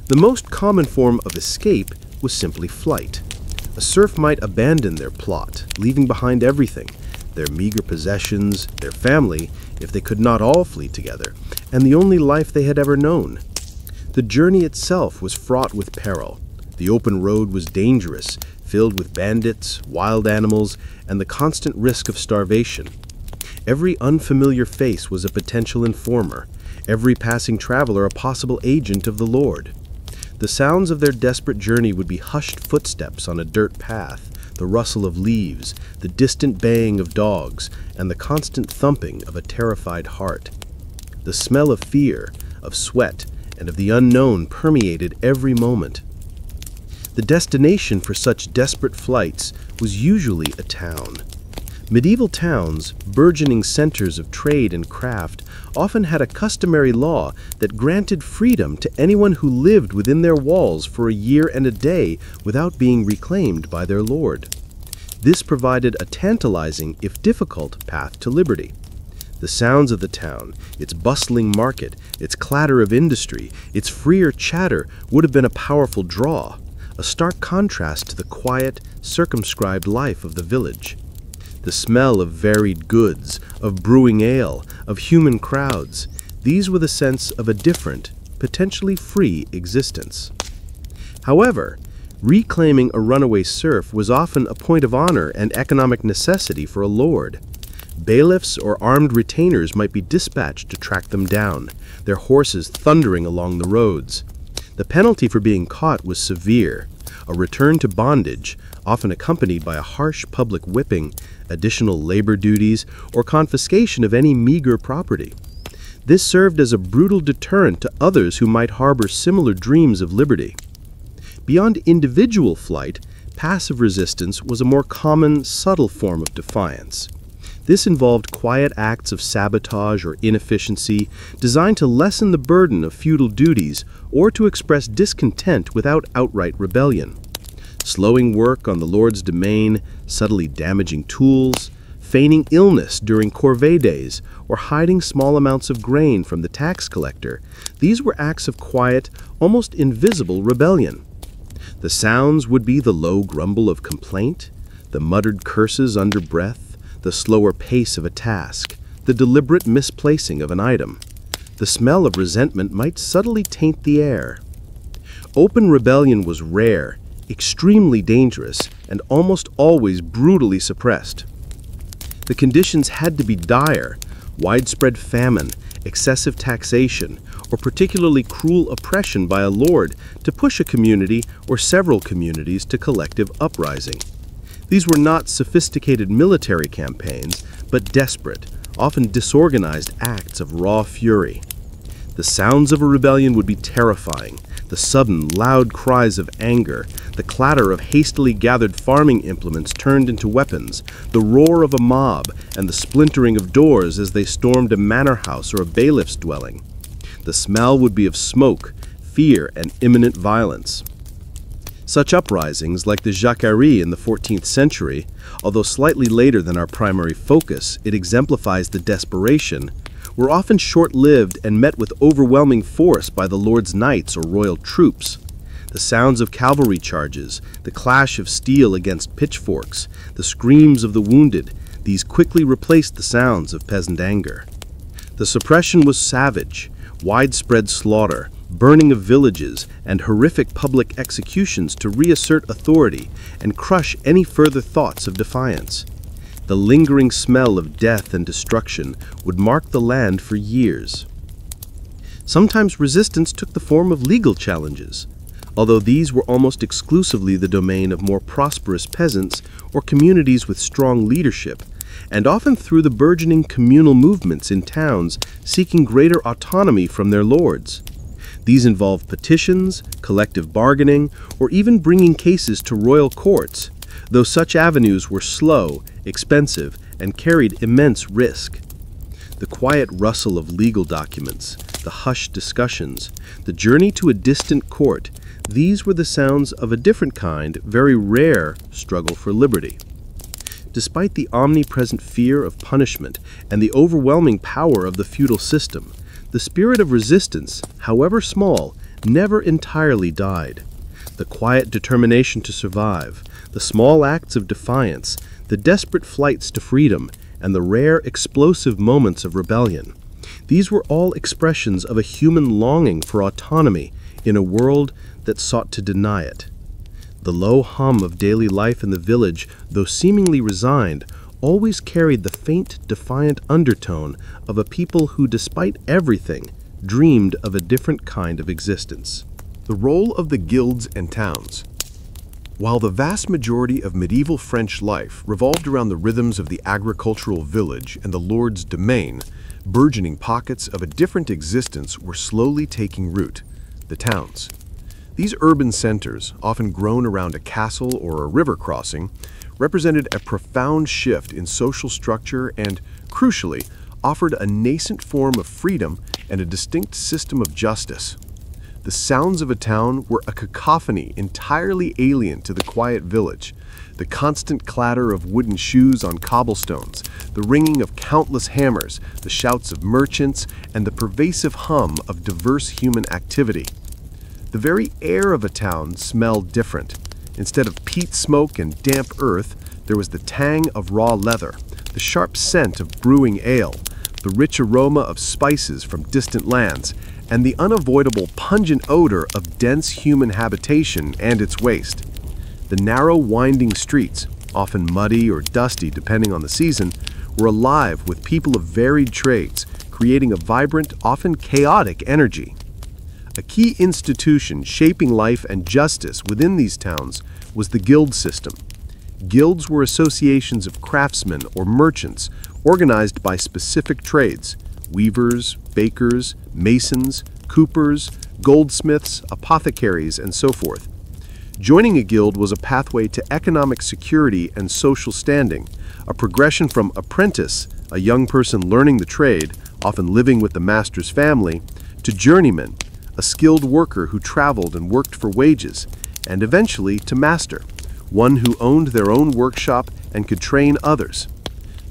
The most common form of escape was simply flight. A serf might abandon their plot, leaving behind everything, their meager possessions, their family, if they could not all flee together, and the only life they had ever known. The journey itself was fraught with peril. The open road was dangerous, filled with bandits, wild animals, and the constant risk of starvation. Every unfamiliar face was a potential informer, every passing traveler a possible agent of the Lord. The sounds of their desperate journey would be hushed footsteps on a dirt path, the rustle of leaves, the distant baying of dogs, and the constant thumping of a terrified heart. The smell of fear, of sweat, and of the unknown permeated every moment. The destination for such desperate flights was usually a town. Medieval towns, burgeoning centers of trade and craft, often had a customary law that granted freedom to anyone who lived within their walls for a year and a day without being reclaimed by their lord. This provided a tantalizing, if difficult, path to liberty. The sounds of the town, its bustling market, its clatter of industry, its freer chatter would have been a powerful draw, a stark contrast to the quiet, circumscribed life of the village. The smell of varied goods, of brewing ale, of human crowds, these were the sense of a different, potentially free existence. However, reclaiming a runaway serf was often a point of honor and economic necessity for a lord. Bailiffs or armed retainers might be dispatched to track them down, their horses thundering along the roads. The penalty for being caught was severe, a return to bondage, often accompanied by a harsh public whipping, additional labor duties, or confiscation of any meager property. This served as a brutal deterrent to others who might harbor similar dreams of liberty. Beyond individual flight, passive resistance was a more common, subtle form of defiance. This involved quiet acts of sabotage or inefficiency designed to lessen the burden of feudal duties or to express discontent without outright rebellion. Slowing work on the lord's domain, subtly damaging tools, feigning illness during corvée days, or hiding small amounts of grain from the tax collector, these were acts of quiet, almost invisible rebellion. The sounds would be the low grumble of complaint, the muttered curses under breath, the slower pace of a task, the deliberate misplacing of an item. The smell of resentment might subtly taint the air. Open rebellion was rare, extremely dangerous, and almost always brutally suppressed. The conditions had to be dire: widespread famine, excessive taxation, or particularly cruel oppression by a lord to push a community or several communities to collective uprising. These were not sophisticated military campaigns, but desperate, often disorganized acts of raw fury. The sounds of a rebellion would be terrifying: the sudden, loud cries of anger, the clatter of hastily gathered farming implements turned into weapons, the roar of a mob, and the splintering of doors as they stormed a manor house or a bailiff's dwelling. The smell would be of smoke, fear, and imminent violence. Such uprisings, like the Jacquerie in the 14th century, although slightly later than our primary focus, it exemplifies the desperation, were often short-lived and met with overwhelming force by the lord's knights or royal troops. The sounds of cavalry charges, the clash of steel against pitchforks, the screams of the wounded, these quickly replaced the sounds of peasant anger. The suppression was savage: widespread slaughter, burning of villages, and horrific public executions to reassert authority and crush any further thoughts of defiance. The lingering smell of death and destruction would mark the land for years. Sometimes resistance took the form of legal challenges, although these were almost exclusively the domain of more prosperous peasants or communities with strong leadership, and often through the burgeoning communal movements in towns seeking greater autonomy from their lords. These involved petitions, collective bargaining, or even bringing cases to royal courts, though such avenues were slow, expensive, and carried immense risk. The quiet rustle of legal documents, the hushed discussions, the journey to a distant court, these were the sounds of a different kind, very rare struggle for liberty. Despite the omnipresent fear of punishment and the overwhelming power of the feudal system, the spirit of resistance, however small, never entirely died. The quiet determination to survive, the small acts of defiance, the desperate flights to freedom, and the rare explosive moments of rebellion, these were all expressions of a human longing for autonomy in a world that sought to deny it. The low hum of daily life in the village, though seemingly resigned, always carried the faint, defiant undertone of a people who, despite everything, dreamed of a different kind of existence. The role of the guilds and towns. While the vast majority of medieval French life revolved around the rhythms of the agricultural village and the lord's domain, burgeoning pockets of a different existence were slowly taking root: the towns. These urban centers, often grown around a castle or a river crossing, represented a profound shift in social structure and, crucially, offered a nascent form of freedom and a distinct system of justice. The sounds of a town were a cacophony entirely alien to the quiet village: the constant clatter of wooden shoes on cobblestones, the ringing of countless hammers, the shouts of merchants, and the pervasive hum of diverse human activity. The very air of a town smelled different. Instead of peat smoke and damp earth, there was the tang of raw leather, the sharp scent of brewing ale, the rich aroma of spices from distant lands, and the unavoidable pungent odor of dense human habitation and its waste. The narrow, winding streets, often muddy or dusty depending on the season, were alive with people of varied trades, creating a vibrant, often chaotic energy. A key institution shaping life and justice within these towns was the guild system. Guilds were associations of craftsmen or merchants organized by specific trades: weavers, bakers, masons, coopers, goldsmiths, apothecaries, and so forth. Joining a guild was a pathway to economic security and social standing, a progression from apprentice, a young person learning the trade, often living with the master's family, to journeyman, a skilled worker who traveled and worked for wages, and eventually to master, one who owned their own workshop and could train others.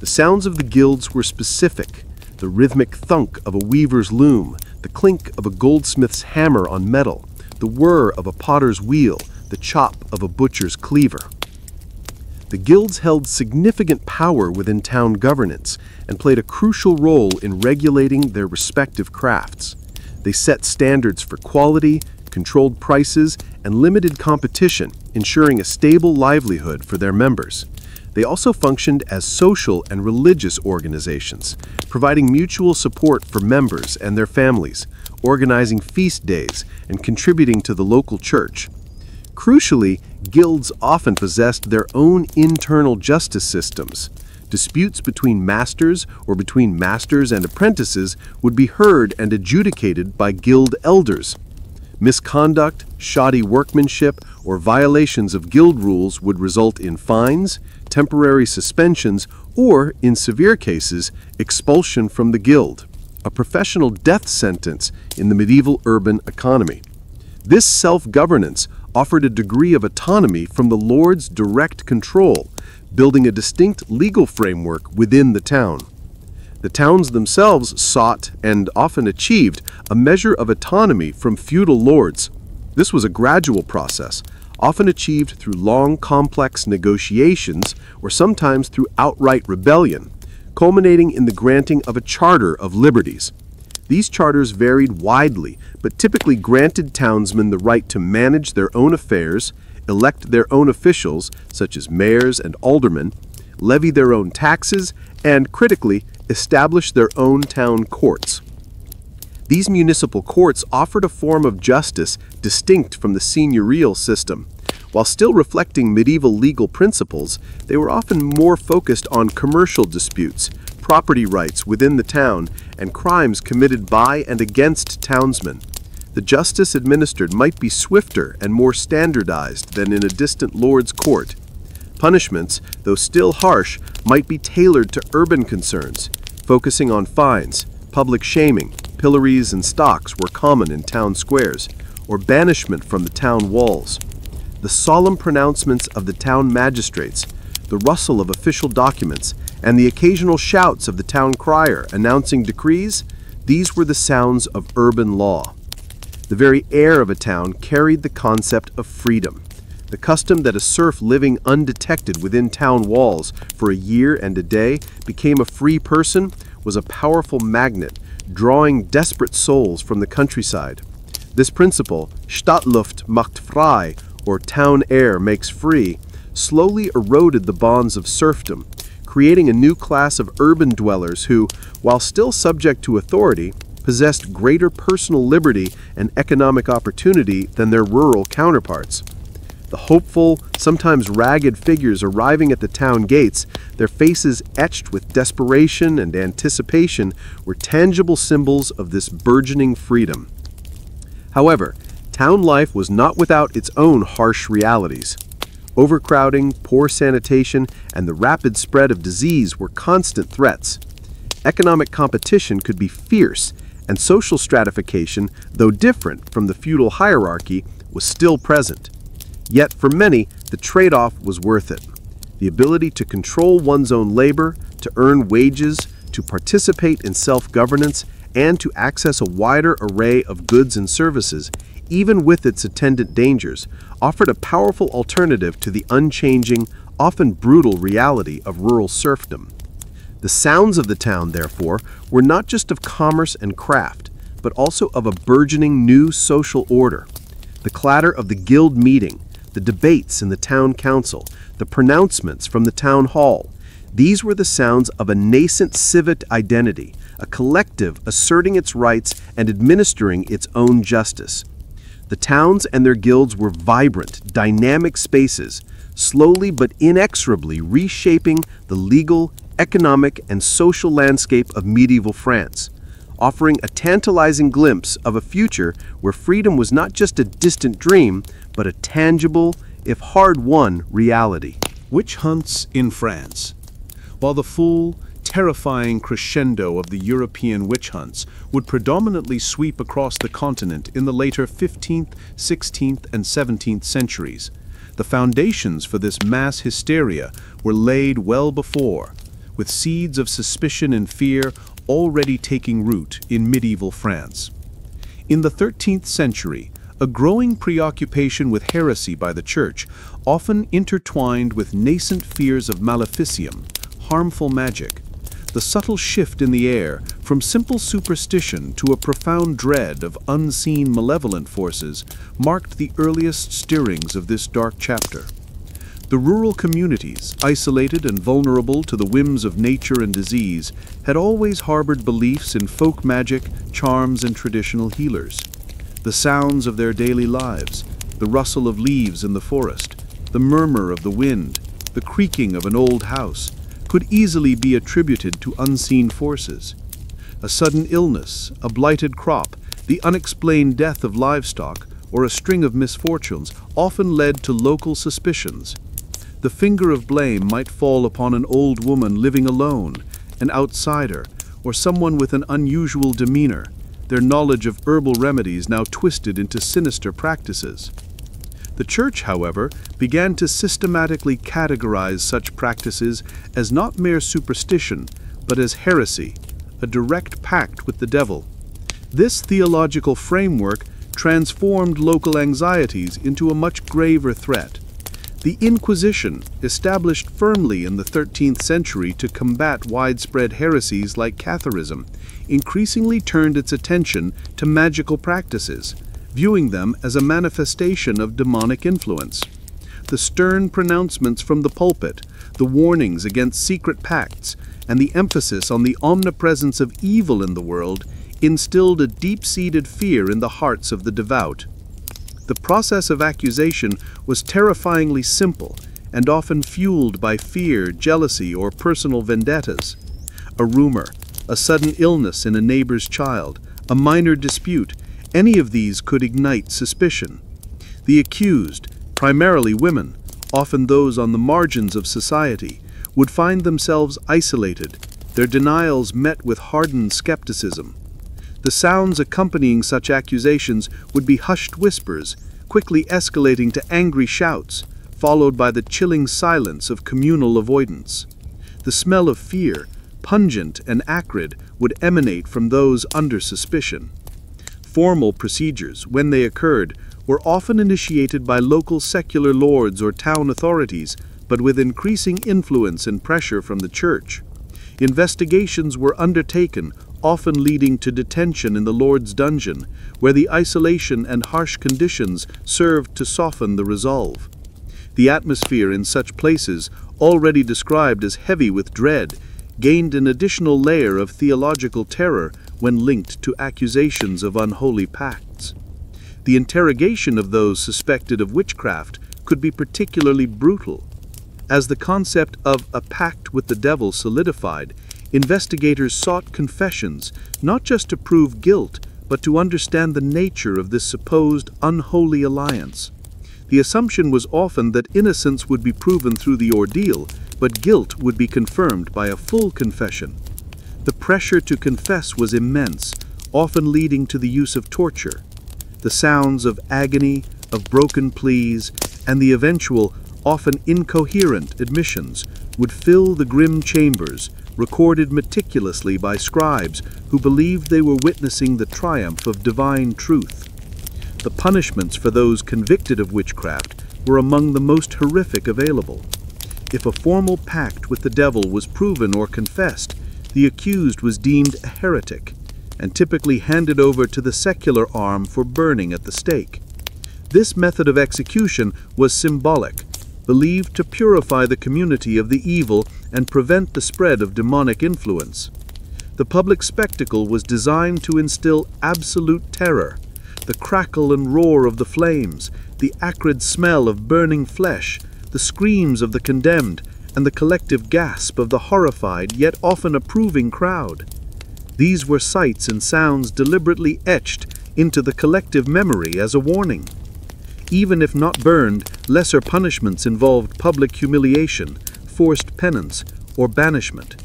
The sounds of the guilds were specific: the rhythmic thunk of a weaver's loom, the clink of a goldsmith's hammer on metal, the whir of a potter's wheel, the chop of a butcher's cleaver. The guilds held significant power within town governance and played a crucial role in regulating their respective crafts. They set standards for quality, controlled prices and limited competition, ensuring a stable livelihood for their members. They also functioned as social and religious organizations, providing mutual support for members and their families, organizing feast days, and contributing to the local church. Crucially, guilds often possessed their own internal justice systems. Disputes between masters or between masters and apprentices would be heard and adjudicated by guild elders. Misconduct, shoddy workmanship, or violations of guild rules would result in fines, temporary suspensions, or, in severe cases, expulsion from the guild, a professional death sentence in the medieval urban economy. This self-governance offered a degree of autonomy from the lord's direct control, building a distinct legal framework within the town. The towns themselves sought, and often achieved, a measure of autonomy from feudal lords. This was a gradual process, often achieved through long, complex negotiations or sometimes through outright rebellion, culminating in the granting of a charter of liberties. These charters varied widely, but typically granted townsmen the right to manage their own affairs, elect their own officials, such as mayors and aldermen, levy their own taxes, and, critically, establish their own town courts. These municipal courts offered a form of justice distinct from the seigneurial system. While still reflecting medieval legal principles, they were often more focused on commercial disputes, property rights within the town, and crimes committed by and against townsmen. The justice administered might be swifter and more standardized than in a distant lord's court. Punishments, though still harsh, might be tailored to urban concerns, focusing on fines, public shaming, pillories and stocks were common in town squares, or banishment from the town walls. The solemn pronouncements of the town magistrates, the rustle of official documents, and the occasional shouts of the town crier announcing decrees, these were the sounds of urban law. The very air of a town carried the concept of freedom. The custom that a serf living undetected within town walls for a year and a day became a free person was a powerful magnet, drawing desperate souls from the countryside. This principle, Stadtluft macht frei, or town air makes free, slowly eroded the bonds of serfdom, creating a new class of urban dwellers who, while still subject to authority, possessed greater personal liberty and economic opportunity than their rural counterparts. The hopeful, sometimes ragged figures arriving at the town gates, their faces etched with desperation and anticipation, were tangible symbols of this burgeoning freedom. However, town life was not without its own harsh realities. Overcrowding, poor sanitation, and the rapid spread of disease were constant threats. Economic competition could be fierce, and social stratification, though different from the feudal hierarchy, was still present. Yet for many, the trade-off was worth it. The ability to control one's own labor, to earn wages, to participate in self-governance, and to access a wider array of goods and services, even with its attendant dangers, offered a powerful alternative to the unchanging, often brutal reality of rural serfdom. The sounds of the town, therefore, were not just of commerce and craft, but also of a burgeoning new social order. The clatter of the guild meeting, the debates in the town council, the pronouncements from the town hall, these were the sounds of a nascent civic identity, a collective asserting its rights and administering its own justice. The towns and their guilds were vibrant, dynamic spaces, slowly but inexorably reshaping the legal, economic, and social landscape of medieval France, offering a tantalizing glimpse of a future where freedom was not just a distant dream, but a tangible, if hard-won, reality. Witch hunts in France. While the full, terrifying crescendo of the European witch hunts would predominantly sweep across the continent in the later 15th, 16th, and 17th centuries, the foundations for this mass hysteria were laid well before, with seeds of suspicion and fear already taking root in medieval France. In the 13th century, a growing preoccupation with heresy by the Church, often intertwined with nascent fears of maleficium, harmful magic, the subtle shift in the air from simple superstition to a profound dread of unseen malevolent forces marked the earliest stirrings of this dark chapter. The rural communities, isolated and vulnerable to the whims of nature and disease, had always harbored beliefs in folk magic, charms, and traditional healers. The sounds of their daily lives, the rustle of leaves in the forest, the murmur of the wind, the creaking of an old house, could easily be attributed to unseen forces. A sudden illness, a blighted crop, the unexplained death of livestock, or a string of misfortunes often led to local suspicions. The finger of blame might fall upon an old woman living alone, an outsider, or someone with an unusual demeanor, their knowledge of herbal remedies now twisted into sinister practices. The Church, however, began to systematically categorize such practices as not mere superstition, but as heresy, a direct pact with the devil. This theological framework transformed local anxieties into a much graver threat. The Inquisition, established firmly in the 13th century to combat widespread heresies like Catharism, increasingly turned its attention to magical practices, viewing them as a manifestation of demonic influence. The stern pronouncements from the pulpit, the warnings against secret pacts, and the emphasis on the omnipresence of evil in the world instilled a deep-seated fear in the hearts of the devout. The process of accusation was terrifyingly simple and often fueled by fear, jealousy, or personal vendettas. A rumor, a sudden illness in a neighbor's child, a minor dispute, any of these could ignite suspicion. The accused, primarily women, often those on the margins of society, would find themselves isolated, their denials met with hardened skepticism. The sounds accompanying such accusations would be hushed whispers, quickly escalating to angry shouts, followed by the chilling silence of communal avoidance. The smell of fear, pungent and acrid, would emanate from those under suspicion. Formal procedures, when they occurred, were often initiated by local secular lords or town authorities, but with increasing influence and pressure from the Church. Investigations were undertaken, often leading to detention in the Lord's dungeon, where the isolation and harsh conditions served to soften the resolve. The atmosphere in such places, already described as heavy with dread, gained an additional layer of theological terror when linked to accusations of unholy pacts. The interrogation of those suspected of witchcraft could be particularly brutal. As the concept of a pact with the devil solidified, investigators sought confessions, not just to prove guilt, but to understand the nature of this supposed unholy alliance. The assumption was often that innocence would be proven through the ordeal, but guilt would be confirmed by a full confession. The pressure to confess was immense, often leading to the use of torture. The sounds of agony, of broken pleas, and the eventual, often incoherent admissions would fill the grim chambers, recorded meticulously by scribes who believed they were witnessing the triumph of divine truth. The punishments for those convicted of witchcraft were among the most horrific available. If a formal pact with the devil was proven or confessed, the accused was deemed a heretic, and typically handed over to the secular arm for burning at the stake. This method of execution was symbolic, believed to purify the community of the evil and prevent the spread of demonic influence. The public spectacle was designed to instill absolute terror. The crackle and roar of the flames, the acrid smell of burning flesh, the screams of the condemned, and the collective gasp of the horrified yet often approving crowd. These were sights and sounds deliberately etched into the collective memory as a warning. Even if not burned, lesser punishments involved public humiliation, forced penance, or banishment.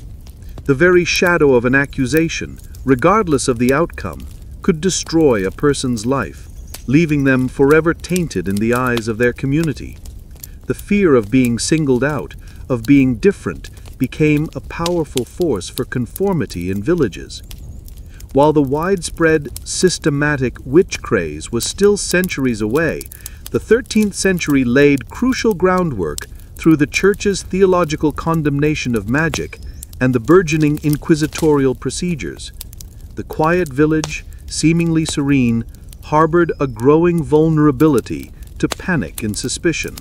The very shadow of an accusation, regardless of the outcome, could destroy a person's life, leaving them forever tainted in the eyes of their community. The fear of being singled out, of being different, became a powerful force for conformity in villages. While the widespread, systematic witch craze was still centuries away, the 13th century laid crucial groundwork through the Church's theological condemnation of magic and the burgeoning inquisitorial procedures. The quiet village, seemingly serene, harbored a growing vulnerability to panic and suspicion.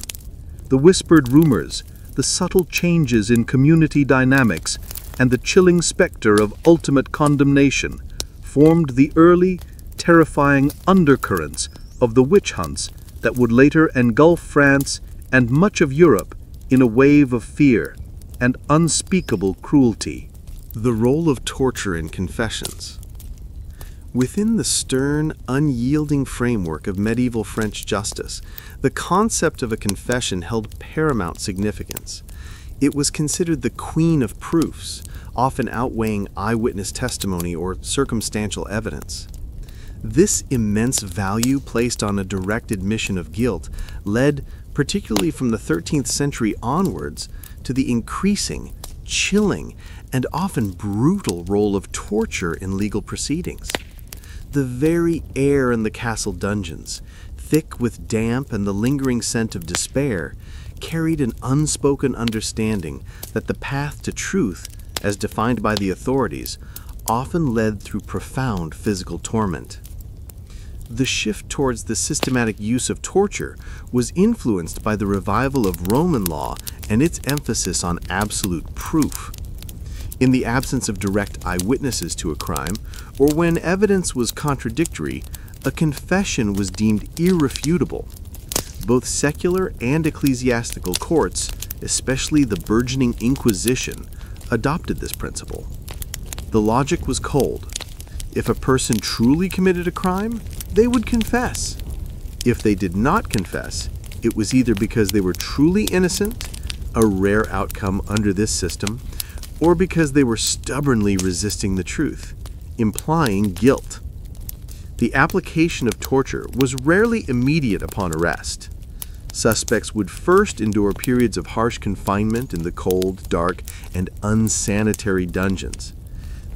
The whispered rumors, the subtle changes in community dynamics, and the chilling specter of ultimate condemnation formed the early, terrifying undercurrents of the witch hunts that would later engulf France and much of Europe in a wave of fear and unspeakable cruelty. The role of torture in confessions. Within the stern, unyielding framework of medieval French justice, the concept of a confession held paramount significance. It was considered the queen of proofs, often outweighing eyewitness testimony or circumstantial evidence. This immense value placed on a direct admission of guilt led, particularly from the 13th century onwards, to the increasing, chilling, and often brutal role of torture in legal proceedings. The very air in the castle dungeons, thick with damp and the lingering scent of despair, carried an unspoken understanding that the path to truth, as defined by the authorities, often led through profound physical torment. The shift towards the systematic use of torture was influenced by the revival of Roman law and its emphasis on absolute proof. In the absence of direct eyewitnesses to a crime, or when evidence was contradictory, a confession was deemed irrefutable. Both secular and ecclesiastical courts, especially the burgeoning Inquisition, adopted this principle. The logic was cold. If a person truly committed a crime, they would confess. If they did not confess, it was either because they were truly innocent, a rare outcome under this system, or because they were stubbornly resisting the truth, implying guilt. The application of torture was rarely immediate upon arrest. Suspects would first endure periods of harsh confinement in the cold, dark, and unsanitary dungeons.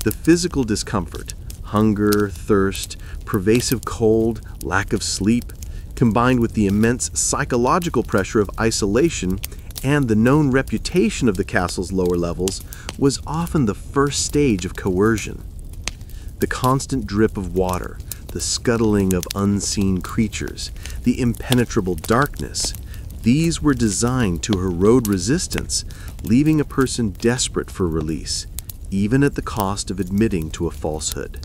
The physical discomfort, hunger, thirst, pervasive cold, lack of sleep, combined with the immense psychological pressure of isolation and the known reputation of the castle's lower levels, was often the first stage of coercion. The constant drip of water, the scuttling of unseen creatures, the impenetrable darkness, these were designed to erode resistance, leaving a person desperate for release, even at the cost of admitting to a falsehood.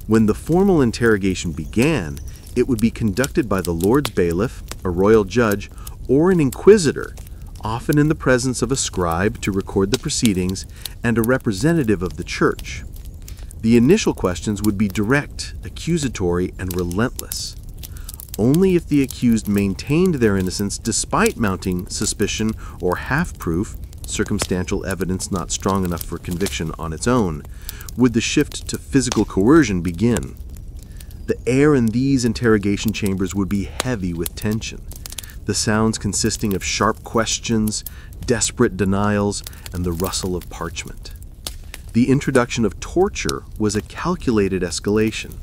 When the formal interrogation began, it would be conducted by the Lord's bailiff, a royal judge, or an inquisitor, often in the presence of a scribe to record the proceedings and a representative of the church. The initial questions would be direct, accusatory, and relentless. Only if the accused maintained their innocence despite mounting suspicion or half-proof, circumstantial evidence not strong enough for conviction on its own, would the shift to physical coercion begin. The air in these interrogation chambers would be heavy with tension, the sounds consisting of sharp questions, desperate denials, and the rustle of parchment. The introduction of torture was a calculated escalation.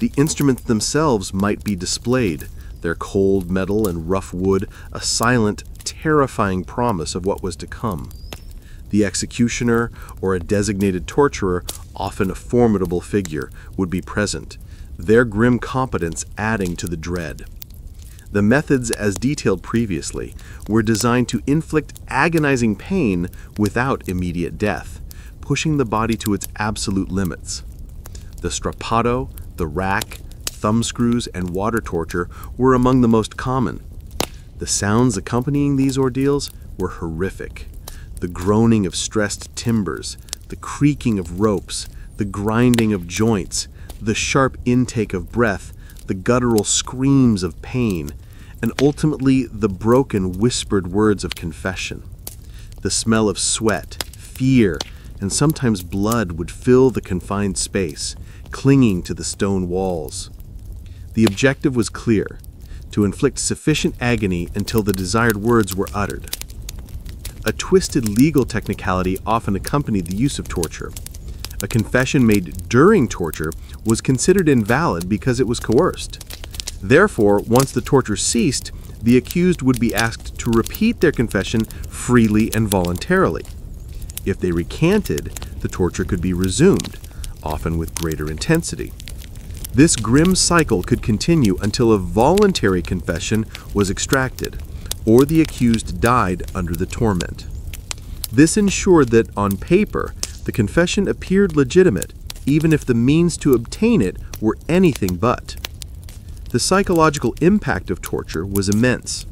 The instruments themselves might be displayed, their cold metal and rough wood a silent, terrifying promise of what was to come. The executioner, or a designated torturer, often a formidable figure, would be present, their grim competence adding to the dread. The methods, as detailed previously, were designed to inflict agonizing pain without immediate death, pushing the body to its absolute limits. The strappato, the rack, thumbscrews, and water torture were among the most common. The sounds accompanying these ordeals were horrific. The groaning of stressed timbers, the creaking of ropes, the grinding of joints, the sharp intake of breath, the guttural screams of pain, and ultimately the broken, whispered words of confession. The smell of sweat, fear, and sometimes blood would fill the confined space, clinging to the stone walls. The objective was clear: to inflict sufficient agony until the desired words were uttered. A twisted legal technicality often accompanied the use of torture. A confession made during torture was considered invalid because it was coerced. Therefore, once the torture ceased, the accused would be asked to repeat their confession freely and voluntarily. If they recanted, the torture could be resumed, often with greater intensity. This grim cycle could continue until a voluntary confession was extracted, or the accused died under the torment. This ensured that, on paper, the confession appeared legitimate, even if the means to obtain it were anything but. The psychological impact of torture was immense.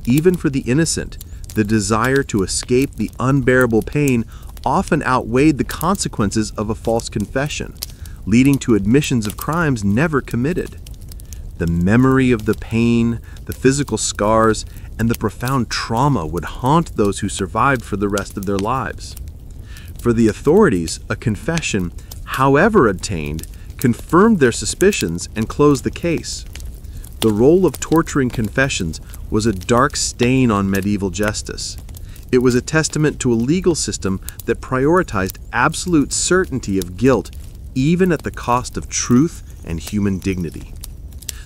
Even for the innocent, the desire to escape the unbearable pain often outweighed the consequences of a false confession, leading to admissions of crimes never committed. The memory of the pain, the physical scars, and the profound trauma would haunt those who survived for the rest of their lives. For the authorities, a confession, however obtained, confirmed their suspicions and closed the case. The role of torturing confessions was a dark stain on medieval justice. It was a testament to a legal system that prioritized absolute certainty of guilt, even at the cost of truth and human dignity.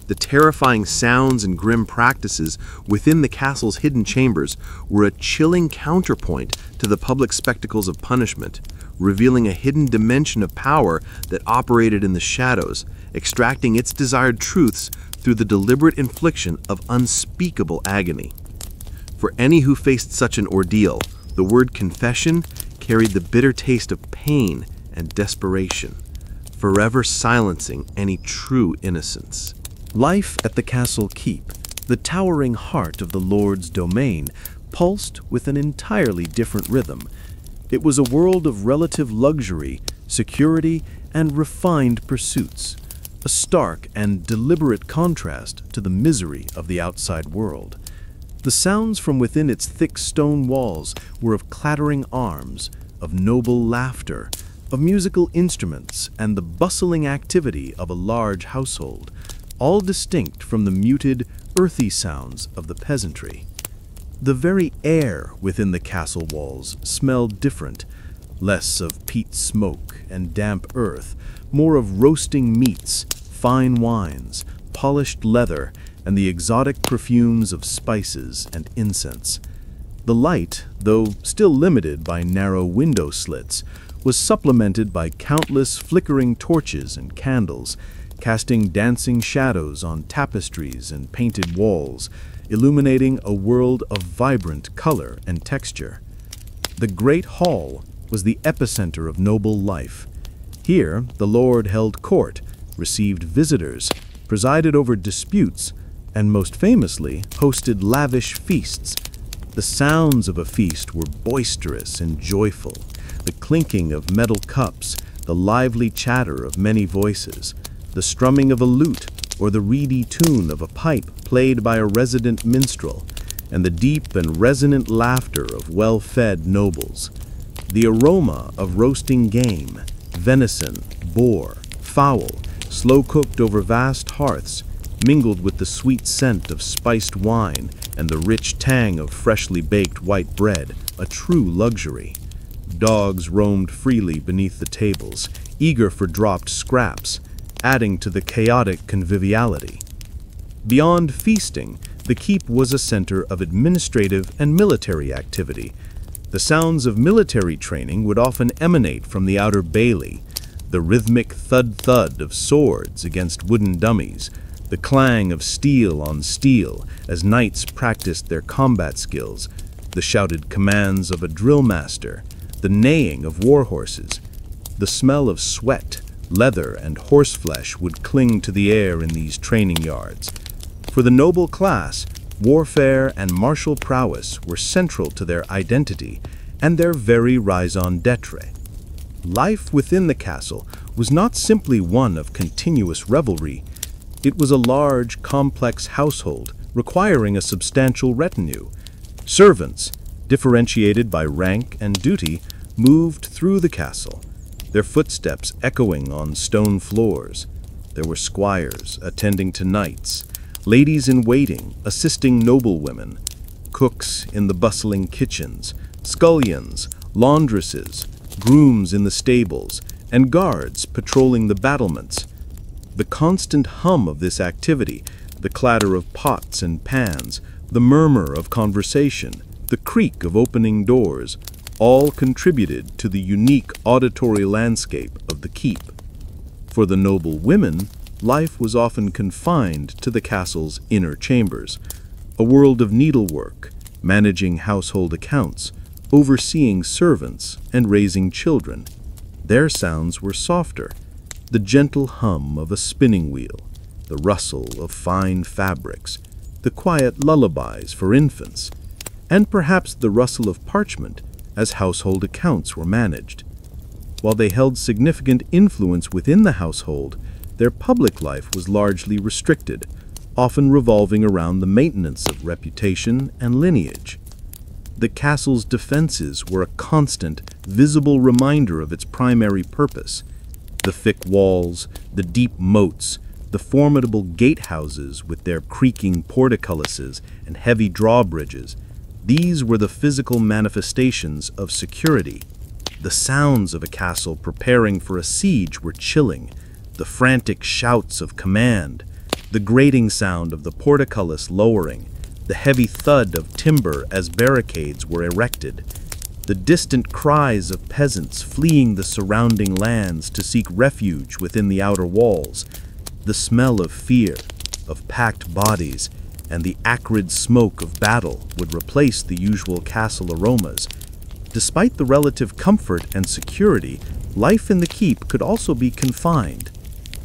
The terrifying sounds and grim practices within the castle's hidden chambers were a chilling counterpoint to the public spectacles of punishment, revealing a hidden dimension of power that operated in the shadows, extracting its desired truths through the deliberate infliction of unspeakable agony. For any who faced such an ordeal, the word confession carried the bitter taste of pain and desperation, forever silencing any true innocence. Life at the castle keep, the towering heart of the Lord's domain, pulsed with an entirely different rhythm. It was a world of relative luxury, security, and refined pursuits, a stark and deliberate contrast to the misery of the outside world. The sounds from within its thick stone walls were of clattering arms, of noble laughter, of musical instruments, and the bustling activity of a large household, all distinct from the muted, earthy sounds of the peasantry. The very air within the castle walls smelled different, less of peat smoke and damp earth, more of roasting meats, fine wines, polished leather, and the exotic perfumes of spices and incense. The light, though still limited by narrow window slits, was supplemented by countless flickering torches and candles, casting dancing shadows on tapestries and painted walls, illuminating a world of vibrant color and texture. The great hall was the epicenter of noble life. Here, the Lord held court, received visitors, presided over disputes, and most famously hosted lavish feasts. The sounds of a feast were boisterous and joyful, the clinking of metal cups, the lively chatter of many voices, the strumming of a lute or the reedy tune of a pipe played by a resident minstrel, and the deep and resonant laughter of well-fed nobles. The aroma of roasting game, venison, boar, fowl, slow-cooked over vast hearths, mingled with the sweet scent of spiced wine and the rich tang of freshly baked white bread, a true luxury. Dogs roamed freely beneath the tables, eager for dropped scraps, adding to the chaotic conviviality. Beyond feasting, the keep was a center of administrative and military activity. The sounds of military training would often emanate from the outer bailey, the rhythmic thud-thud of swords against wooden dummies, the clang of steel on steel as knights practiced their combat skills, the shouted commands of a drill master, the neighing of war horses. The smell of sweat, leather, and horseflesh would cling to the air in these training yards. For the noble class, warfare and martial prowess were central to their identity and their very raison d'etre. Life within the castle was not simply one of continuous revelry. It was a large, complex household requiring a substantial retinue. Servants, differentiated by rank and duty, moved through the castle, their footsteps echoing on stone floors. There were squires attending to knights, ladies-in-waiting assisting noblewomen, cooks in the bustling kitchens, scullions, laundresses, grooms in the stables, and guards patrolling the battlements. The constant hum of this activity, the clatter of pots and pans, the murmur of conversation, the creak of opening doors, all contributed to the unique auditory landscape of the keep. For the noble women, life was often confined to the castle's inner chambers, a world of needlework, managing household accounts, overseeing servants, and raising children. Their sounds were softer, the gentle hum of a spinning wheel, the rustle of fine fabrics, the quiet lullabies for infants, and perhaps the rustle of parchment as household accounts were managed. While they held significant influence within the household, their public life was largely restricted, often revolving around the maintenance of reputation and lineage. The castle's defenses were a constant, visible reminder of its primary purpose. The thick walls, the deep moats, the formidable gatehouses with their creaking portcullises and heavy drawbridges, these were the physical manifestations of security. The sounds of a castle preparing for a siege were chilling, the frantic shouts of command, the grating sound of the portcullis lowering, the heavy thud of timber as barricades were erected, the distant cries of peasants fleeing the surrounding lands to seek refuge within the outer walls, the smell of fear, of packed bodies, and the acrid smoke of battle would replace the usual castle aromas. Despite the relative comfort and security, life in the keep could also be confined.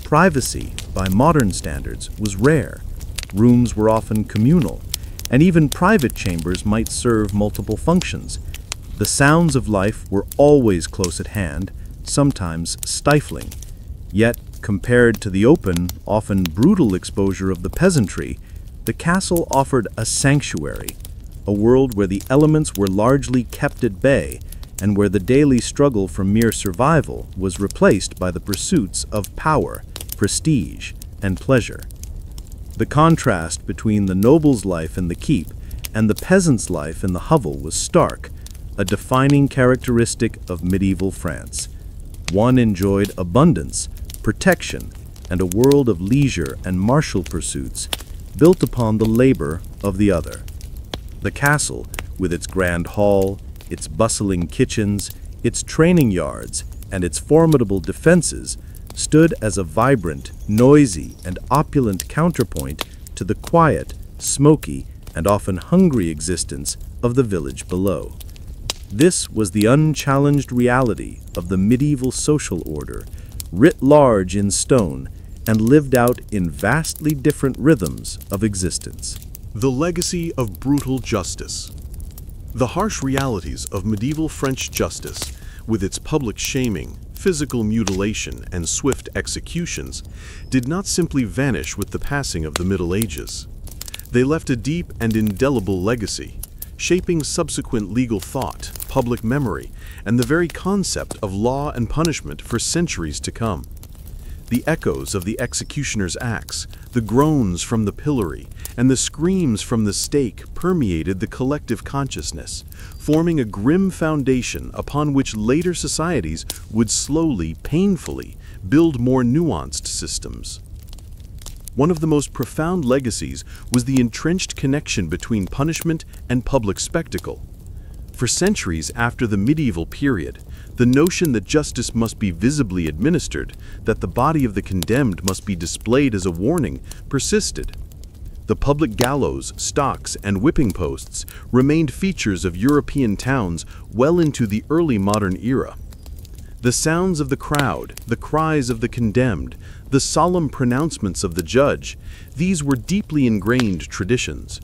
Privacy, by modern standards, was rare. Rooms were often communal, and even private chambers might serve multiple functions. The sounds of life were always close at hand, sometimes stifling. Yet, compared to the open, often brutal exposure of the peasantry, the castle offered a sanctuary, a world where the elements were largely kept at bay, and where the daily struggle for mere survival was replaced by the pursuits of power, prestige, and pleasure. The contrast between the noble's life in the keep and the peasant's life in the hovel was stark, a defining characteristic of medieval France. One enjoyed abundance, protection, and a world of leisure and martial pursuits built upon the labor of the other. The castle, with its grand hall, its bustling kitchens, its training yards, and its formidable defenses, stood as a vibrant, noisy, and opulent counterpoint to the quiet, smoky, and often hungry existence of the village below. This was the unchallenged reality of the medieval social order, writ large in stone and lived out in vastly different rhythms of existence. The legacy of brutal justice. The harsh realities of medieval French justice, with its public shaming, physical mutilation, and swift executions, did not simply vanish with the passing of the Middle Ages. They left a deep and indelible legacy, shaping subsequent legal thought, public memory, and the very concept of law and punishment for centuries to come. The echoes of the executioner's axe, the groans from the pillory, and the screams from the stake permeated the collective consciousness, forming a grim foundation upon which later societies would slowly, painfully, build more nuanced systems. One of the most profound legacies was the entrenched connection between punishment and public spectacle. For centuries after the medieval period, the notion that justice must be visibly administered, that the body of the condemned must be displayed as a warning, persisted. The public gallows, stocks, and whipping posts remained features of European towns well into the early modern era. The sounds of the crowd, the cries of the condemned, the solemn pronouncements of the judge, these were deeply ingrained traditions.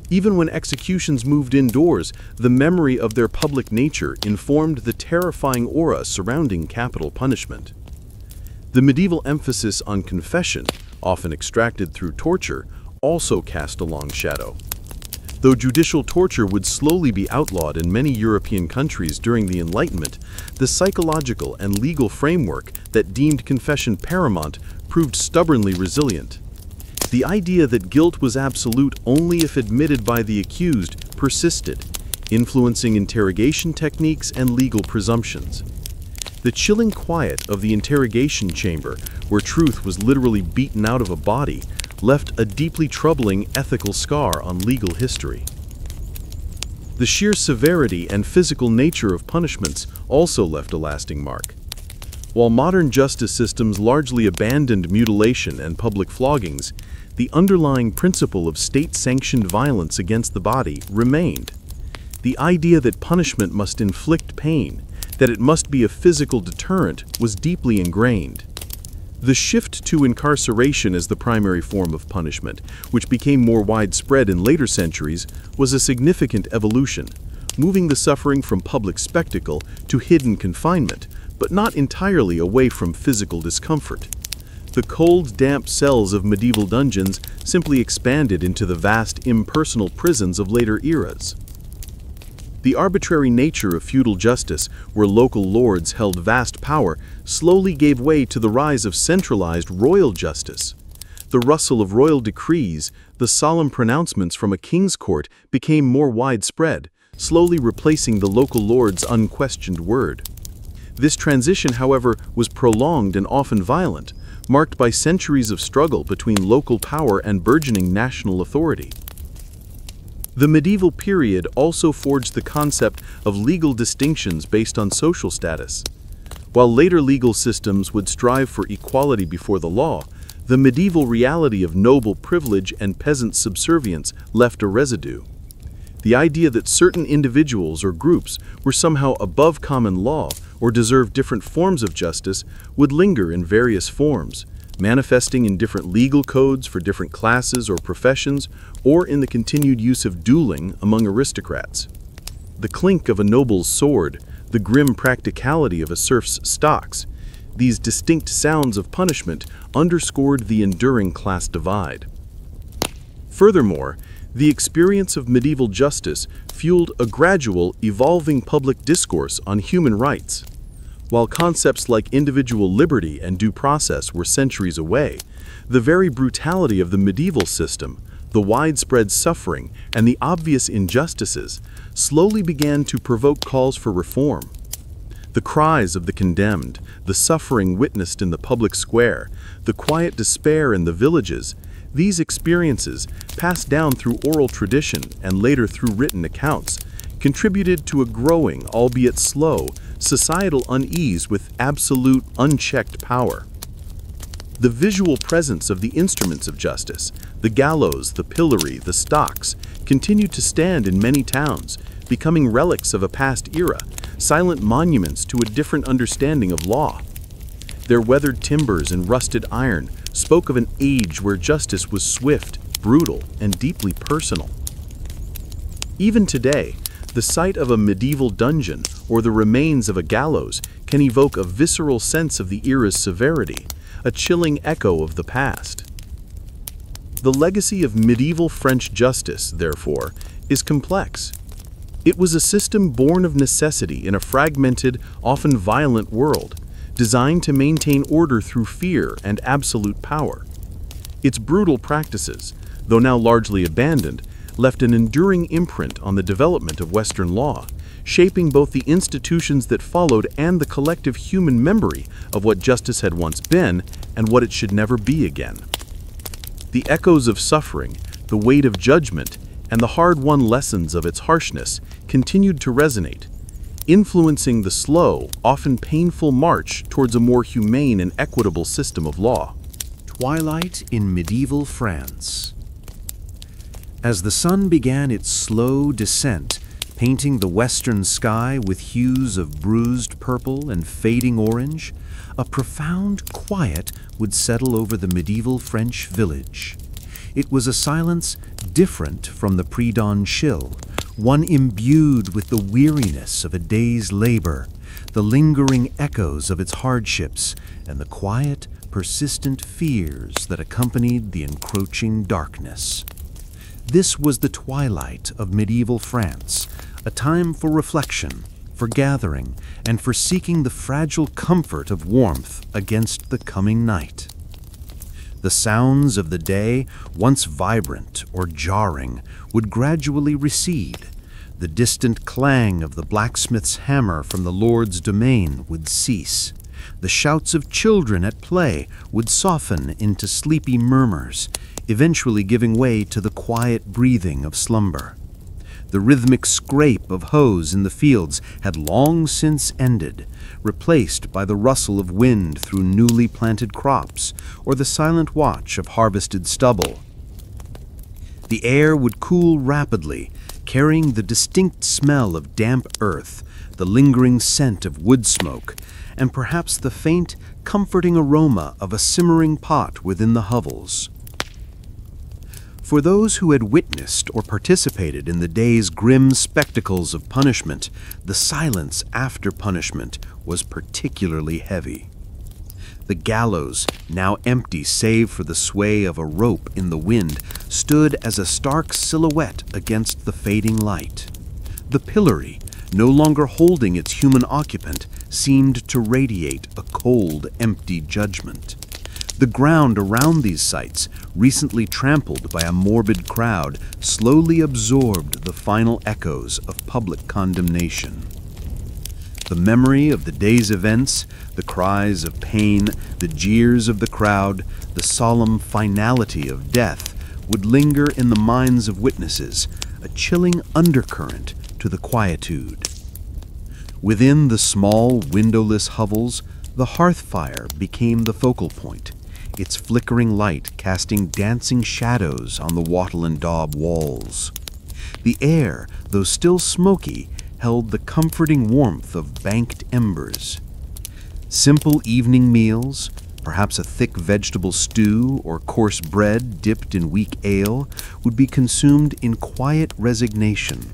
Even when executions moved indoors, the memory of their public nature informed the terrifying aura surrounding capital punishment. The medieval emphasis on confession, often extracted through torture, also cast a long shadow. Though judicial torture would slowly be outlawed in many European countries during the Enlightenment, the psychological and legal framework that deemed confession paramount proved stubbornly resilient. The idea that guilt was absolute only if admitted by the accused persisted, influencing interrogation techniques and legal presumptions. The chilling quiet of the interrogation chamber, where truth was literally beaten out of a body, left a deeply troubling ethical scar on legal history. The sheer severity and physical nature of punishments also left a lasting mark. While modern justice systems largely abandoned mutilation and public floggings, the underlying principle of state-sanctioned violence against the body remained. The idea that punishment must inflict pain, that it must be a physical deterrent, was deeply ingrained. The shift to incarceration as the primary form of punishment, which became more widespread in later centuries, was a significant evolution, moving the suffering from public spectacle to hidden confinement, but not entirely away from physical discomfort. The cold, damp cells of medieval dungeons simply expanded into the vast, impersonal prisons of later eras. The arbitrary nature of feudal justice, where local lords held vast power, slowly gave way to the rise of centralized royal justice. The rustle of royal decrees, the solemn pronouncements from a king's court, became more widespread, slowly replacing the local lord's unquestioned word. This transition, however, was prolonged and often violent, marked by centuries of struggle between local power and burgeoning national authority. The medieval period also forged the concept of legal distinctions based on social status. While later legal systems would strive for equality before the law, the medieval reality of noble privilege and peasant subservience left a residue. The idea that certain individuals or groups were somehow above common law or deserved different forms of justice would linger in various forms, manifesting in different legal codes for different classes or professions, or in the continued use of dueling among aristocrats. The clink of a noble's sword, the grim practicality of a serf's stocks, these distinct sounds of punishment underscored the enduring class divide. Furthermore, the experience of medieval justice fueled a gradual, evolving public discourse on human rights. While concepts like individual liberty and due process were centuries away, the very brutality of the medieval system, the widespread suffering, and the obvious injustices slowly began to provoke calls for reform. The cries of the condemned, the suffering witnessed in the public square, the quiet despair in the villages, these experiences, passed down through oral tradition and later through written accounts, contributed to a growing, albeit slow, societal unease with absolute, unchecked power. The visual presence of the instruments of justice, the gallows, the pillory, the stocks, continued to stand in many towns, becoming relics of a past era, silent monuments to a different understanding of law. Their weathered timbers and rusted iron spoke of an age where justice was swift, brutal, and deeply personal. Even today, the sight of a medieval dungeon or the remains of a gallows can evoke a visceral sense of the era's severity, a chilling echo of the past. The legacy of medieval French justice, therefore, is complex. It was a system born of necessity in a fragmented, often violent world, designed to maintain order through fear and absolute power. Its brutal practices, though now largely abandoned, left an enduring imprint on the development of Western law, shaping both the institutions that followed and the collective human memory of what justice had once been and what it should never be again. The echoes of suffering, the weight of judgment, and the hard-won lessons of its harshness continued to resonate, influencing the slow, often painful march towards a more humane and equitable system of law. Twilight in medieval France. As the sun began its slow descent, painting the western sky with hues of bruised purple and fading orange, a profound quiet would settle over the medieval French village. It was a silence different from the pre-dawn chill, one imbued with the weariness of a day's labor, the lingering echoes of its hardships, and the quiet, persistent fears that accompanied the encroaching darkness. This was the twilight of medieval France, a time for reflection, for gathering, and for seeking the fragile comfort of warmth against the coming night. The sounds of the day, once vibrant or jarring, would gradually recede. The distant clang of the blacksmith's hammer from the lord's domain would cease. The shouts of children at play would soften into sleepy murmurs, eventually giving way to the quiet breathing of slumber. The rhythmic scrape of hoes in the fields had long since ended, replaced by the rustle of wind through newly planted crops or the silent watch of harvested stubble. The air would cool rapidly, carrying the distinct smell of damp earth, the lingering scent of wood smoke, and perhaps the faint, comforting aroma of a simmering pot within the hovels. For those who had witnessed or participated in the day's grim spectacles of punishment, the silence after punishment was particularly heavy. The gallows, now empty save for the sway of a rope in the wind, stood as a stark silhouette against the fading light. The pillory, no longer holding its human occupant, seemed to radiate a cold, empty judgment. The ground around these sites, recently trampled by a morbid crowd, slowly absorbed the final echoes of public condemnation. The memory of the day's events, the cries of pain, the jeers of the crowd, the solemn finality of death, would linger in the minds of witnesses, a chilling undercurrent to the quietude. Within the small, windowless hovels, the hearth fire became the focal point, its flickering light casting dancing shadows on the wattle and daub walls. The air, though still smoky, held the comforting warmth of banked embers. Simple evening meals, perhaps a thick vegetable stew or coarse bread dipped in weak ale, would be consumed in quiet resignation.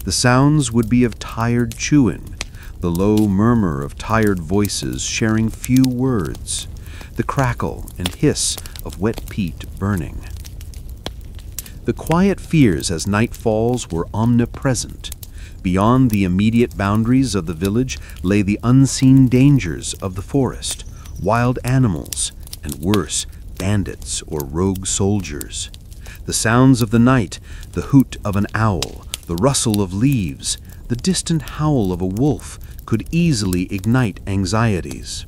The sounds would be of tired chewing, the low murmur of tired voices sharing few words, the crackle and hiss of wet peat burning. The quiet fears as night falls were omnipresent. Beyond the immediate boundaries of the village lay the unseen dangers of the forest, wild animals, and worse, bandits or rogue soldiers. The sounds of the night, the hoot of an owl, the rustle of leaves, the distant howl of a wolf could easily ignite anxieties.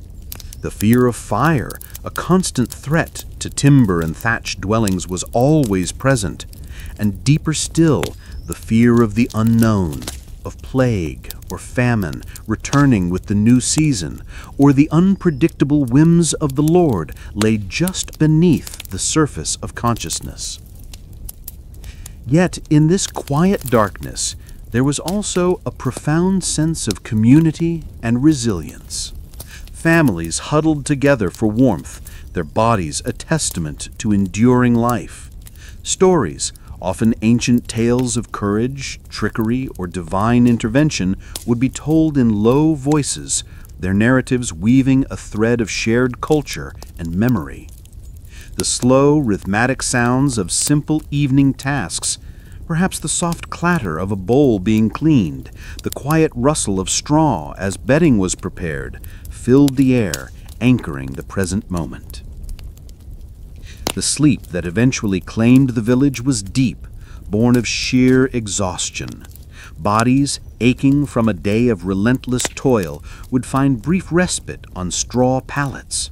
The fear of fire, a constant threat to timber and thatched dwellings, was always present, and deeper still, the fear of the unknown, of plague or famine returning with the new season, or the unpredictable whims of the Lord lay just beneath the surface of consciousness. Yet in this quiet darkness, there was also a profound sense of community and resilience. Families huddled together for warmth, their bodies a testament to enduring life. Stories, often ancient tales of courage, trickery, or divine intervention, would be told in low voices, their narratives weaving a thread of shared culture and memory. The slow, rhythmic sounds of simple evening tasks, perhaps the soft clatter of a bowl being cleaned, the quiet rustle of straw as bedding was prepared, filled the air, anchoring the present moment. The sleep that eventually claimed the village was deep, born of sheer exhaustion. Bodies, aching from a day of relentless toil, would find brief respite on straw pallets.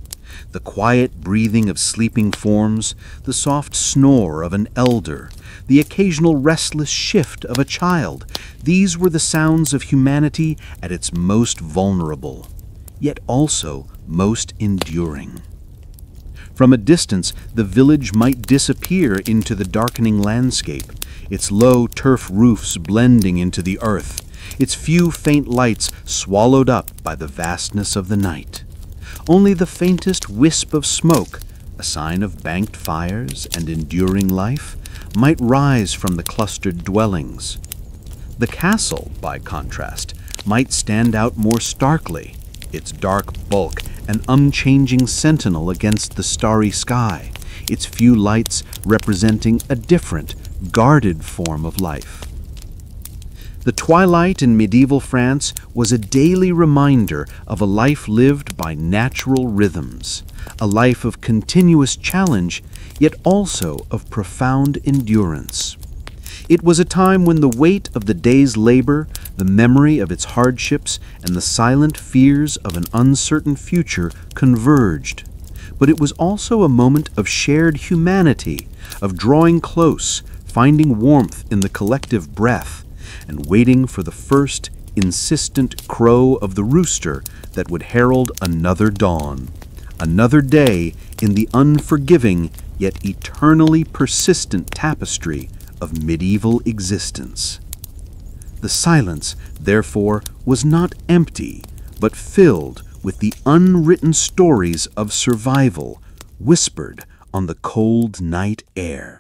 The quiet breathing of sleeping forms, the soft snore of an elder, the occasional restless shift of a child, these were the sounds of humanity at its most vulnerable, yet also most enduring. From a distance, the village might disappear into the darkening landscape, its low turf roofs blending into the earth, its few faint lights swallowed up by the vastness of the night. Only the faintest wisp of smoke, a sign of banked fires and enduring life, might rise from the clustered dwellings. The castle, by contrast, might stand out more starkly, its dark bulk an unchanging sentinel against the starry sky, its few lights representing a different, guarded form of life. The twilight in medieval France was a daily reminder of a life lived by natural rhythms, a life of continuous challenge, yet also of profound endurance. It was a time when the weight of the day's labor, the memory of its hardships, and the silent fears of an uncertain future converged. But it was also a moment of shared humanity, of drawing close, finding warmth in the collective breath, and waiting for the first insistent crow of the rooster that would herald another dawn, another day in the unforgiving yet eternally persistent tapestry of medieval existence. The silence, therefore, was not empty, but filled with the unwritten stories of survival whispered on the cold night air.